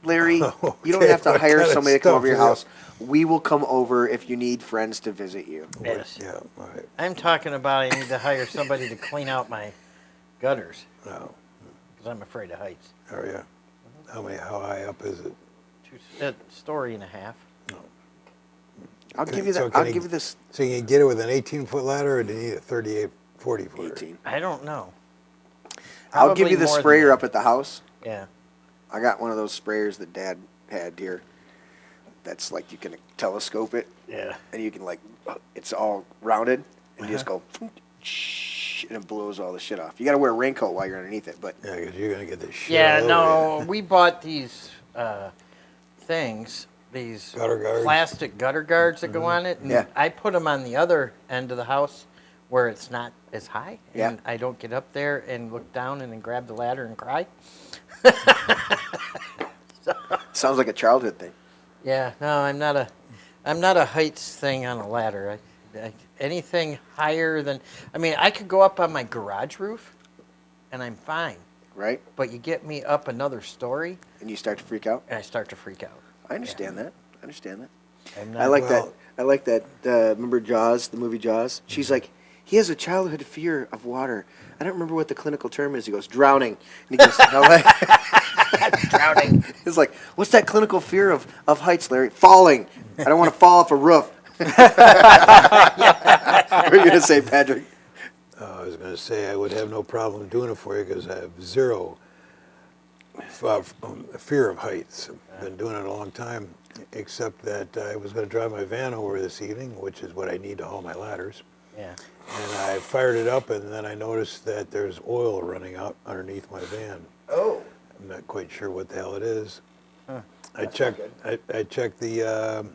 Larry, you don't have to hire somebody to come over your house. We will come over if you need friends to visit you. Yes. Yeah, all right. I'm talking about I need to hire somebody to clean out my gutters No. because I'm afraid of heights. Are you? How high up is it? Story and a half. I'll give you that. So I'll can give you this. So you can get it with an 18-foot ladder, or do you need a 38, 40 footer? 18. I don't know. I'll give you the Probably more than sprayer that. up at the house. Yeah. I got one of those sprayers that Dad had here. That's like you can telescope it. Yeah. And you can like, it's all rounded, and you just go, shh, and it blows all the shit off. You got to wear a raincoat while you're underneath it, but Yeah, because you're gonna get this shit. Yeah, all no, over you. we bought these things, these Gutter guards? plastic gutter guards that go on it. And Yeah. I put them on the other end of the house where it's not as high. Yeah. And I don't get up there and look down and then grab the ladder and cry. sounds like a childhood thing. Yeah, no, I'm not a heights thing on a ladder. Anything higher than, I mean, I could go up on my garage roof and I'm fine. Right? But you get me up another story And you start to freak out. and I start to freak out. I understand that. I understand that. I'm I like Well- that. I like that. Remember Jaws, the movie Jaws? She's like, he has a childhood fear of water. I don't remember what the clinical term is. He goes, drowning. And he goes, no, Drowning. He's like, what's that clinical fear of heights, Larry? Falling. I don't want to fall off a roof. What are you going to say, Patrick? I was going to say I would have no problem doing it for you because I have zero fear of heights. I've been doing it a long time, except that I was going to drive my van over this evening, which is what I need to haul my ladders. Yeah. And I fired it up, and then I noticed that there's oil running out underneath my van. Oh. I'm not quite sure what the hell it is. Huh. I checked the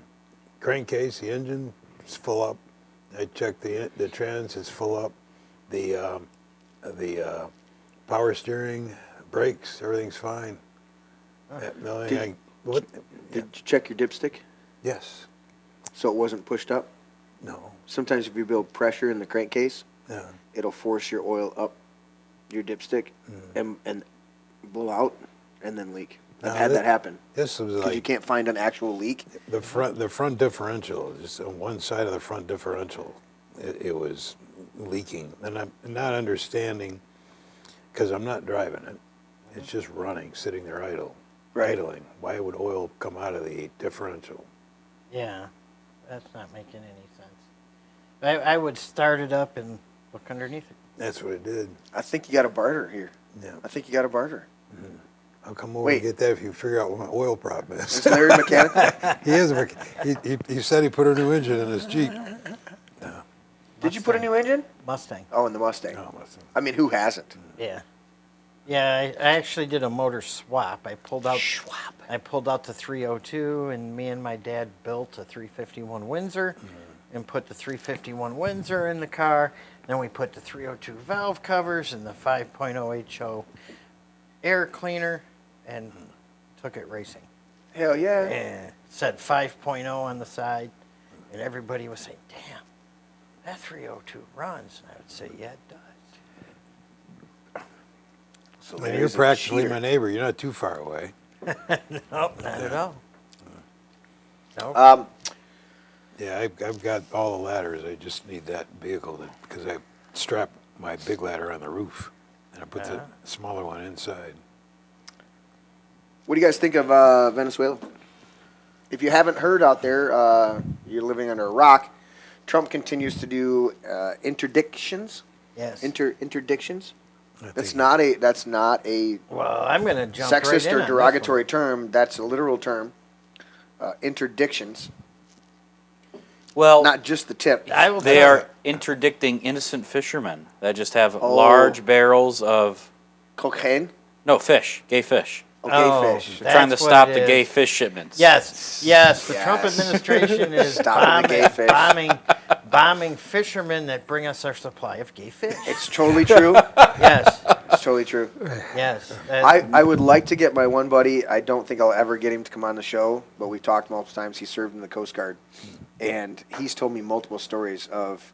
crankcase, the engine is full up. I checked the trans, it's full up. The power steering, brakes, everything's fine. The only thing what? Did you check your dipstick? Yes. So it wasn't pushed up? No. Sometimes if you build pressure in the crankcase, Yeah. it'll force your oil up your dipstick and blow out and then leak. I've had that happen. This was because you can't find an actual leak. The front differential, just on one side of the front differential, it was leaking, and I'm not understanding because I'm not driving it. It's just running, sitting there idling. Why would oil come out of the differential? Yeah, that's not making any sense. I would start it up and look underneath it. That's what it did. I think you got a barter here. Yeah. I think you got a barter. Mm-hmm. I'll come over and get that if you figure out what my oil problem is. Is Larry mechanical? He is. He said he put a new engine in his Jeep. No. Did you put a new engine? Mustang. Oh, in the Mustang. No, Mustang. I mean, who hasn't? Yeah. Yeah, I actually did a motor swap. I pulled out the 302, and me and my dad built a 351 Windsor, and put the 351 Windsor in the car. Then we put the 302 valve covers and the 5.0 HO air cleaner, and took it racing. Hell yeah! And said 5.0 on the side, and everybody was saying, "Damn, that 302 runs." And I would say, "Yeah, it does." So well, you're practically my neighbor. You're not too far away. Nope, not at all. Nope. Yeah, I've got all the ladders. I just need that vehicle because I strap my big ladder on the roof, and I put the smaller one inside. What do you guys think of Venezuela? If you haven't heard out there, you're living under a rock. Trump continues to do interdictions. Yes. Interdictions. That's not a. Well, I'm going to jump sexist right in or derogatory term. That's a literal term. Interdictions. Well, not just the tip. They are interdicting innocent fishermen that just have large barrels of cocaine. No, fish, gay fish. Gay fish. They're trying to stop the gay fish shipments. Yes. The Trump administration is bombing fishermen that bring us our supply of gay fish. It's totally true. Yes. It's totally true. Yes. I would like to get my one buddy. I don't think I'll ever get him to come on the show, but we've talked multiple times. He served in the Coast Guard, and he's told me multiple stories of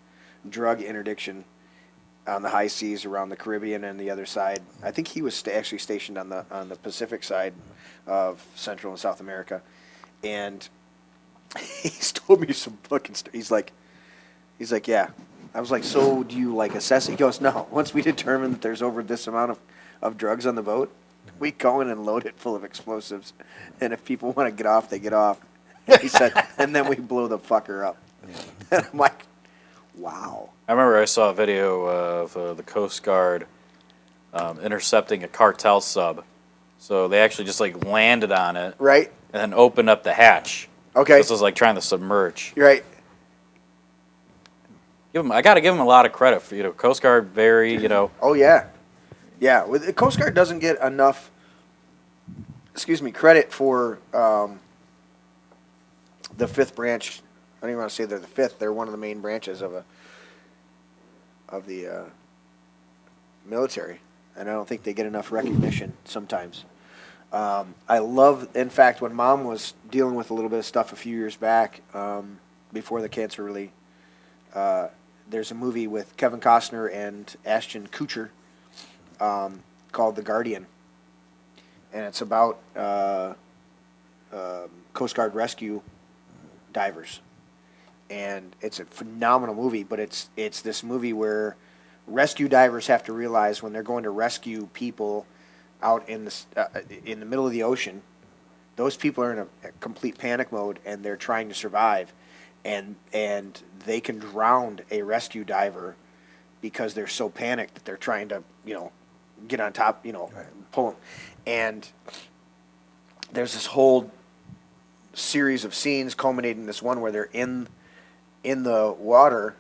drug interdiction on the high seas around the Caribbean and the other side. I think he was actually stationed on the Pacific side of Central and South America, and he's told me some fucking stories. He's like, yeah. I was like, so do you assess it? He goes, no. Once we determine that there's over this amount of drugs on the boat, we go in and load it full of explosives, and if people want to get off, they get off. He said, and then we blow the fucker up. And I'm like, wow. I remember I saw a video of the Coast Guard intercepting a cartel sub. So they actually just landed on it. Right. And then opened up the hatch. Okay. This was like trying to submerge. Right. I got to give them a lot of credit for, Coast Guard very, Oh, yeah. Yeah. The Coast Guard doesn't get enough, credit for the fifth branch. I don't even want to say they're the fifth. They're one of the main branches of the military, and I don't think they get enough recognition sometimes. I love, in fact, when Mom was dealing with a little bit of stuff a few years back, before the cancer really, there's a movie with Kevin Costner and Ashton Kutcher called The Guardian, and it's about Coast Guard rescue divers. And it's a phenomenal movie, but it's this movie where rescue divers have to realize when they're going to rescue people out in the middle of the ocean, those people are in a complete panic mode and they're trying to survive, and they can drown a rescue diver because they're so panicked that they're trying to get on top, pull them. And there's this whole series of scenes culminating in this one where they're in the water,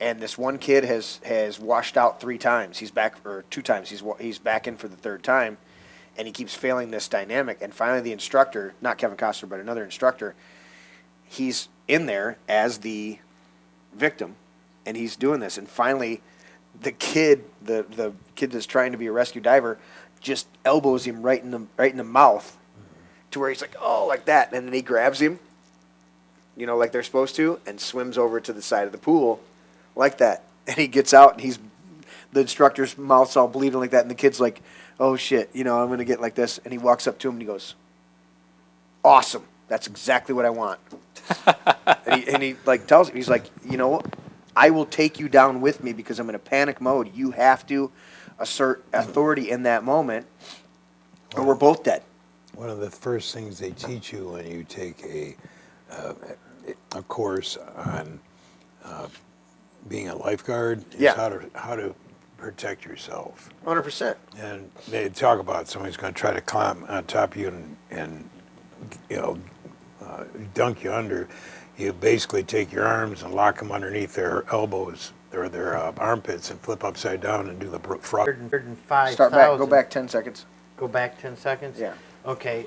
and this one kid has washed out 3 times. He's back, or 2 times. He's back in for the 3rd time, and he keeps failing this dynamic. And finally, the instructor, not Kevin Costner, but another instructor, he's in there as the victim, and he's doing this. And finally, the kid that's trying to be a rescue diver, just elbows him right in the mouth, to where he's like, oh, like that, and then he grabs him. like they're supposed to, and swims over to the side of the pool like that. And he gets out, and the instructor's mouth's all bleeding like that, and the kid's like, oh, shit, I'm going to get like this. And he walks up to him, and he goes, awesome. That's exactly what I want. and he like tells him, he's like, I will take you down with me because I'm in a panic mode. You have to assert authority in that moment, or we're both dead. One of the first things they teach you when you take a course on being a lifeguard is how to protect yourself. 100%. And they talk about somebody's going to try to climb on top of you and dunk you under. You basically take your arms and lock them underneath their elbows or their armpits and flip upside down and do the frog. 105,000. Start back. Go back 10 seconds. Go back 10 seconds? Yeah. Okay.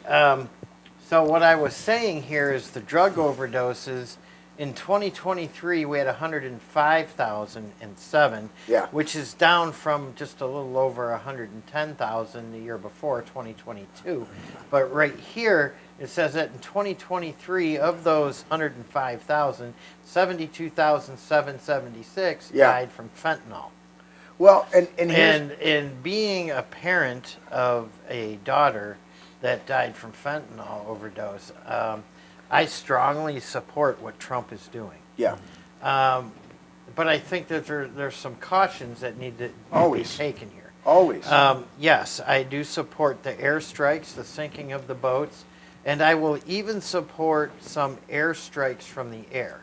So what I was saying here is the drug overdoses. In 2023, we had 105,007, which is down from just a little over 110,000 the year before, 2022. But right here, it says that in 2023, of those 105,000, 72,776 died from fentanyl. Well, and being a parent of a daughter that died from fentanyl overdose, I strongly support what Trump is doing. Yeah. But I think that there's some cautions that need to be taken here. Always. Yes, I do support the airstrikes, the sinking of the boats, and I will even support some airstrikes from the air.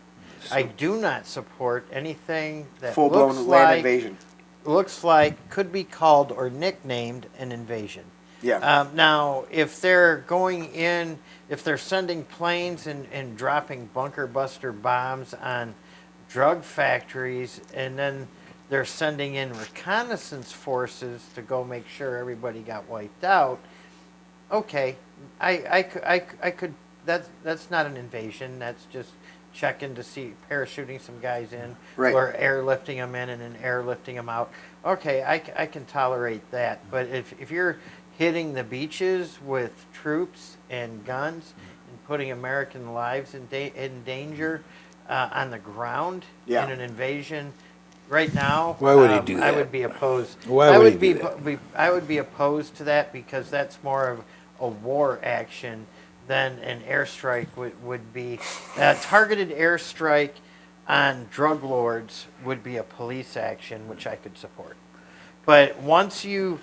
I do not support anything that full-blown land invasion. Looks like could be called or nicknamed an invasion. Yeah. Now, if they're going in, if they're sending planes and dropping bunker buster bombs on drug factories, and then they're sending in reconnaissance forces to go make sure everybody got wiped out, okay, I could. That's not an invasion. That's just checking to see, parachuting some guys in, or airlifting them in and then airlifting them out. Okay, I can tolerate that. But if you're hitting the beaches with troops and guns and putting American lives in danger on the ground in an invasion, right now, why would he do that? I would be opposed. Why would he do that? I would be opposed to that because that's more of a war action than an airstrike would be. A targeted airstrike on drug lords would be a police action, which I could support. But once you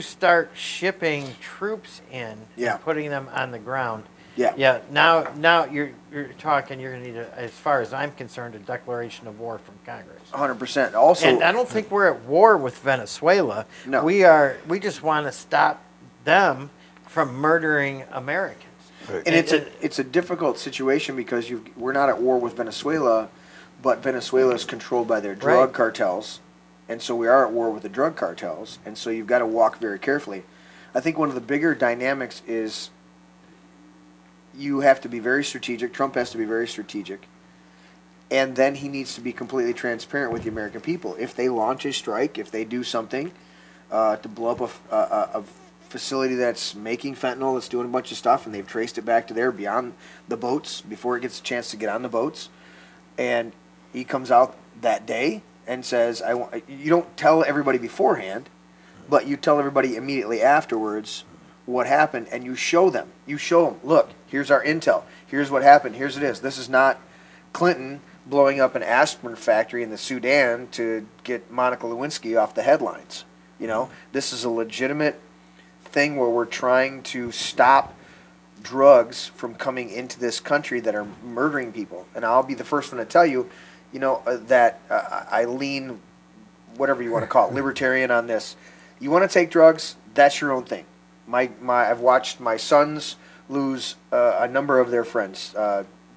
start shipping troops in and putting them on the ground, now you're talking. You're going to need, as far as I'm concerned, a declaration of war from Congress. 100%. Also, and I don't think we're at war with Venezuela. No, we just want to stop them from murdering Americans. Right. And it's a difficult situation because we're not at war with Venezuela, but Venezuela is controlled by their drug cartels. And so we are at war with the drug cartels, and so you've got to walk very carefully. I think one of the bigger dynamics is you have to be very strategic. Trump has to be very strategic. And then he needs to be completely transparent with the American people. If they launch a strike, if they do something to blow up a facility that's making fentanyl, that's doing a bunch of stuff, and they've traced it back to there beyond the boats before it gets a chance to get on the boats, and he comes out that day and says, you don't tell everybody beforehand, but you tell everybody immediately afterwards what happened, and you show them. You show them, look, here's our intel. Here's what happened. Here's it is. This is not Clinton blowing up an aspirin factory in the Sudan to get Monica Lewinsky off the headlines. This is a legitimate thing where we're trying to stop drugs from coming into this country that are murdering people. And I'll be the first one to tell you, that I lean, whatever you want to call it, libertarian on this. You want to take drugs, that's your own thing. I've watched my sons lose a number of their friends,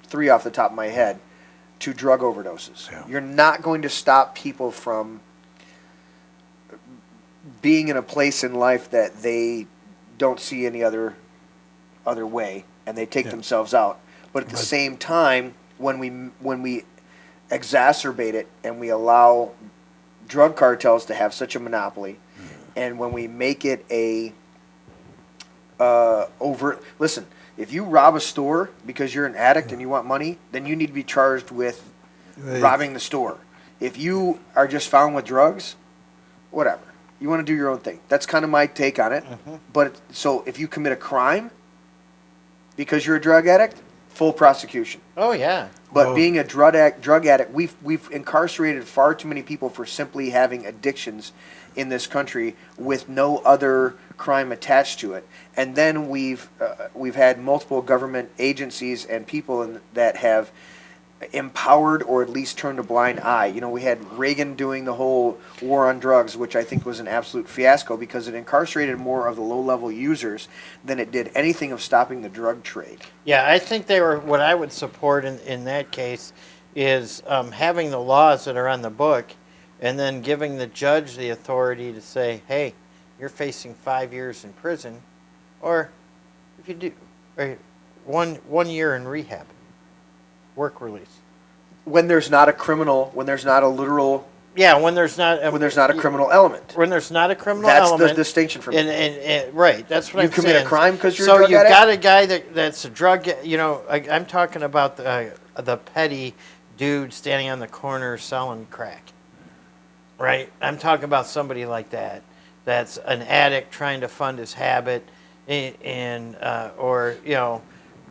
3 off the top of my head, to drug overdoses. Yeah. You're not going to stop people from being in a place in life that they don't see any other way, and they take themselves out. But at the same time, when we exacerbate it and we allow drug cartels to have such a monopoly, and when we make it a overt, listen, If you rob a store because you're an addict and you want money, then you need to be charged with robbing the store. If you are just found with drugs, whatever. You want to do your own thing. That's kind of my take on it. But so if you commit a crime because you're a drug addict, full prosecution. Oh yeah. But being a drug addict, we've incarcerated far too many people for simply having addictions in this country with no other crime attached to it. And then we've had multiple government agencies and people that have empowered or at least turned a blind eye. You know, we had Reagan doing the whole war on drugs, which I think was an absolute fiasco because it incarcerated more of the low-level users than it did anything of stopping the drug trade. Yeah, I think they were, what I would support in that case is having the laws that are on the book and then giving the judge the authority to say, hey, you're facing 5 years in prison, or if you do, or 1 year in rehab. Work release. When there's not a criminal, when there's not a literal. Yeah, when there's not a criminal element. When there's not a criminal element. That's the distinction for me. And right, that's what I'm saying. You commit a crime because you're a drug addict? So you've got a guy that's a drug. You know, I'm talking about the petty dude standing on the corner selling crack. Right, I'm talking about somebody like that. That's an addict trying to fund his habit, and or you know.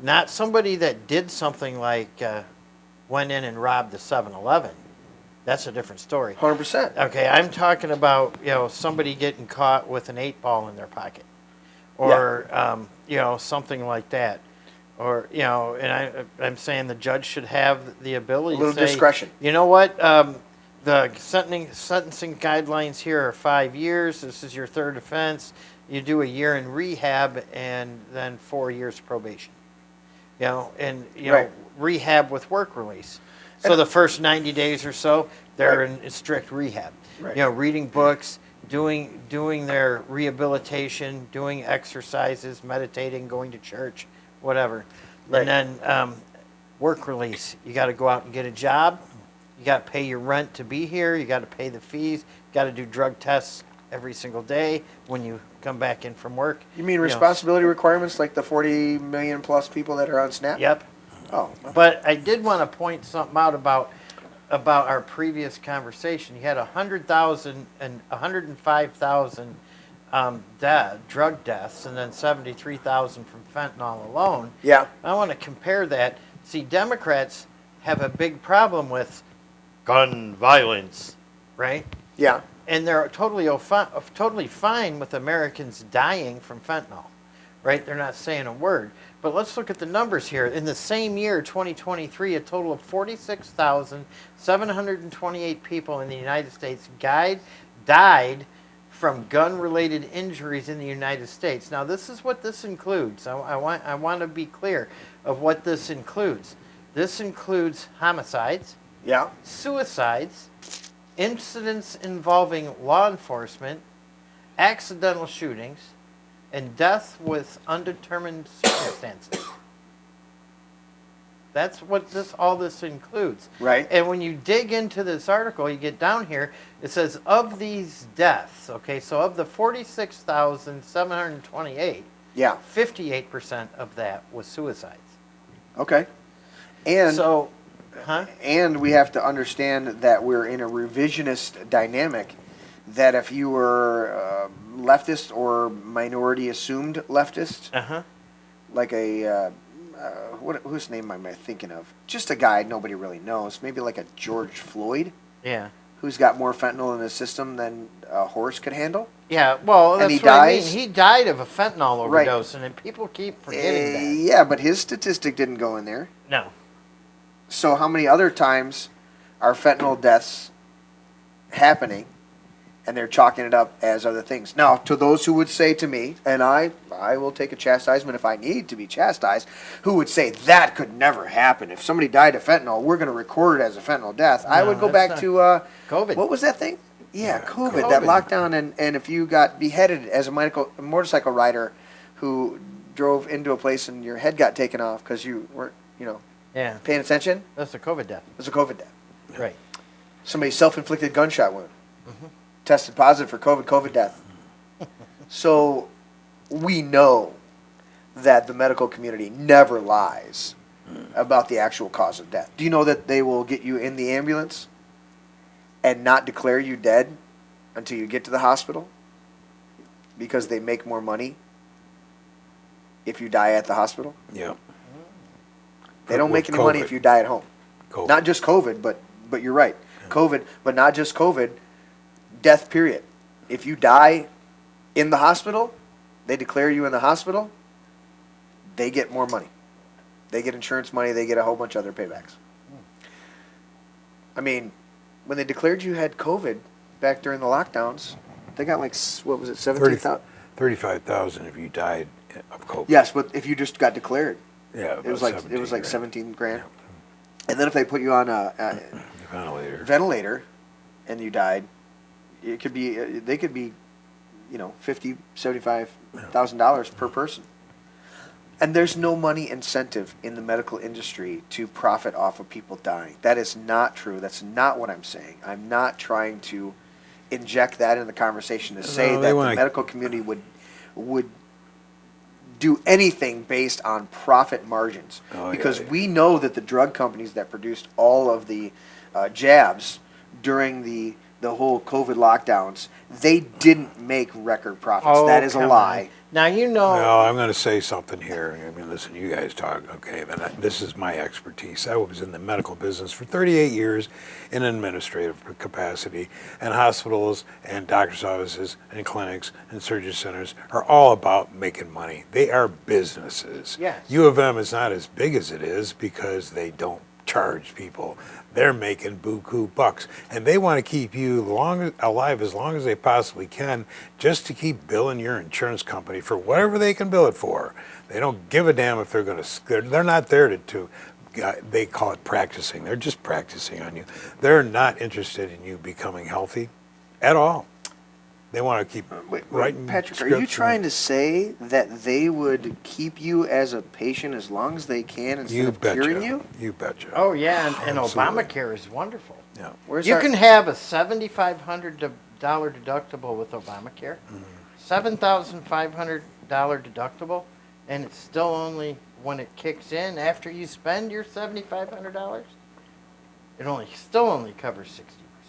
Not somebody that did something like went in and robbed the 7-Eleven. That's a different story. 100%. Okay, I'm talking about somebody getting caught with an 8-ball in their pocket, or something like that, or and I'm saying the judge should have the ability a little to say, discretion. You know what? The sentencing guidelines here are 5 years. This is your third offense. You do a year in rehab and then 4 years probation. Right. Rehab with work release. So the first 90 days or so, they're in strict rehab. Right. Reading books, doing their rehabilitation, doing exercises, meditating, going to church, whatever. Right. And then work release. You got to go out and get a job. You got to pay your rent to be here. You got to pay the fees. You got to do drug tests every single day when you come back in from work. You mean responsibility requirements like the 40 million plus people that are on SNAP? Yep. Oh. But I did want to point something out about our previous conversation. You had 100,000 and 105,000 drug deaths, and then 73,000 from fentanyl alone. Yeah. I want to compare that. See, Democrats have a big problem with gun violence, right? Yeah. And they're totally fine with Americans dying from fentanyl, right? They're not saying a word. But let's look at the numbers here. In the same year, 2023, a total of 46,728 people in the United States died from gun-related injuries in the United States. Now, this is what this includes. I want to be clear of what this includes. This includes homicides, suicides, incidents involving law enforcement, accidental shootings, and death with undetermined circumstances. That's what all this includes. Right. And when you dig into this article, you get down here, it says of these deaths, okay, so of the 46,728, 58% of that was suicides. Okay. And so, and we have to understand that we're in a revisionist dynamic, that if you were leftist or minority assumed leftist, like a whose name am I thinking of? Just a guy nobody really knows. Maybe like a George Floyd. Yeah. Who's got more fentanyl in his system than a horse could handle. Yeah, well, that's what I mean. He died of a fentanyl overdose, and people keep forgetting that. Yeah, but his statistic didn't go in there. No. So how many other times are fentanyl deaths happening, and they're chalking it up as other things? Now, to those who would say to me, and I will take a chastisement if I need to be chastised, who would say that could never happen. If somebody died of fentanyl, we're going to record it as a fentanyl death. I would go back to COVID. What was that thing? Yeah, COVID. That lockdown, and if you got beheaded as a motorcycle rider who drove into a place and your head got taken off because you weren't, paying attention. That's a COVID death. That's a COVID death. Right. Somebody's self-inflicted gunshot wound. Tested positive for COVID death. So we know that the medical community never lies about the actual cause of death. Do you know that they will get you in the ambulance and not declare you dead until you get to the hospital because they make more money if you die at the hospital? Yeah. They don't make any money if you die at home. COVID. Not just COVID, but you're right. COVID, but not just COVID, death period. If you die in the hospital, they declare you in the hospital, they get more money. They get insurance money, they get a whole bunch of other paybacks. I mean, when they declared you had COVID back during the lockdowns, they got like, what was it, 17,000? 35,000 if you died of COVID. Yes, but if you just got declared, yeah, it was like grand. 17 grand. Yeah. And then if they put you on a ventilator and you died, it could be they could be, $50,000, $75,000 per person. And there's no money incentive in the medical industry to profit off of people dying. That is not true. That's not what I'm saying. I'm not trying to inject that in the conversation to say that the medical community would do anything based on profit margins. Because we know that the drug companies that produced all of the jabs during the whole COVID lockdowns, they didn't make record profits. That is a lie. Now No, I'm going to say something here. I mean, listen, you guys talk, okay, but this is my expertise. I was in the medical business for 38 years in an administrative capacity, and hospitals and doctor's offices and clinics and surgery centers are all about making money. They are businesses. Yes. U of M is not as big as it is because they don't charge people. They're making buku bucks, and they want to keep you alive as long as they possibly can, just to keep billing your insurance company for whatever they can bill it for. They don't give a damn if they're going to. They're not there to they call it practicing. They're just practicing on you. They're not interested in you becoming healthy at all. They want to keep writing. Patrick, are you trying to say that they would keep you as a patient as long as they can instead of curing you? You betcha. Oh, yeah, and Obamacare is wonderful. Yeah. You can have a $7,500 deductible with Obamacare, $7,500 deductible, and it's still only, when it kicks in, after you spend your $7,500, it still only covers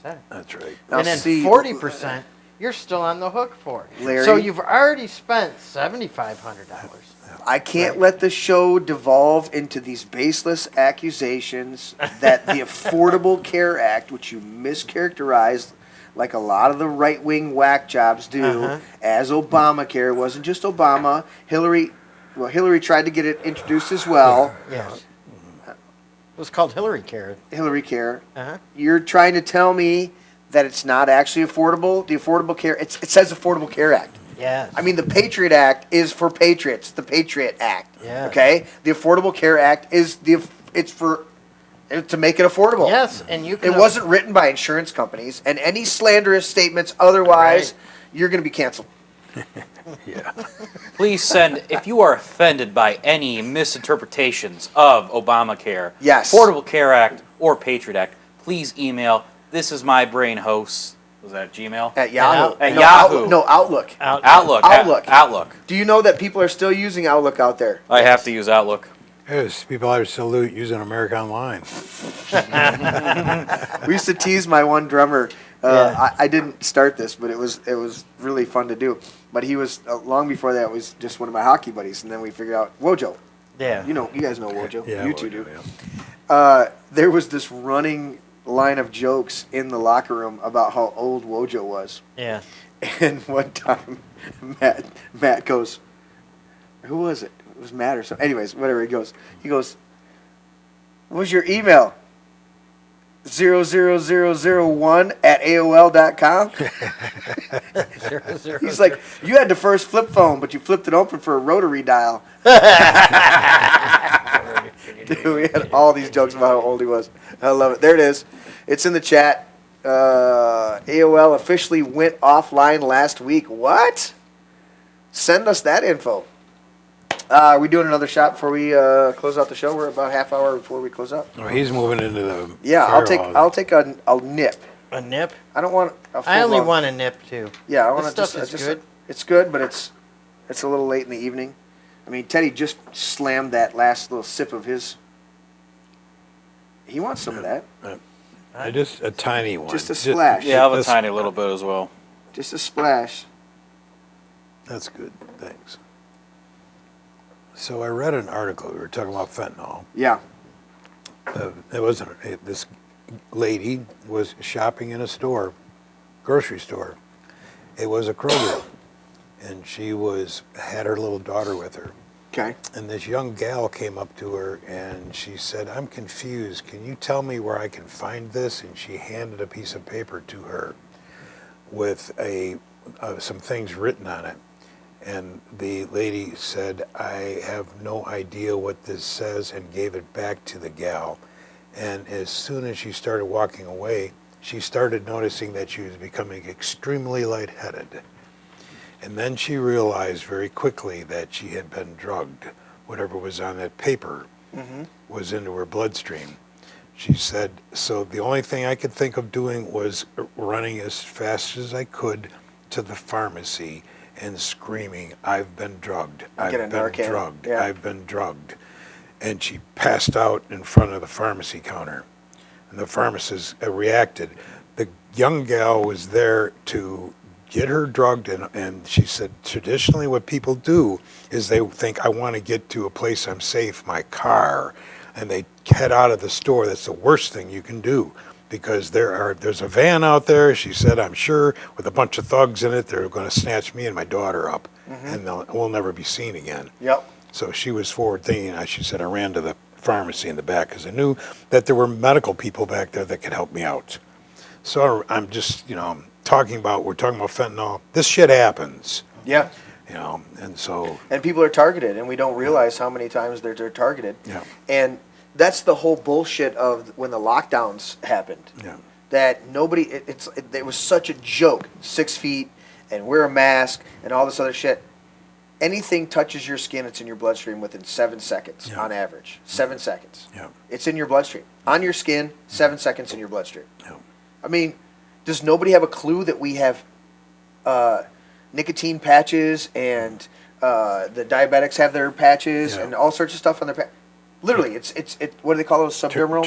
60%. That's right. And then 40%. You're still on the hook for it. Larry, so you've already spent $7,500. I can't let the show devolve into these baseless accusations that the Affordable Care Act, which you mischaracterized like a lot of the right-wing whack jobs do, as Obamacare. It wasn't just Obama. Hillary tried to get it introduced as well. Yes. It was called Hillary Care. Hillary Care. You're trying to tell me that it's not actually affordable? The Affordable Care, it says Affordable Care Act. Yeah. I mean, the Patriot Act is for patriots, the Patriot Act. Yeah. Okay? The Affordable Care Act it's for to make it affordable. Yes, and you can. It wasn't written by insurance companies, and any slanderous statements otherwise, you're going to be canceled. Yeah. Please send, if you are offended by any misinterpretations of Obamacare, Affordable Care Act, or Patriot Act, please email This Is My Brain Hosts. Was that Gmail? At Yahoo. Yahoo. No, Outlook. Outlook. Do you know that people are still using Outlook out there? I have to use Outlook. Yes, people are still using America Online. We used to tease my one drummer. I didn't start this, but it was really fun to do. But he was long before that was just one of my hockey buddies, and then we figured out Wojo. Yeah. You guys know Wojo. Yeah, you two Wojo, do. Yeah. There was this running line of jokes in the locker room about how old Wojo was. Yeah. And one time, Matt goes, who was it? It was Matt or something. Anyways, whatever. He goes, what was your email? 00001@AOL.com. He's like, you had the first flip phone, but you flipped it open for a rotary dial. Dude, we had all these jokes about how old he was. I love it. There it is. It's in the chat. AOL officially went offline last week. What? Send us that info. Are we doing another shot before we close out the show? We're about half hour before we close up. Oh, he's moving into the. Yeah, I'll take a nip. A nip? I don't want a full I only long. want a nip too. Yeah, I want this to stuff is good. It's good, but it's a little late in the evening. I mean, Teddy just slammed that last little sip of his. He wants some of that. Just a tiny one. Just a splash. Yeah, I have a tiny little bit as well. Just a splash. That's good. Thanks. So I read an article. We were talking about fentanyl. Yeah. It wasn't this lady was shopping in a store, grocery store. It was a Kroger, and she had her little daughter with her. Okay. And this young gal came up to her and she said, "I'm confused. Can you tell me where I can find this?" And she handed a piece of paper to her with some things written on it. And the lady said, "I have no idea what this says," and gave it back to the gal. And as soon as she started walking away, she started noticing that she was becoming extremely lightheaded. And then she realized very quickly that she had been drugged. Whatever was on that paper was into her bloodstream. She said, "So the only thing I could think of doing was running as fast as I could to the pharmacy and screaming, 'I've been drugged, I've been drugged, I've been drugged.'" And she passed out in front of the pharmacy counter. And the pharmacist reacted. The young gal was there to get her drugged, and she said, traditionally what people do is they think, "I want to get to a place I'm safe, my car," and they head out of the store. That's the worst thing you can do, because there's a van out there, she said, "I'm sure, with a bunch of thugs in it. They're going to snatch me and my daughter up, and we'll never be seen again." Yep. So she was forward thinking. She said, "I ran to the pharmacy in the back because I knew that there were medical people back there that could help me out." So I'm just, we're talking about fentanyl. This shit happens. Yeah. And so. And people are targeted, and we don't realize how many times they're targeted. Yeah. And that's the whole bullshit of when the lockdowns happened. Yeah. That nobody, it was such a joke. 6 feet and wear a mask and all this other shit. Anything touches your skin, it's in your bloodstream within 7 seconds on average. 7 seconds. Yeah. It's in your bloodstream. On your skin, 7 seconds in your bloodstream. Yeah. I mean, does nobody have a clue that we have nicotine patches and the diabetics have their patches and all sorts of stuff on their literally, it's what do they call those, subdermals?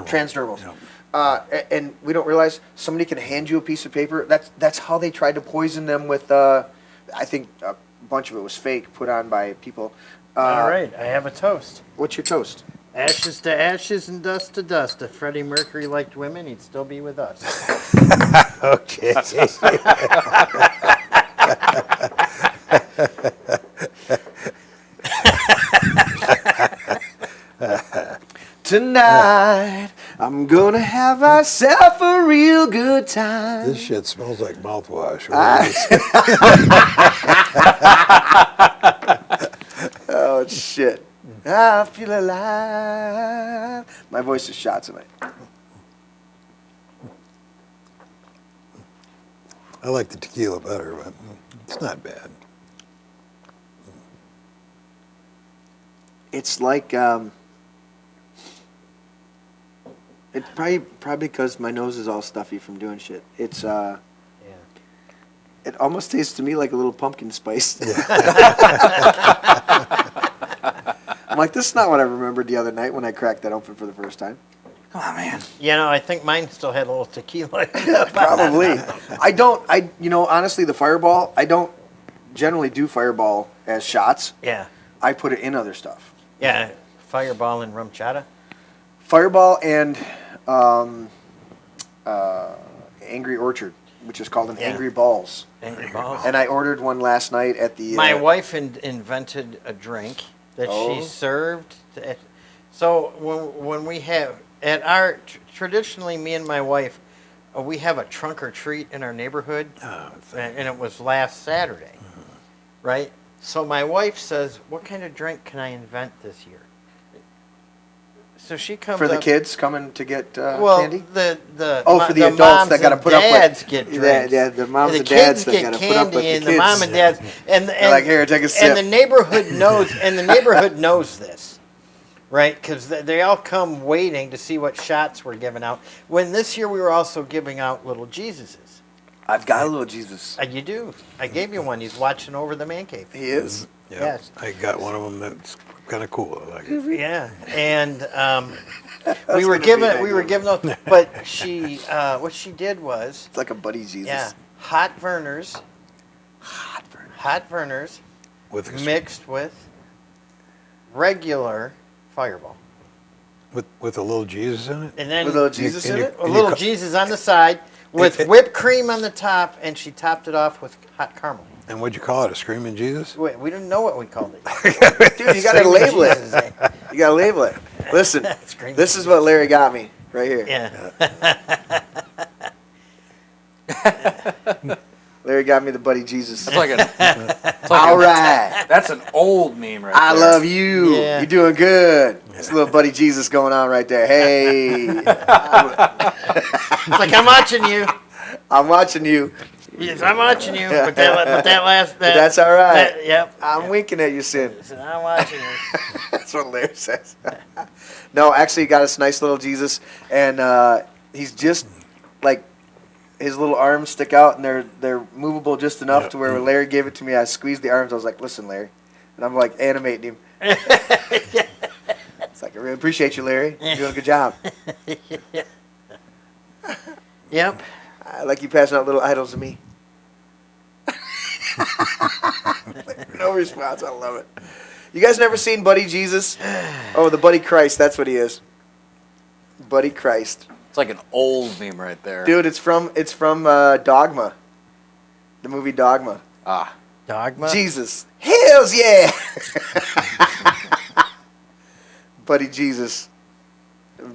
Transdermals. Yeah. And we don't realize somebody can hand you a piece of paper. That's how they tried to poison them with, I think a bunch of it was fake, put on by people. All right, I have a toast. What's your toast? Ashes to ashes and dust to dust. If Freddie Mercury liked women, he'd still be with us. Okay. Tonight, I'm gonna have myself a real good time. This shit smells like mouthwash. Oh, shit. I feel alive. My voice is shot tonight. I like the tequila better, but it's not bad. It's like, it's probably because my nose is all stuffy from doing shit. It's, it almost tastes to me like a little pumpkin spice. I'm like, this is not what I remembered the other night when I cracked that open for the first time. Oh, man. I think mine still had a little tequila. Probably. Honestly, the Fireball, I don't generally do Fireball as shots. Yeah. I put it in other stuff. Yeah, Fireball and rum chata. Fireball and Angry Orchard, which is called an Angry Balls. Angry Balls. And I ordered one last night at the... My wife invented a drink that she served. So when we have, at our, traditionally me and my wife, we have a trunk or treat in our neighborhood, and it was last Saturday, right? So my wife says, "What kind of drink can I invent this year?" So she comes for the up, kids coming to get for candy. the adults that got to put up with get drinks. The moms the and dads kids that get got to candy, put up with the and kids. the mom and dads, and like, here, take a sip. And the neighborhood knows, this, right? Because they all come waiting to see what shots we're giving out. When this year we were also giving out little Jesuses. I've got a little Jesus. You do. I gave you one. He's watching over the man cave. He is. Yeah, Yes. I got one of them that's kind of cool. I like it. Yeah, and we were given those, but she what she did was It's like a buddy Jesus. yeah, hot Vernors With mixed with regular Fireball, with a little Jesus in it. and then With a little Jesus in it? a little Jesus on the side with whipped cream on the top, and she topped it off with hot caramel. And what'd you call it? A screaming Jesus? Wait, we didn't know what we called it. Dude, you gotta label it. You gotta label it. Listen, this is what Larry got me right here. Yeah. Larry got me the buddy Jesus. That's like All right. That's an old meme right I there. love you. Yeah. You're doing good. It's a little buddy Jesus going on right there. Hey. It's like, I'm watching you. I'm watching you. Yes, I'm watching you. But that last. But that's all right. Yep. I'm winking at you, Sin. I'm watching you. That's what Larry says. No, actually, he got us a nice little Jesus, and he's just like his little arms stick out, and they're movable just enough to where when Larry gave it to me, I squeezed the arms. I was like, "Listen, Larry," and I'm like animating him. It's like, I really appreciate you, Larry. You're doing a good job. Yep. I like you passing out little idols to me. No response. I love it. You guys never seen Buddy Jesus? Oh, the Buddy Christ. That's what he is. Buddy Christ. It's like an old meme right there. Dude, it's from Dogma. The movie Dogma. Ah. Dogma? Jesus. Hells yeah. Buddy Jesus.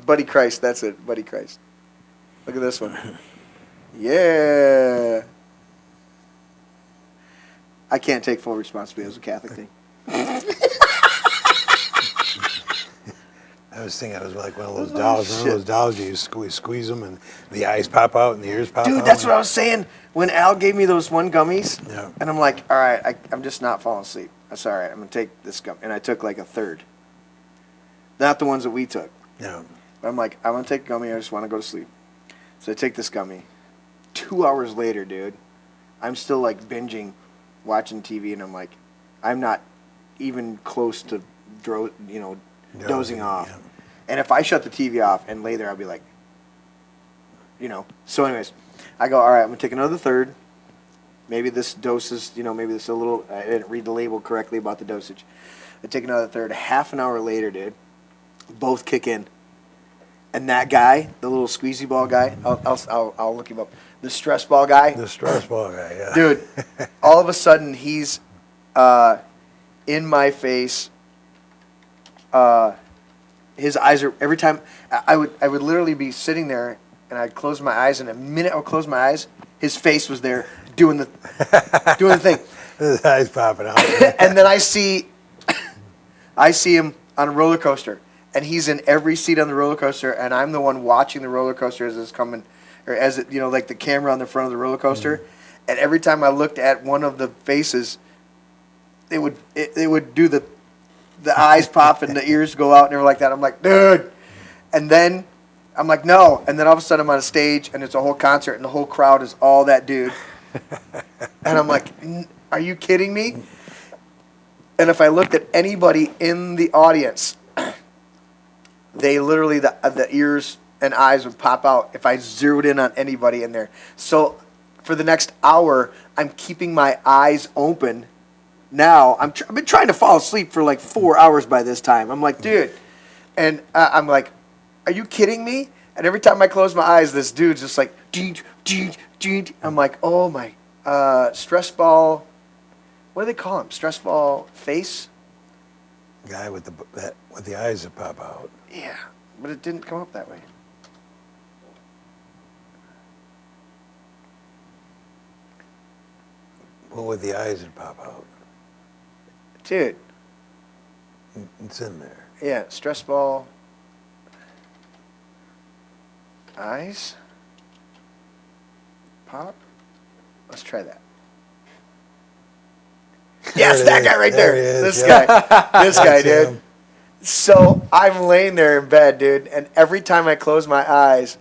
Buddy Christ. That's it. Buddy Christ. Look at this one. Yeah. I can't take full responsibility as a Catholic thing. I was thinking it was like one of those dolls. Remember those dolls you squeeze them and the eyes pop out and the ears pop out? Dude, that's what I was saying. When Al gave me those one gummies, Yeah. and I'm like, all right, I'm just not falling asleep. That's all right. I'm going to take this gum. And I took like a third. Not the ones that we took. Yeah. But I'm like, I want to take a gummy. I just want to go to sleep. So I take this gummy. 2 hours later, dude, I'm still like binging, watching TV, and I'm like, I'm not even close to, dozing off. Yeah. And if I shut the TV off and lay there, I'll be like, So anyways, I go, all right, I'm going to take another third. Maybe this dose is, maybe this is a little, I didn't read the label correctly about the dosage. I take another third. Half an hour later, dude, both kick in. And that guy, the little squeezy ball guy, I'll look him up. The stress ball guy. The stress ball guy, yeah. Dude, all of a sudden he's in my face. His eyes are, every time, I would literally be sitting there and I'd close my eyes, and the minute I would close my eyes, his face was there doing the thing. His eyes popping out. And then I see him on a roller coaster. And he's in every seat on the roller coaster, and I'm the one watching the roller coaster as it's coming, or as it, like the camera on the front of the roller coaster. Mm-hmm. And every time I looked at one of the faces, it would do the eyes pop and the ears go out and everything like that. I'm like, dude. And then I'm like, no. And then all of a sudden I'm on a stage, and it's a whole concert, and the whole crowd is all that dude. And I'm like, are you kidding me? And if I looked at anybody in the audience, they literally, the ears and eyes would pop out if I zeroed in on anybody in there. So for the next hour, I'm keeping my eyes open. Now, I've been trying to fall asleep for like 4 hours by this time. I'm like, dude. And I'm like, are you kidding me? And every time I close my eyes, this dude's just like, I'm like, oh my, stress ball. What do they call him? Stress ball face? Guy with the eyes that pop out. Yeah, but it didn't come up that way. Well, with the eyes that pop out. Dude. It's in there. Yeah, stress ball. Eyes. Pop. Let's try that. Yes, that guy right there. This guy. This guy, dude. So I'm laying there in bed, dude, and every time I close my eyes,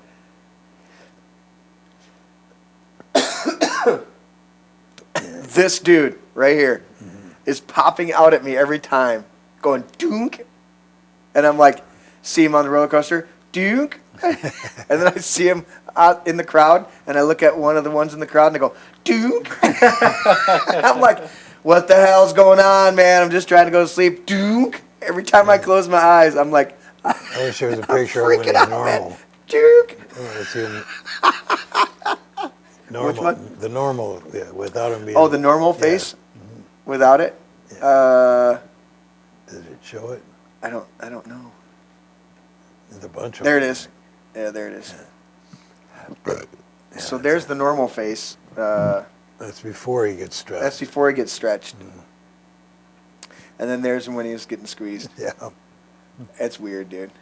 this dude right here is popping out at me every time, going dunk, and I'm like, see him on the roller coaster, dunk, and then I see him out in the crowd, and I look at one of the ones in the crowd, and I go dunk. I'm like, what the hell's going on, man? I'm just trying to go to sleep, dunk. Every time I close my eyes, I'm like, I wish there was a picture of him normal. Dunk. Normal. Which one? The normal, yeah, without him being. Oh, the normal face, without it. Yeah. Did it show it? I don't know. There's a bunch of. There it is. Yeah, there it is. Yeah. So there's the normal face. That's before he gets stretched. That's before he gets stretched. And then there's when he was getting squeezed. Yeah. It's weird, dude.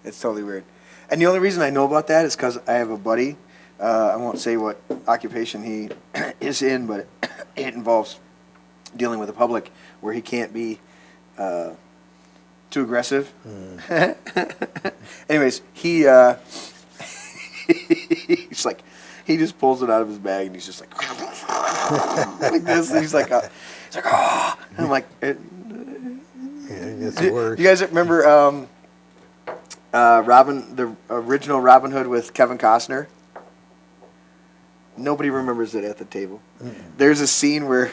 It's totally weird. And the only reason I know about that is because I have a buddy. I won't say what occupation he is in, but it involves dealing with the public where he can't be too aggressive. Anyways, he's like, he just pulls it out of his bag and he's just like, like this. And he's like, oh. And I'm like, it gets worse. You guys remember the original Robin Hood with Kevin Costner? Nobody remembers it at the table. There's a scene where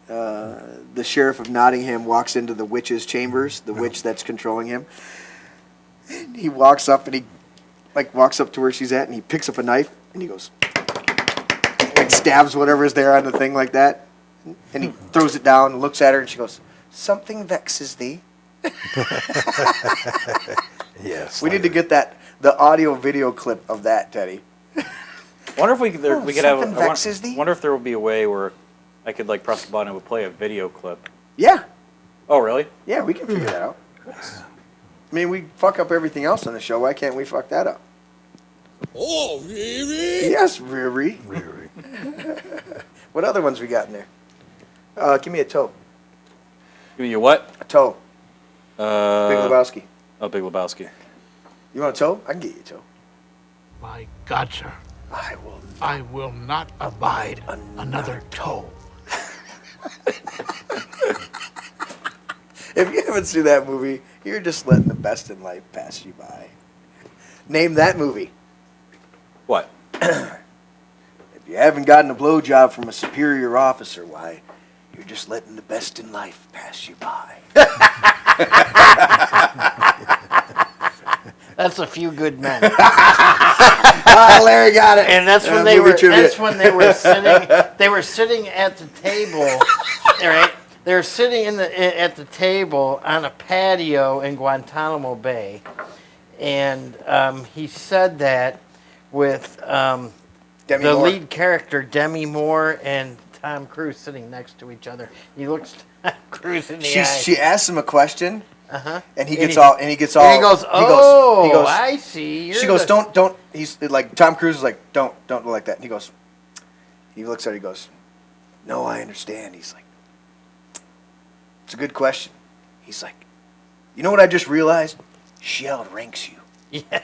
the sheriff of Nottingham walks into the witch's chambers, the witch that's controlling him. And he walks up and he walks up to where she's at and he picks up a knife and he goes like stabs whatever's there on the thing like that. And he throws it down and looks at her and she goes, "Something vexes thee." Yes. We need to get the audio video clip of that, Teddy. Wonder if we could have. Wonder if there would be a way where I could like press the button and it would play a video clip. Yeah. Oh, really? Yeah, we can figure that out. I mean, we fuck up everything else on the show. Why can't we fuck that up? Oh, Riri. Yes, Riri. What other ones we got in there? Give me a toe. Give me a what? A toe. Big Lebowski. Oh, Big Lebowski. You want a toe? I can get you a toe. My God, sir. I will not abide another toe. If you haven't seen that movie, you're just letting the best in life pass you by. Name that movie. What? If you haven't gotten a blowjob from a superior officer, why, you're just letting the best in life pass you by. That's A Few Good Men. Larry got it. And that's when they were. That's when they were sitting. They were sitting at the table, right? They were sitting at the table on a patio in Guantanamo Bay, and he said that with the lead character Demi Moore and Tom Cruise sitting next to each other. He looks Tom Cruise in the eye. She asks him a question. And he gets And all. he goes, "Oh, I see." She goes, "Don't." He's like, Tom Cruise is like, "Don't look like that." And he goes, he looks at her. He goes, "No, I understand." He's like, "It's a good question." He's like, "You know what I just realized? She outranks you." Yeah.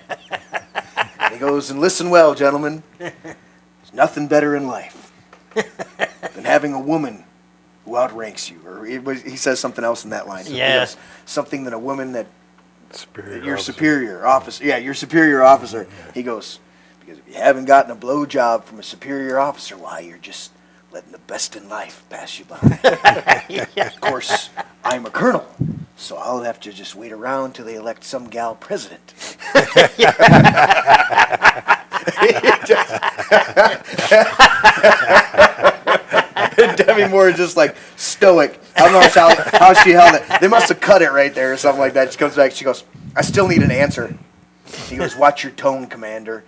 And he goes, "And listen well, gentlemen. There's nothing better in life than having a woman who outranks you." Or he says something else in that line. Yes. Something that a woman that Superior officer. superior officer. Yeah, your superior officer. He goes, "Because if you haven't gotten a blowjob from a superior officer, why, you're just letting the best in life pass you by." Of course, I'm a colonel, so I'll have to just wait around till they elect some gal president. Demi Moore is just like stoic. I don't know how she held it. They must have cut it right there or something like that. She comes back. She goes, "I still need an answer." He goes, "Watch your tone, Commander.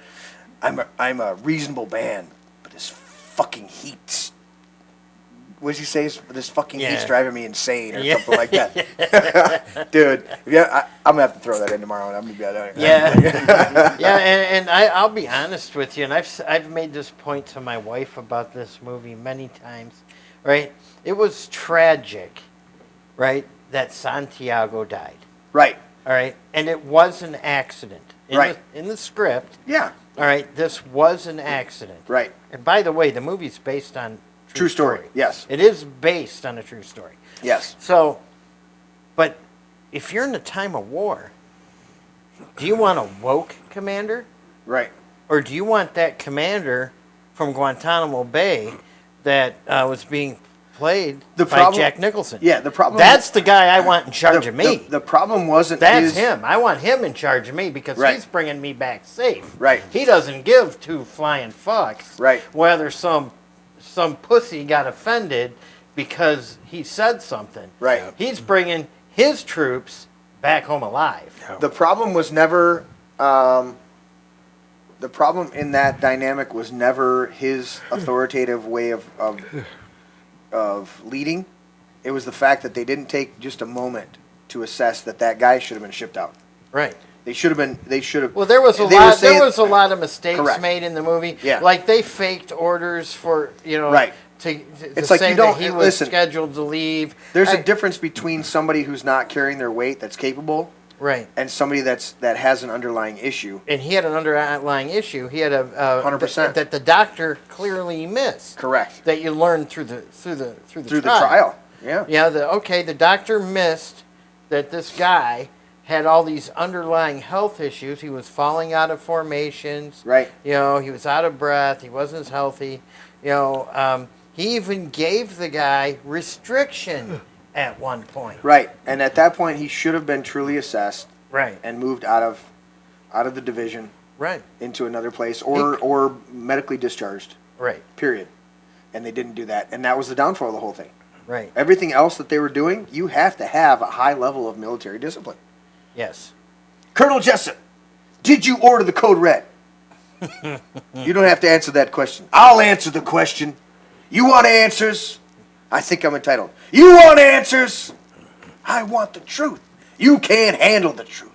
I'm a reasonable man, but this fucking heat." What does he say? This fucking heat's driving me insane or something like that. Dude, I'm gonna have to throw that in tomorrow. And I'm gonna be out there. Yeah, and I'll be honest with you, and I've made this point to my wife about this movie many times. Right? It was tragic, right, that Santiago died. Right. All right, and it was an accident. In the script. Yeah. All right, this was an accident. Right. And by the way, the movie's based on true story. Yes. It is based on a true story. Yes. So, but if you're in a time of war, do you want a woke commander? Right. Or do you want that commander from Guantanamo Bay that was being played by Jack Nicholson? Yeah, the problem. That's the guy I want in charge of me. The problem wasn't. That's him. I want him in charge of me because he's bringing me back safe. Right. He doesn't give two flying fucks. Right. Whether some pussy got offended because he said something. Right. He's bringing his troops back home alive. The problem was never. The problem in that dynamic was never his authoritative way of leading. It was the fact that they didn't take just a moment to assess that guy should have been shipped out. Right. They should have been. They should have. Well, there was a lot. There was a lot of mistakes made in the movie. Yeah. Like they faked orders for Right. To It's say like you don't that he was listen. scheduled to leave. There's a difference between somebody who's not carrying their weight, that's capable, right, and somebody that has an underlying issue. And he had an underlying issue. He had a 100% that the doctor clearly missed. Correct. That you learned through the the trial. Yeah. Yeah. The doctor missed that this guy had all these underlying health issues. He was falling out of formations. Right. He was out of breath. He wasn't as healthy. He even gave the guy restriction at one point. Right. And at that point, he should have been truly assessed. Right. And moved out of the division. Right. Into another place or medically discharged. Right. Period. And they didn't do that. And that was the downfall of the whole thing. Right. Everything else that they were doing, you have to have a high level of military discipline. Yes. Colonel Jessup, did you order the code red? You don't have to answer that question. I'll answer the question. You want answers? I think I'm entitled. You want answers? I want the truth. You can't handle the truth.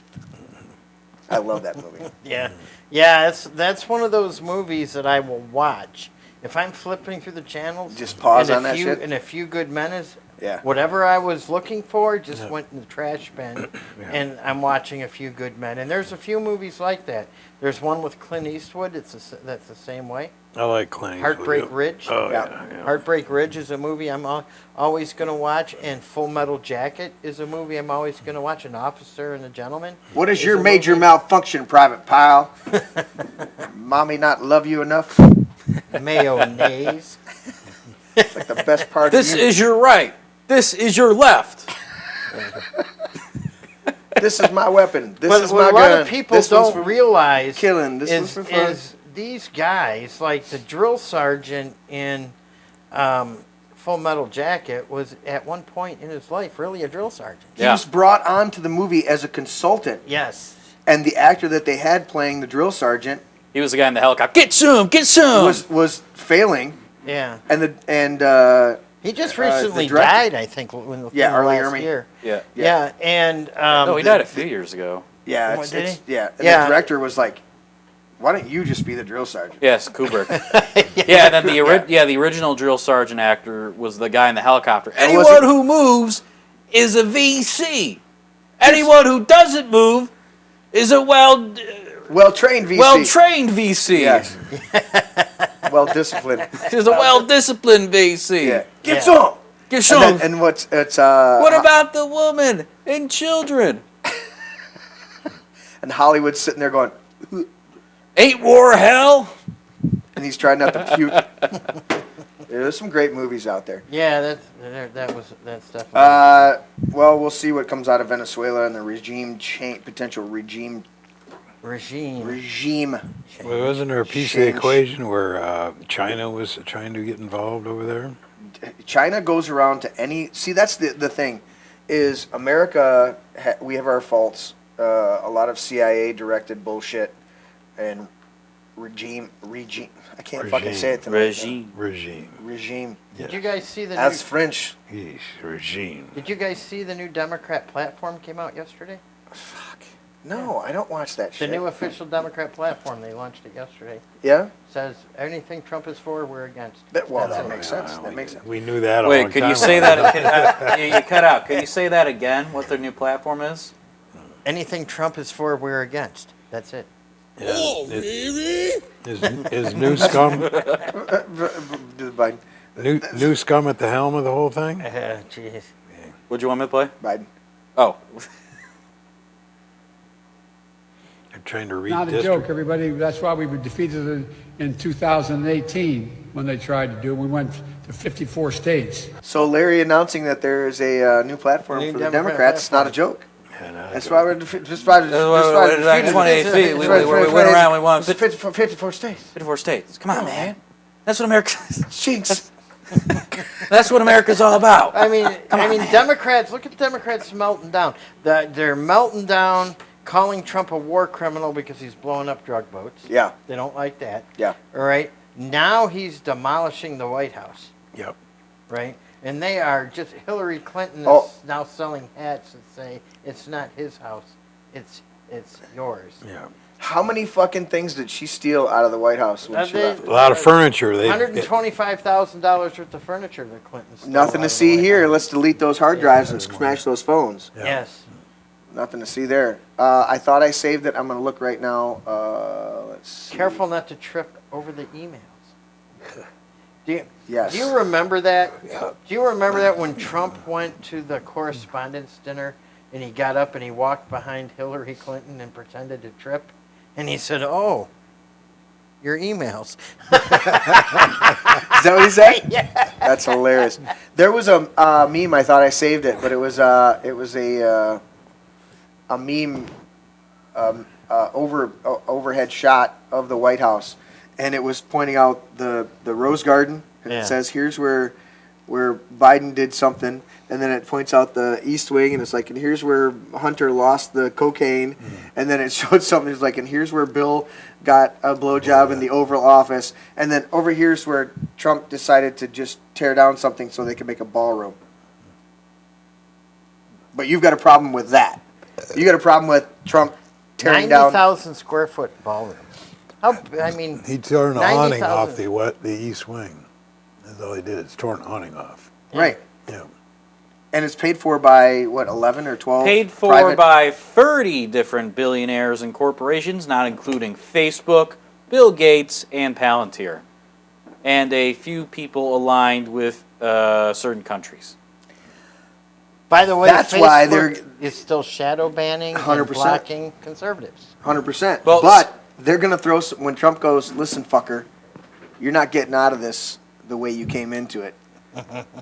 I love that movie. Yeah. Yeah, that's one of those movies that I will watch. If I'm flipping through the channels, just pause on that shit. And A Few Good Men is Yeah. whatever I was looking for just went in the trash bin, and I'm watching A Few Good Men. And there's a few movies like that. There's one with Clint Eastwood. That's the same way. I like Clint Eastwood. Heartbreak Ridge. Oh, yeah. Heartbreak Ridge is a movie I'm always going to watch, and Full Metal Jacket is a movie I'm always going to watch. An Officer and a Gentleman. What is your major malfunction, Private Pile? Mommy not love you enough? Mayonnaise. It's like the best part This of you. is your right. This is your left. This is my weapon. This But is what my a lot gun. of people This one's don't for realize killing. This one's for fun. is these guys, like the drill sergeant in Full Metal Jacket, was at one point in his life really a drill sergeant. He was brought onto the movie as a consultant. Yes. And the actor that they had playing the drill sergeant, he was the guy in the helicopter. Get some, get some. Was failing. Yeah. And he just recently died, I think, within the last year. Yeah. Yeah, and no, he died a few years ago. Yeah, What, did he? yeah. And Yeah. the director was like, "Why don't you just be the drill sergeant?" Yes, Kubrick. Yeah, and then the original drill sergeant actor was the guy in the helicopter. Anyone who moves is a VC. Anyone who doesn't move is a well-trained VC. Well-trained VC. Yes. Well-disciplined. He's a well-disciplined VC. Yeah. Get some. Get some. And what's it's What about the woman and children? And Hollywood's sitting there going, "Ain't war hell?" And he's trying not to puke. There's some great movies out there. Yeah, that's definitely. Well, we'll see what comes out of Venezuela and the potential regime. Well, wasn't there a piece of the equation where China was trying to get involved over there? China goes around to any. See, that's the thing, is America. We have our faults. A lot of CIA directed bullshit, and regime. I can't fucking say it tonight. Regime. Did you guys see the? That's French. Yes, regime. Did you guys see the new Democrat platform came out yesterday? Fuck. No, I don't watch that shit. The new official Democrat platform, they launched it yesterday. Yeah? Says anything Trump is for, we're against. That makes sense. That makes sense. We knew that all Wait, could you say that? You cut out. Could you say that again? What their new platform is? Anything Trump is for, we're against. That's it. Yeah, oh, really? Is new scum Biden. New scum at the helm of the whole thing? Jeez. What'd you want me to play? Biden. Oh. I'm trying to read. Not a joke, everybody. That's why we were defeated in 2018 when they tried to do it. We went to 54 states. So Larry announcing that there is a new platform for the Democrats, not a joke. That's why we're just by the 28 feet. We went around. We won 54 states. 54 states. Come on, man. That's what America. Jinx. That's what America's all about. I mean, Democrats. Look at Democrats melting down. They're melting down, calling Trump a war criminal because he's blowing up drug boats. Yeah. They don't like that. Yeah. All right. Now he's demolishing the White House. Yep. Right. And they are just Hillary Clinton is now selling hats that say it's not his house, it's yours. Yeah. How many fucking things did she steal out of the White House when she left? A lot of furniture. $125,000 worth of furniture the Clintons stole. Nothing to see here. Let's delete those hard drives and smash those phones. Yeah. Yes. Nothing to see there. I thought I saved it. I'm going to look right now. Let's see. Careful not to trip over the emails. Yes. Do you remember that? Yeah. Do you remember that when Trump went to the correspondence dinner and he got up and he walked behind Hillary Clinton and pretended to trip? And he said, "Oh, your emails." Is that what he said? Yeah. That's hilarious. There was a meme. I thought I saved it, but it was a meme overhead shot of the White House, and it was pointing out the Rose Garden, and it says here's where Biden did something, and then it points out the East Wing, and it's like, and here's where Hunter lost the cocaine, and then it showed something, it's like, and here's where Bill got a blowjob in the Oval Office, and then over here's where Trump decided to just tear down something so they could make a ballroom. But you've got a problem with that. You got a problem with Trump tearing down 90,000 square foot ballroom. He tore an awning off the East Wing. That's all he did. It's torn an awning off. Right. Yeah. And it's paid for by, what, 11 or 12? Paid for by 30 different billionaires and corporations, not including Facebook, Bill Gates, and Palantir. And a few people aligned with certain countries. By the way, that's why they're still shadow banning 100%. and blocking conservatives. 100%. Well, but they're going to throw, when Trump goes, listen, fucker, you're not getting out of this the way you came into it.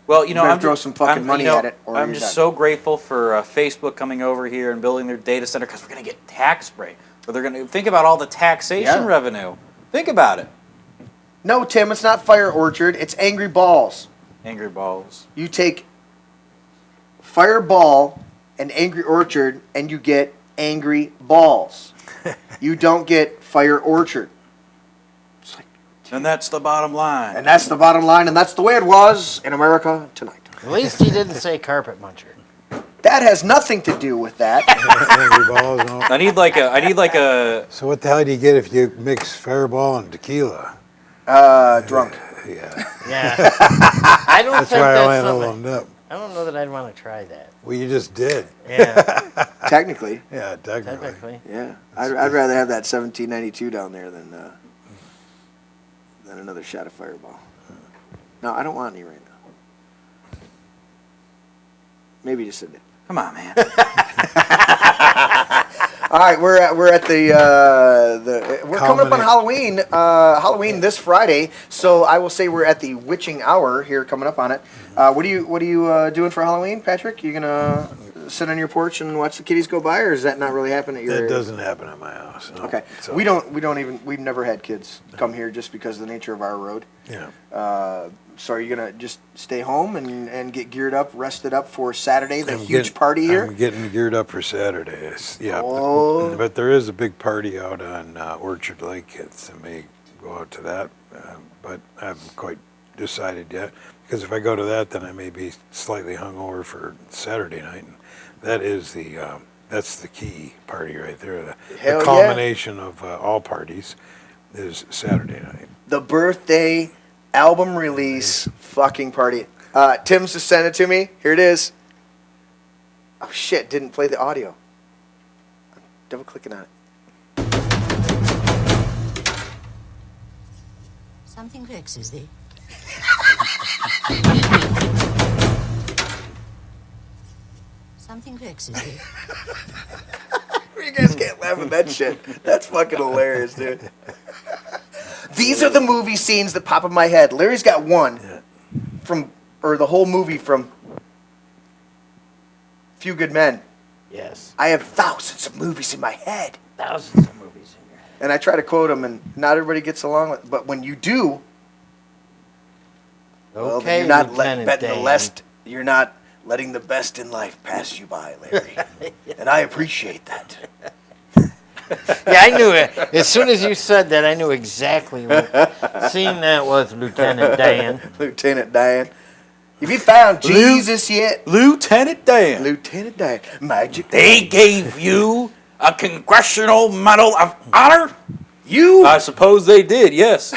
Well, you know, I'm throw some fucking money at it. Or I'm just so grateful for Facebook coming over here and building their data center because we're going to get tax break. But they're going to think about all the taxation revenue. Think about it. No, Tim, it's not Fire Orchard. It's Angry Balls. Angry Balls. You take Fireball and Angry Orchard, and you get Angry Balls. You don't get Fire Orchard. And that's the bottom line. And that's the bottom line, and that's the way it was in America tonight. At least he didn't say carpet muncher. That has nothing to do with that. Angry Balls, no. I need like a. So what the hell do you get if you mix Fireball and tequila? Drunk. Yeah. I don't That's think why I that's went something. up. I don't know that I'd want to try that. Well, you just did. Yeah. Technically. Yeah, technically. Yeah. I'd rather have that 1792 down there than another shot of Fireball. No, I don't want any right now. Maybe just a bit. Come on, man. All right, we're at the we're coming up on Halloween. Halloween this Friday, so I will say we're at the witching hour here, coming up on it. What are you doing for Halloween, Patrick? You gonna sit on your porch and watch the kitties go by, or does that not really happen at your? That doesn't happen at my house. No. Okay, So, we've never had kids come here just because of the nature of our road. Yeah. So are you gonna just stay home and get geared up, rested up for Saturday, the huge party here? I'm getting geared up for Saturday. Yeah. Oh. But there is a big party out on Orchard Lake. I may go out to that, but I haven't quite decided yet. Because if I go to that, then I may be slightly hungover for Saturday night. And that is that's the key party right there. The culmination of all parties is Saturday night. The birthday album release fucking party. Tim's just sent it to me. Here it is. Oh shit, didn't play the audio. I'm double clicking on it. Something vexes thee. Something vexes thee. You guys can't laugh at that shit. That's fucking hilarious, dude. These are the movie scenes that pop in my head. Larry's got one or the whole movie from Few Good Men. Yes. I have thousands of movies in my head. Thousands of movies in your head. And I try to quote them, and not everybody gets along with it. But when you do, well, then you're not you're not letting the best in life pass you by, Larry. And I appreciate that. Yeah, I knew it. As soon as you said that, I knew exactly what scene that was, Lieutenant Dan. Lieutenant Dan. Have you found Jesus yet? Lieutenant Dan. Lieutenant Dan. Magic. They gave you a Congressional Medal of Honor? You? I suppose they did, yes.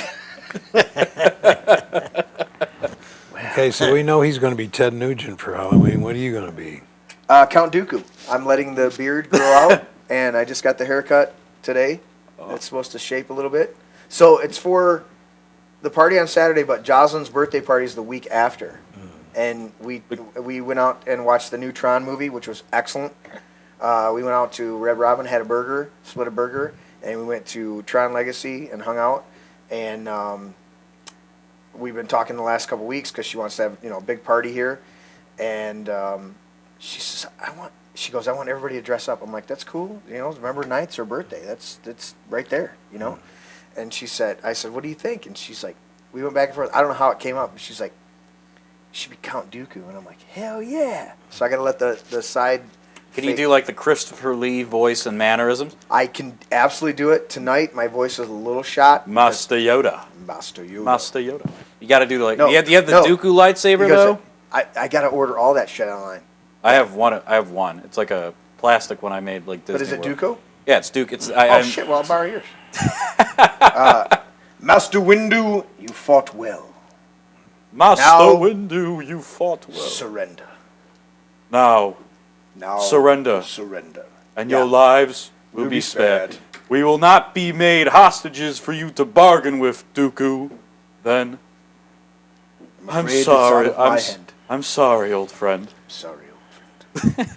Okay, so we know he's going to be Ted Nugent for Halloween. What are you going to be? Count Dooku. I'm letting the beard grow out, and I just got the haircut today. It's supposed to shape a little bit. So it's for the party on Saturday, but Jocelyn's birthday party is the week after. And we went out and watched the new Tron movie, which was excellent. We went out to Red Robin, had a burger, split a burger, and we went to Tron Legacy and hung out. And we've been talking the last couple weeks because she wants to have a big party here. And she says, I want everybody to dress up. I'm like, that's cool. Remember, night's her birthday. That's right there, And I said, what do you think? And she's like, we went back and forth. I don't know how it came up. But she's like, should be Count Dooku. And I'm like, hell yeah. So I got to let the side. Can you do like the Christopher Lee voice and mannerisms? I can absolutely do it. Tonight, my voice is a little shot. Master Yoda. Master Yoda. Master Yoda. You got to do like, No, you have the Dooku lightsaber though? I got to order all that shit online. I have one. It's like a plastic one I made like Disney But is it World. Dooku? Yeah, it's Duke. It's Shit, well, I'll borrow yours. Master Windu, you fought well. Master Now, Windu, you fought well. Surrender. Now, surrender. Surrender. And your lives will be spared. We will not be made hostages for you to bargain with, Dooku. Then, I'm sorry. I'm sorry, old friend. Sorry, old friend.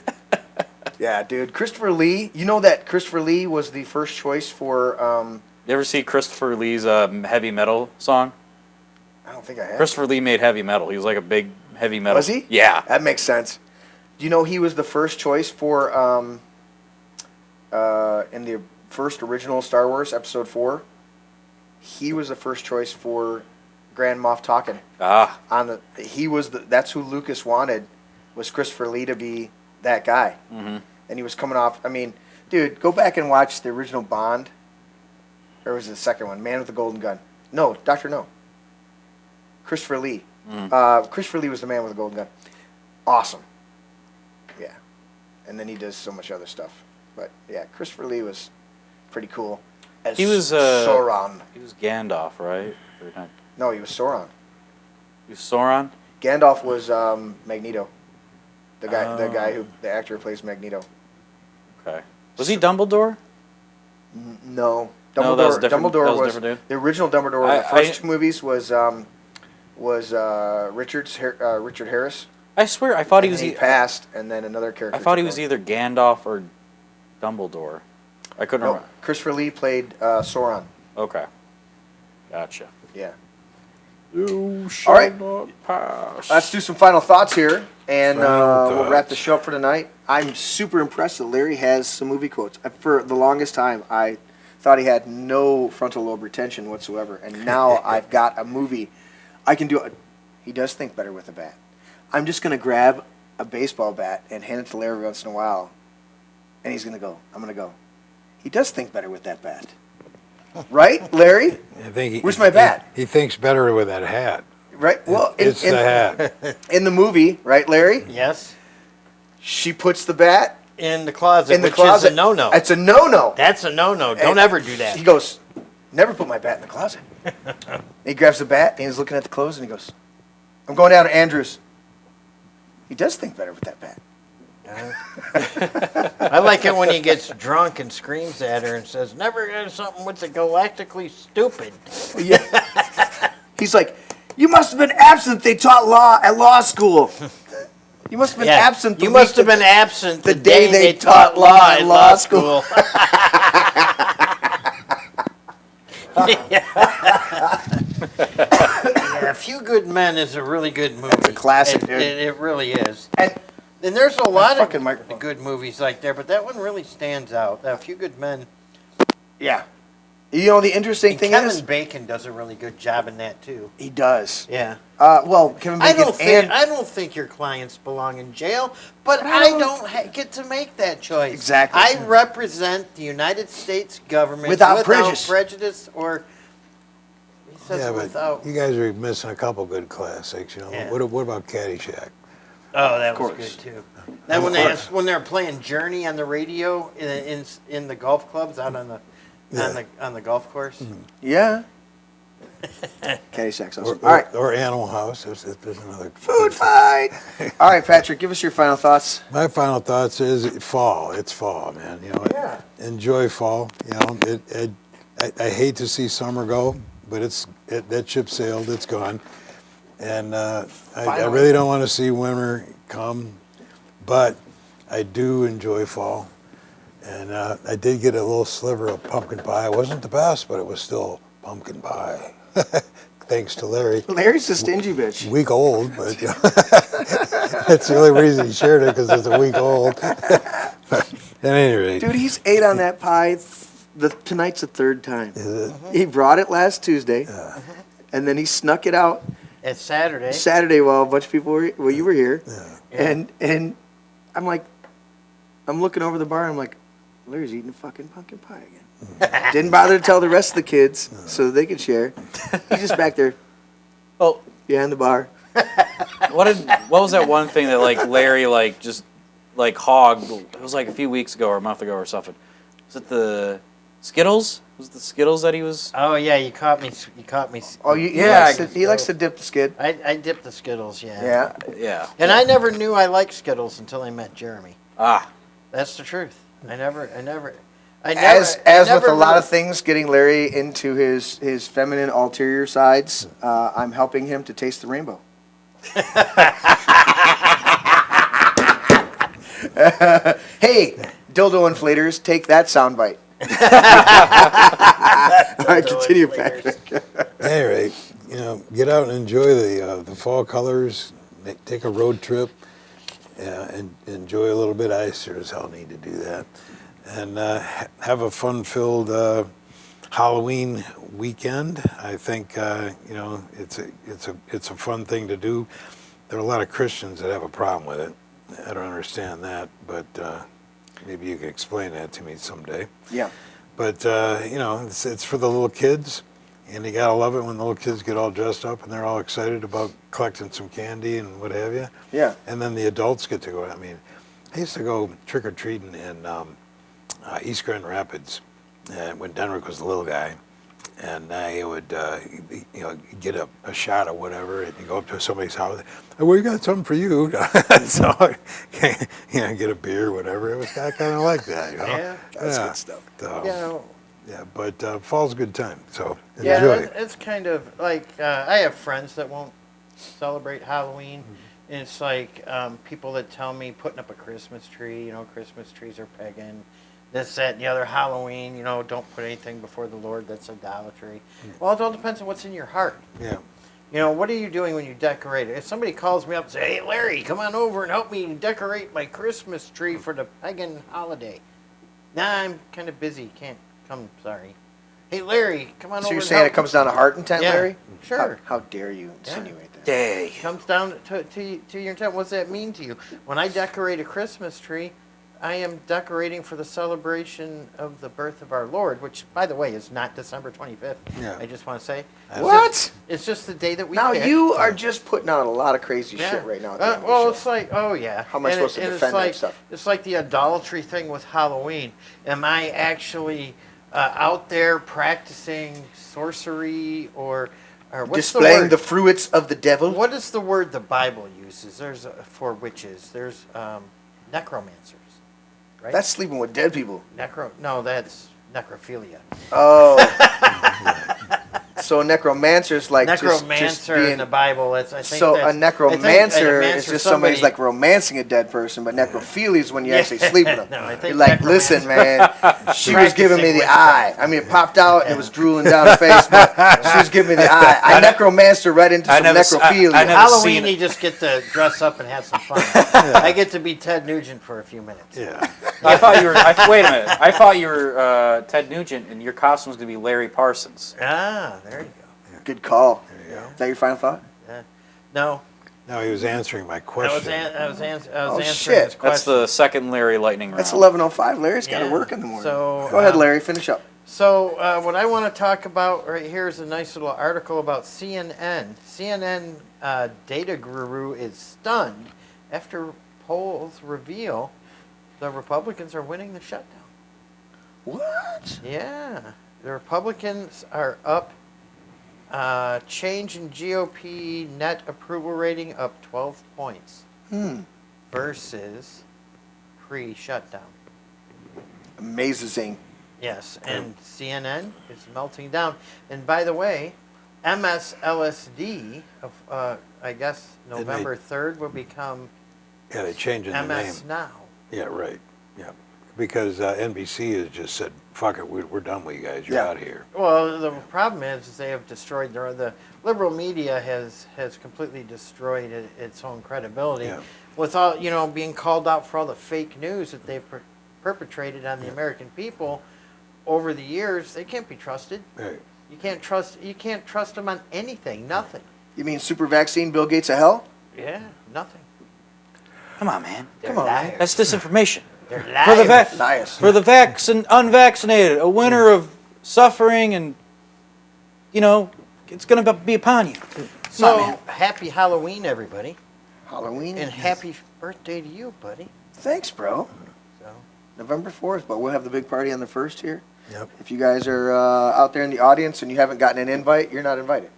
Yeah, dude. Christopher Lee. You know that Christopher Lee was the first choice for. You ever see Christopher Lee's heavy metal song? I don't think I have. Christopher Lee made heavy metal. He was like a big heavy metal. Was he? Yeah. That makes sense. Do you know he was the first choice for in the first original Star Wars Episode 4? He was the first choice for Grand Moff Tarkin. That's who Lucas wanted, was Christopher Lee to be that guy. Mm-hmm. And he was coming off. I mean, dude, go back and watch the original Bond. Or was it the second one? Man with the Golden Gun. No, Dr. No. Christopher Lee. Christopher Lee was the man with the golden gun. Awesome. Yeah. And then he does so much other stuff. But yeah, Christopher Lee was pretty cool. He was Sauron. He was Gandalf, right? No, he was Sauron. He was Sauron? Gandalf was Magneto. The actor who plays Magneto. Okay. Was he Dumbledore? No. Dumbledore, No, that was different. Dumbledore that was was different dude. The original Dumbledore. The first two movies was Richard Harris. I swear, I thought he was. He passed, and then another character. I thought he was either Gandalf or Dumbledore. I couldn't remember. Christopher Lee played Sauron. Okay. Gotcha. Yeah. You shall All right. not pass. Let's do some final thoughts here, and we'll wrap the show up for tonight. I'm super impressed that Larry has some movie quotes. For the longest time, I thought he had no frontal lobe retention whatsoever, and now I've got a movie. I can do it. He does think better with a bat. I'm just going to grab a baseball bat and hand it to Larry once in a while, and he's going to go. I'm going to go. He does think better with that bat. Right, Larry? Where's my bat? He thinks better with that hat. Right? Well, it's the hat. In the movie, right, Larry? Yes. She puts the bat in the closet, in the which closet. is a no-no. It's a no-no. That's a no-no. Don't ever do that. He goes, never put my bat in the closet. He grabs the bat, and he's looking at the clothes, and he goes, I'm going down to Andrews. He does think better with that bat. I like it when he gets drunk and screams at her and says, never get something with the galactically stupid. Yeah. He's like, you must have been absent. They taught law at law school. You must have been absent. You must have been absent the day they taught law at law school. A Few Good Men is a really good movie. It's a classic, dude. It really is. And there's a lot of microphone. good movies like there, but that one really stands out. A Few Good Men. Yeah. You know, the interesting thing is... Kevin Bacon does a really good job in that, too. He does. Yeah. Well, Kevin Bacon I don't think your clients belong in jail, but I don't get to make that choice. Exactly. I represent the United States government without prejudice or... Yeah, but you guys are missing a couple good classics. You know, what about Caddyshack? Oh, that was good too. That when they were playing Journey on the radio in the golf clubs out on the golf course. Mm-hmm. Yeah. Caddyshack's awesome. All right. Or Animal House. There's another food fight. All right, Patrick, give us your final thoughts. My final thoughts is fall. It's fall, man. You know, enjoy fall. You know, I hate to see summer go, but that ship sailed. It's gone, and I really don't want to see winter come, but I do enjoy fall, and I did get a little sliver of pumpkin pie. It wasn't the best, but it was still pumpkin pie. Thanks to Larry. Larry's a stingy bitch. Week old, but that's the only reason he shared it, because it's a week old. At any rate, dude, he's ate on that pie. Tonight's the third time. Is it? He brought it last Tuesday, and then he snuck it out. It's Saturday. Saturday, while a bunch of people were, you were here, and I'm like, I'm looking over the bar. I'm like, Larry's eating fucking pumpkin pie again. Didn't bother to tell the rest of the kids so they could share. He's just back there. Oh, behind the bar. What was that one thing that like Larry just hogged? It was like a few weeks ago or a month ago or something. Was it the Skittles? Was it the Skittles that he was? Oh yeah, you caught me. Oh, he likes to dip the skid. I dipped the Skittles. Yeah. Yeah. And I never knew I liked Skittles until I met Jeremy. Ah. That's the truth. I never As with a lot of things, getting Larry into his feminine ulterior sides, I'm helping him to taste the rainbow. Hey, dildo inflators, take that soundbite. All right, continue, Patrick. Anyway, get out and enjoy the fall colors. Take a road trip, and enjoy a little bit. I sure as hell need to do that. And have a fun-filled Halloween weekend. I think it's a fun thing to do. There are a lot of Christians that have a problem with it. I don't understand that, but maybe you can explain that to me someday. Yeah. But it's for the little kids, and you gotta love it when the little kids get all dressed up and they're all excited about collecting some candy and what have you. Yeah. And then the adults get to go. I mean, I used to go trick or treating in East Grand Rapids when Denrick was a little guy, and I would get a shot of whatever, and you go up to somebody's house. Oh, we got something for you. So get a beer, or whatever. It was kind of like that. Yeah, that's good stuff. So, but fall's a good time. So enjoy. Yeah, it's kind of like I have friends that won't celebrate Halloween. And it's like people that tell me putting up a Christmas tree, Christmas trees are pagan. This, that, and the other. Halloween, don't put anything before the Lord. That's idolatry. Well, it all depends on what's in your heart. Yeah. What are you doing when you decorate it? If somebody calls me up and says, hey, Larry, come on over and help me decorate my Christmas tree for the pagan holiday. Nah, I'm kind of busy. Can't come, sorry. Hey, Larry, come on over. So you're saying it comes down to heart intent, Larry? Sure. How dare you insinuate that? Day. Comes down to your intent. What's that mean to you? When I decorate a Christmas tree, I am decorating for the celebration of the birth of our Lord, which, by the way, is not December 25th. Yeah. I just want to say. What? It's just the day that we Now, pick. you are just putting out a lot of crazy shit right now. It's like, oh, yeah. How am I supposed to defend that stuff? It's like the idolatry thing with Halloween. Am I actually out there practicing sorcery or what's displaying the fruits of the devil? What is the word the Bible uses? There's for witches. There's necromancers. Right? That's sleeping with dead people. No, that's necrophilia. Oh. So a necromancer is like necromancer just being, in the Bible. I think so a necromancer is just somebody's like romancing a dead person, but necrophilia is when you actually sleep with them. No, I think you're like, listen, man, she was giving me the eye. I mean, it popped out and it was drooling down her face, but she was giving me the eye. I necromancer right into some necrophilia. Halloween, you just get to dress up and have some fun. I get to be Ted Nugent for a few minutes. Yeah. I thought you were. Wait a minute. I thought you were Ted Nugent, and your costume was going to be Larry Parsons. Ah, there you go. Good call. There you go. Is that your final thought? No. No, he was answering my question. I was answering shit. his question. That's the second Larry lightning round. That's 11:05. Larry's got to work in the morning. So, go ahead, Larry. Finish up. So what I want to talk about right here is a nice little article about CNN. CNN data guru is stunned after polls reveal the Republicans are winning the shutdown. What? Yeah. The Republicans are up. Change in GOP net approval rating up 12 points versus pre-shutdown. Amazing. Yes, and CNN is melting down. And by the way, MSLSD, I guess November 3rd will become they're changing the name. MS Now. Yeah, right. Yeah, because NBC has just said, "Fuck it, we're done with you guys. You're out of here." Well, the problem is they have destroyed the liberal media has completely destroyed its own credibility with all being called out for all the fake news that they've perpetrated on the American people over the years. They can't be trusted. Right. You can't trust them on anything. Nothing. You mean super vaccine, Bill Gates of hell? Yeah, nothing. Come on, man. Come on, man. That's disinformation. They're liars. For the unvaccinated, a winter of suffering, and it's going to be upon you. So happy Halloween, everybody. Halloween. And happy birthday to you, buddy. Thanks, bro. So November 4th, but we'll have the big party on the 1st here. Yep. If you guys are out there in the audience and you haven't gotten an invite, you're not invited.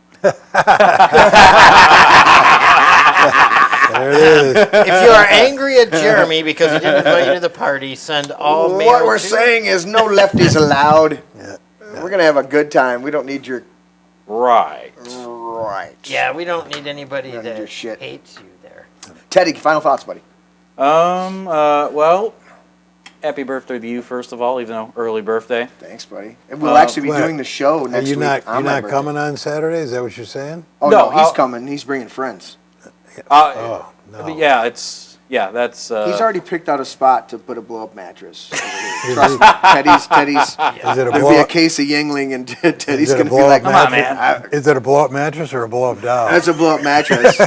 There it is. If you are angry at Jeremy because he didn't invite you to the party, send all mail. What we're saying is no lefties allowed. We're going to have a good time. We don't need your... Right. Yeah, we don't need anybody that your shit. hates you there. Teddy, final thoughts, buddy. Well, happy birthday to you, first of all, even though early birthday. Thanks, buddy. And we'll actually be doing the show next week. You're not coming on Saturday? Is that what you're saying? Oh, no, he's coming. He's bringing friends. No. Yeah, that's... He's already picked out a spot to put a blow-up mattress. Trust me, Teddy's. There'll be a case of Yingling, and Teddy's going to be like, "Come on, man." Is it a blow-up mattress or a blow-up doll? That's a blow-up mattress.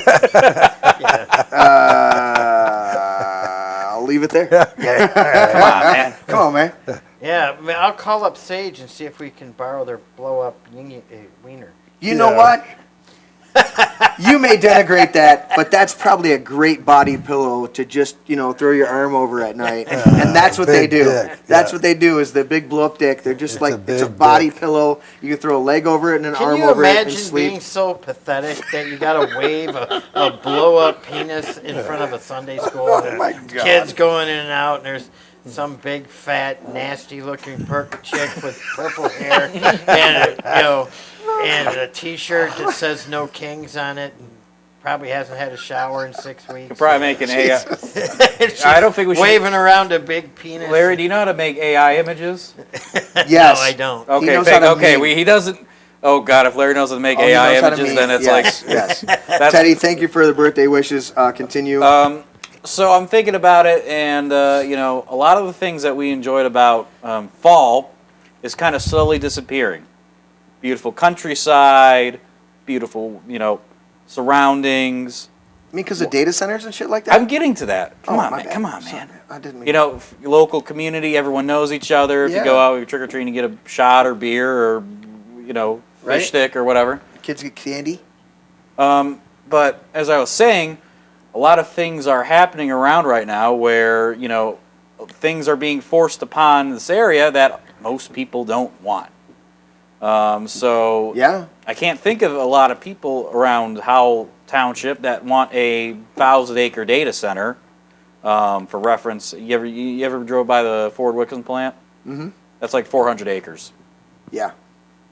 I'll leave it there. Come on, man. Come on, man. Yeah, I'll call up Sage and see if we can borrow their blow-up wiener. You know what? You may denigrate that, but that's probably a great body pillow to just, throw your arm over at night. And that's what they do. That's what they do is the big blow-up dick. They're just it's a body pillow. You can throw a leg over it and an arm over it and sleep. Can you imagine being so pathetic that you got to wave a blow-up penis in front of a Sunday school? Oh, my God. Kids going in and out, and there's some big, fat, nasty-looking chick with purple hair and a T-shirt that says "No Kings" on it, and probably hasn't had a shower in 6 weeks. Could probably make an AI. I don't think we should. Waving around a big penis. Larry, do you know how to make AI images? Yes. No, I don't. Okay, he doesn't. Oh God, if Larry knows how to make AI images, then it's yes. Teddy, thank you for the birthday wishes. Continue. So I'm thinking about it, and a lot of the things that we enjoyed about fall is kind of slowly disappearing. Beautiful countryside, beautiful, surroundings. You mean because of data centers and shit like that? I'm getting to that. Come on, man. I didn't mean local community, everyone knows each other. If you go out trick or treating, you get a shot or beer or, fish stick or whatever. Kids get candy. But as I was saying, a lot of things are happening around right now where, things are being forced upon this area that most people don't want. I can't think of a lot of people around Howell Township that want a 1,000-acre data center. For reference, you ever drove by the Ford Wickham plant? Mm-hmm. That's like 400 acres. Yeah.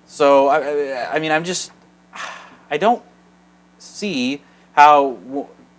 So I mean, I don't see how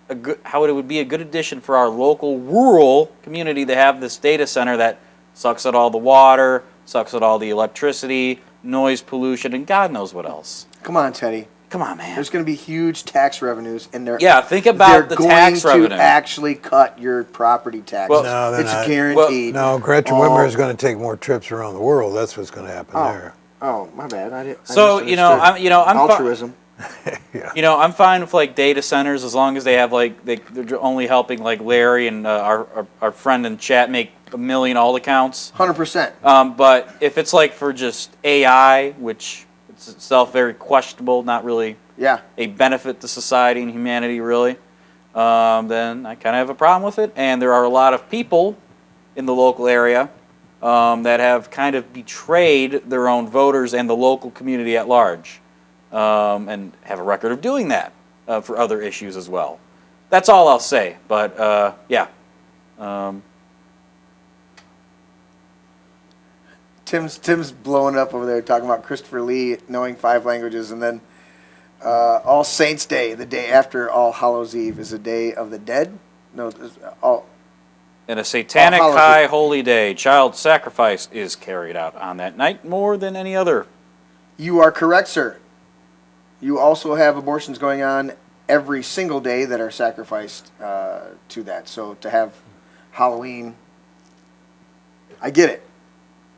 it would be a good addition for our local rural community to have this data center that sucks out all the water, sucks out all the electricity, noise pollution, and God knows what else. Come on, Teddy. Come on, man. There's going to be huge tax revenues, and think about the tax revenue. They're going to actually cut your property taxes. Well, no, they're it's not. guaranteed. Well, no, Gretchen Whitmer is going to take more trips around the world. That's what's going to happen there. Oh, my bad. I I'm altruism. Yeah. I'm fine with like data centers as long as they have they're only helping like Larry and our friend in chat make $1 million alt accounts. 100%. But if it's like for just AI, which it's itself very questionable, not really a benefit to society and humanity really, then I kind of have a problem with it. And there are a lot of people in the local area that have kind of betrayed their own voters and the local community at large. And have a record of doing that for other issues as well. That's all I'll say. But yeah. Tim's blowing up over there talking about Christopher Lee knowing 5 languages, and then All Saints Day, the day after All Hallows Eve, is a day of the dead. No, in a satanic high holy day, child sacrifice is carried out on that night more than any other. You are correct, sir. You also have abortions going on every single day that are sacrificed to that. So to have Halloween, I get it.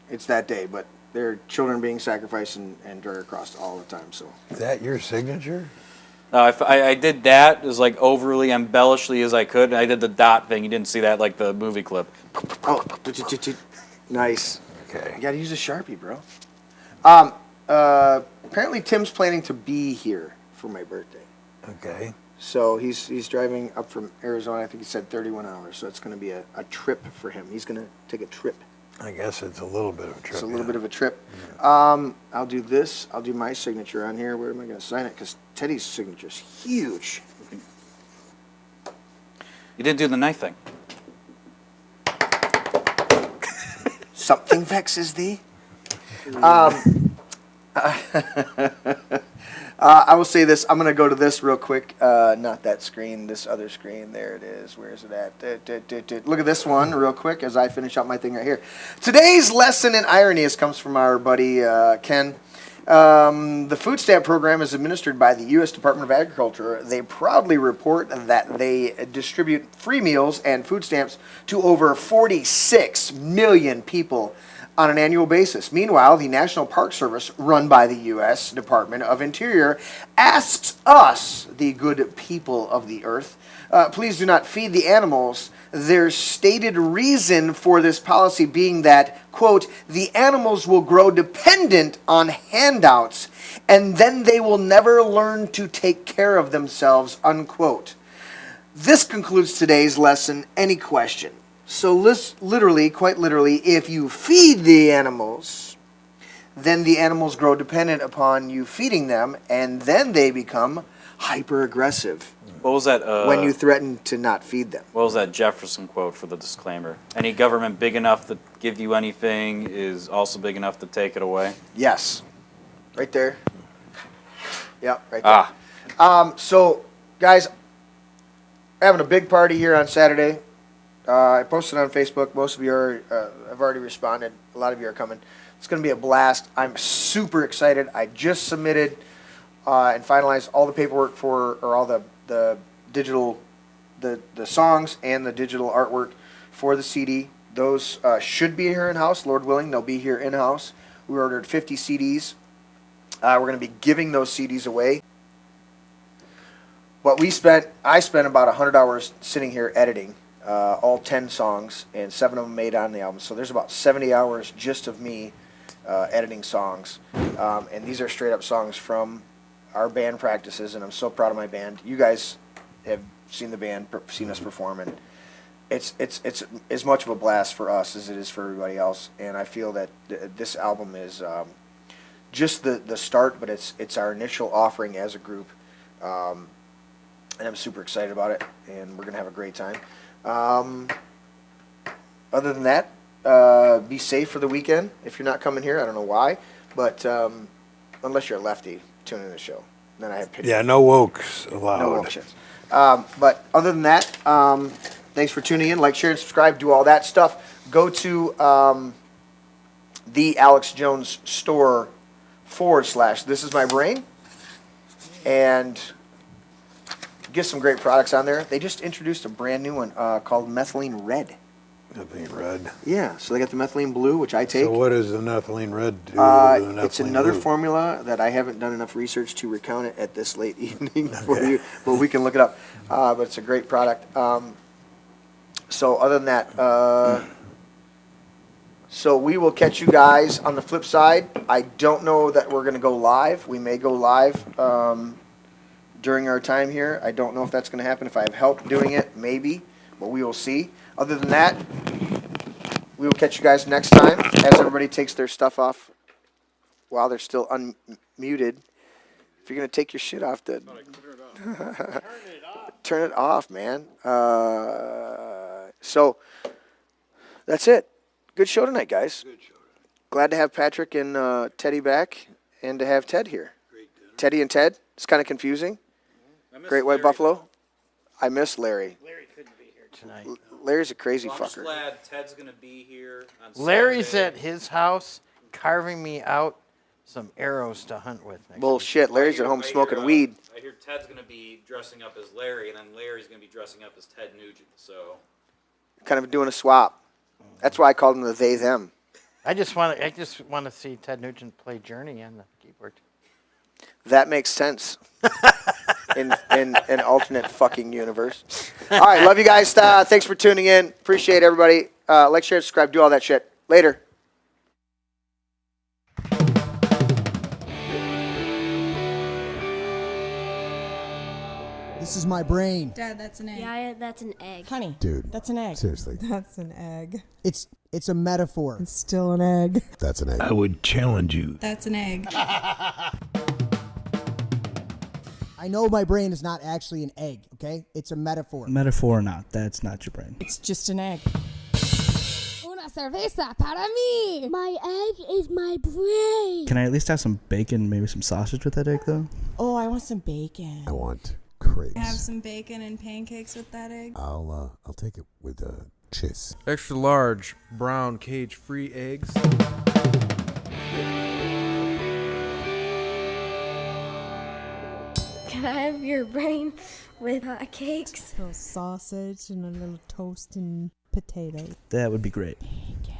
It's that day, but there are children being sacrificed and dragged across all the time. So is that your signature? I did that as like overly embellishly as I could. I did the dot thing. You didn't see that like the movie clip. Oh, nice. Okay. You got to use a Sharpie, bro. Apparently Tim's planning to be here for my birthday. Okay. So he's driving up from Arizona. I think he said 31 hours. So it's going to be a trip for him. He's going to take a trip. I guess it's a little bit of a trip. It's a little bit of a trip. Yeah. I'll do this. I'll do my signature on here. Where am I going to sign it? Because Teddy's signature is huge. You didn't do the knife thing. Something vexes thee. I will say this. I'm going to go to this real quick. Not that screen, this other screen. There it is. Where is it at? Look at this one real quick as I finish up my thing right here. Today's lesson in irony comes from our buddy Ken. The food stamp program is administered by the U.S. Department of Agriculture. They proudly report that they distribute free meals and food stamps to over 46 million people on an annual basis. Meanwhile, the National Park Service, run by the U.S. Department of Interior, asks us, the good people of the earth, please do not feed the animals. Their stated reason for this policy being that, quote, the animals will grow dependent on handouts, and then they will never learn to take care of themselves, unquote. This concludes today's lesson. Any question? So literally, quite literally, if you feed the animals, then the animals grow dependent upon you feeding them, and then they become hyper-aggressive. What was that? When you threaten to not feed them. What was that Jefferson quote for the disclaimer? Any government big enough to give you anything is also big enough to take it away? Yes. Right there. Yeah, right there. So, guys, we're having a big party here on Saturday. I posted on Facebook. Most of you have already responded. A lot of you are coming. It's going to be a blast. I'm super excited. I just submitted and finalized all the paperwork for, or all the digital, the songs and the digital artwork for the CD. Those should be here in-house. Lord willing, they'll be here in-house. We ordered 50 CDs. We're going to be giving those CDs away. What I spent about 100 hours sitting here editing. All 10 songs, and 7 of them made on the album. So there's about 70 hours just of me editing songs. And these are straight up songs from our band practices, and I'm so proud of my band. You guys have seen the band, seen us perform, and it's as much of a blast for us as it is for everybody else. And I feel that this album is just the start, but it's our initial offering as a group. And I'm super excited about it, and we're going to have a great time. Other than that, be safe for the weekend. If you're not coming here, I don't know why, but unless you're a lefty, tune in the show. Then I have pity. Yeah, no wokes allowed. No woke shits. But other than that, thanks for tuning in. Like, share, and subscribe. Do all that stuff. Go to the Alex Jones store / This Is My Brain, and get some great products on there. They just introduced a brand new one called Methylene Red. Methylene Red. Yeah, so they got the Methylene Blue, which I take. So what does the Methylene Red do? It's another formula that I haven't done enough research to recount it at this late evening for you, but we can look it up. But it's a great product. So other than that, so we will catch you guys on the flip side. I don't know that we're going to go live. We may go live during our time here. I don't know if that's going to happen. If I have help doing it, maybe, but we will see. Other than that, we will catch you guys next time as everybody takes their stuff off while they're still unmuted. If you're going to take your shit off, then turn it off, man. So that's it. Good show tonight, guys. Good show. Glad to have Patrick and Teddy back and to have Ted here. Teddy and Ted. It's kind of confusing. Great White Buffalo. I miss Larry. Larry couldn't be here tonight. Larry's a crazy fucker. I'm just glad Ted's going to be here on Larry's Saturday. at his house carving me out some arrows to hunt with next Bullshit. Larry's at home smoking weed. I hear Ted's going to be dressing up as Larry, and then Larry's going to be dressing up as Ted Nugent. So, kind of doing a swap. That's why I called them the they them. I just want to see Ted Nugent play Journey on the keyboard. That makes sense. in an alternate fucking universe. All right, love you guys. Thanks for tuning in. Appreciate everybody. Like, share, subscribe, do all that shit. Later. This is my brain. Dad, that's an egg. Yeah, that's an egg. Honey. Dude. That's an egg. Seriously. That's an egg. It's a metaphor. It's still an egg. That's an egg. I would challenge you. That's an egg. I know my brain is not actually an egg, okay? It's a metaphor. Metaphor or not, that's not your brain. It's just an egg. Una cerveza para mí. My egg is my brain. Can I at least have some bacon, maybe some sausage with that egg, though? Oh, I want some bacon. I want crepes. Have some bacon and pancakes with that egg. I'll take it with cheese. Extra large brown cage-free eggs. Can I have your brain with cakes? A little sausage and a little toast and potato. That would be great.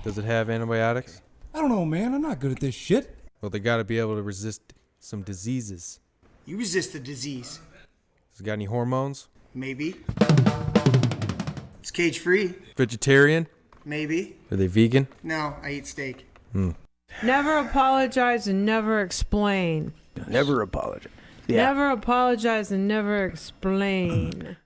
Does it have antibiotics? I don't know, man. I'm not good at this shit. Well, they got to be able to resist some diseases. You resist the disease. Has it got any hormones? Maybe. It's cage-free. Vegetarian? Maybe. Are they vegan? No, I eat steak. Never apologize and never explain. Never apologize. Yeah. Never apologize and never explain.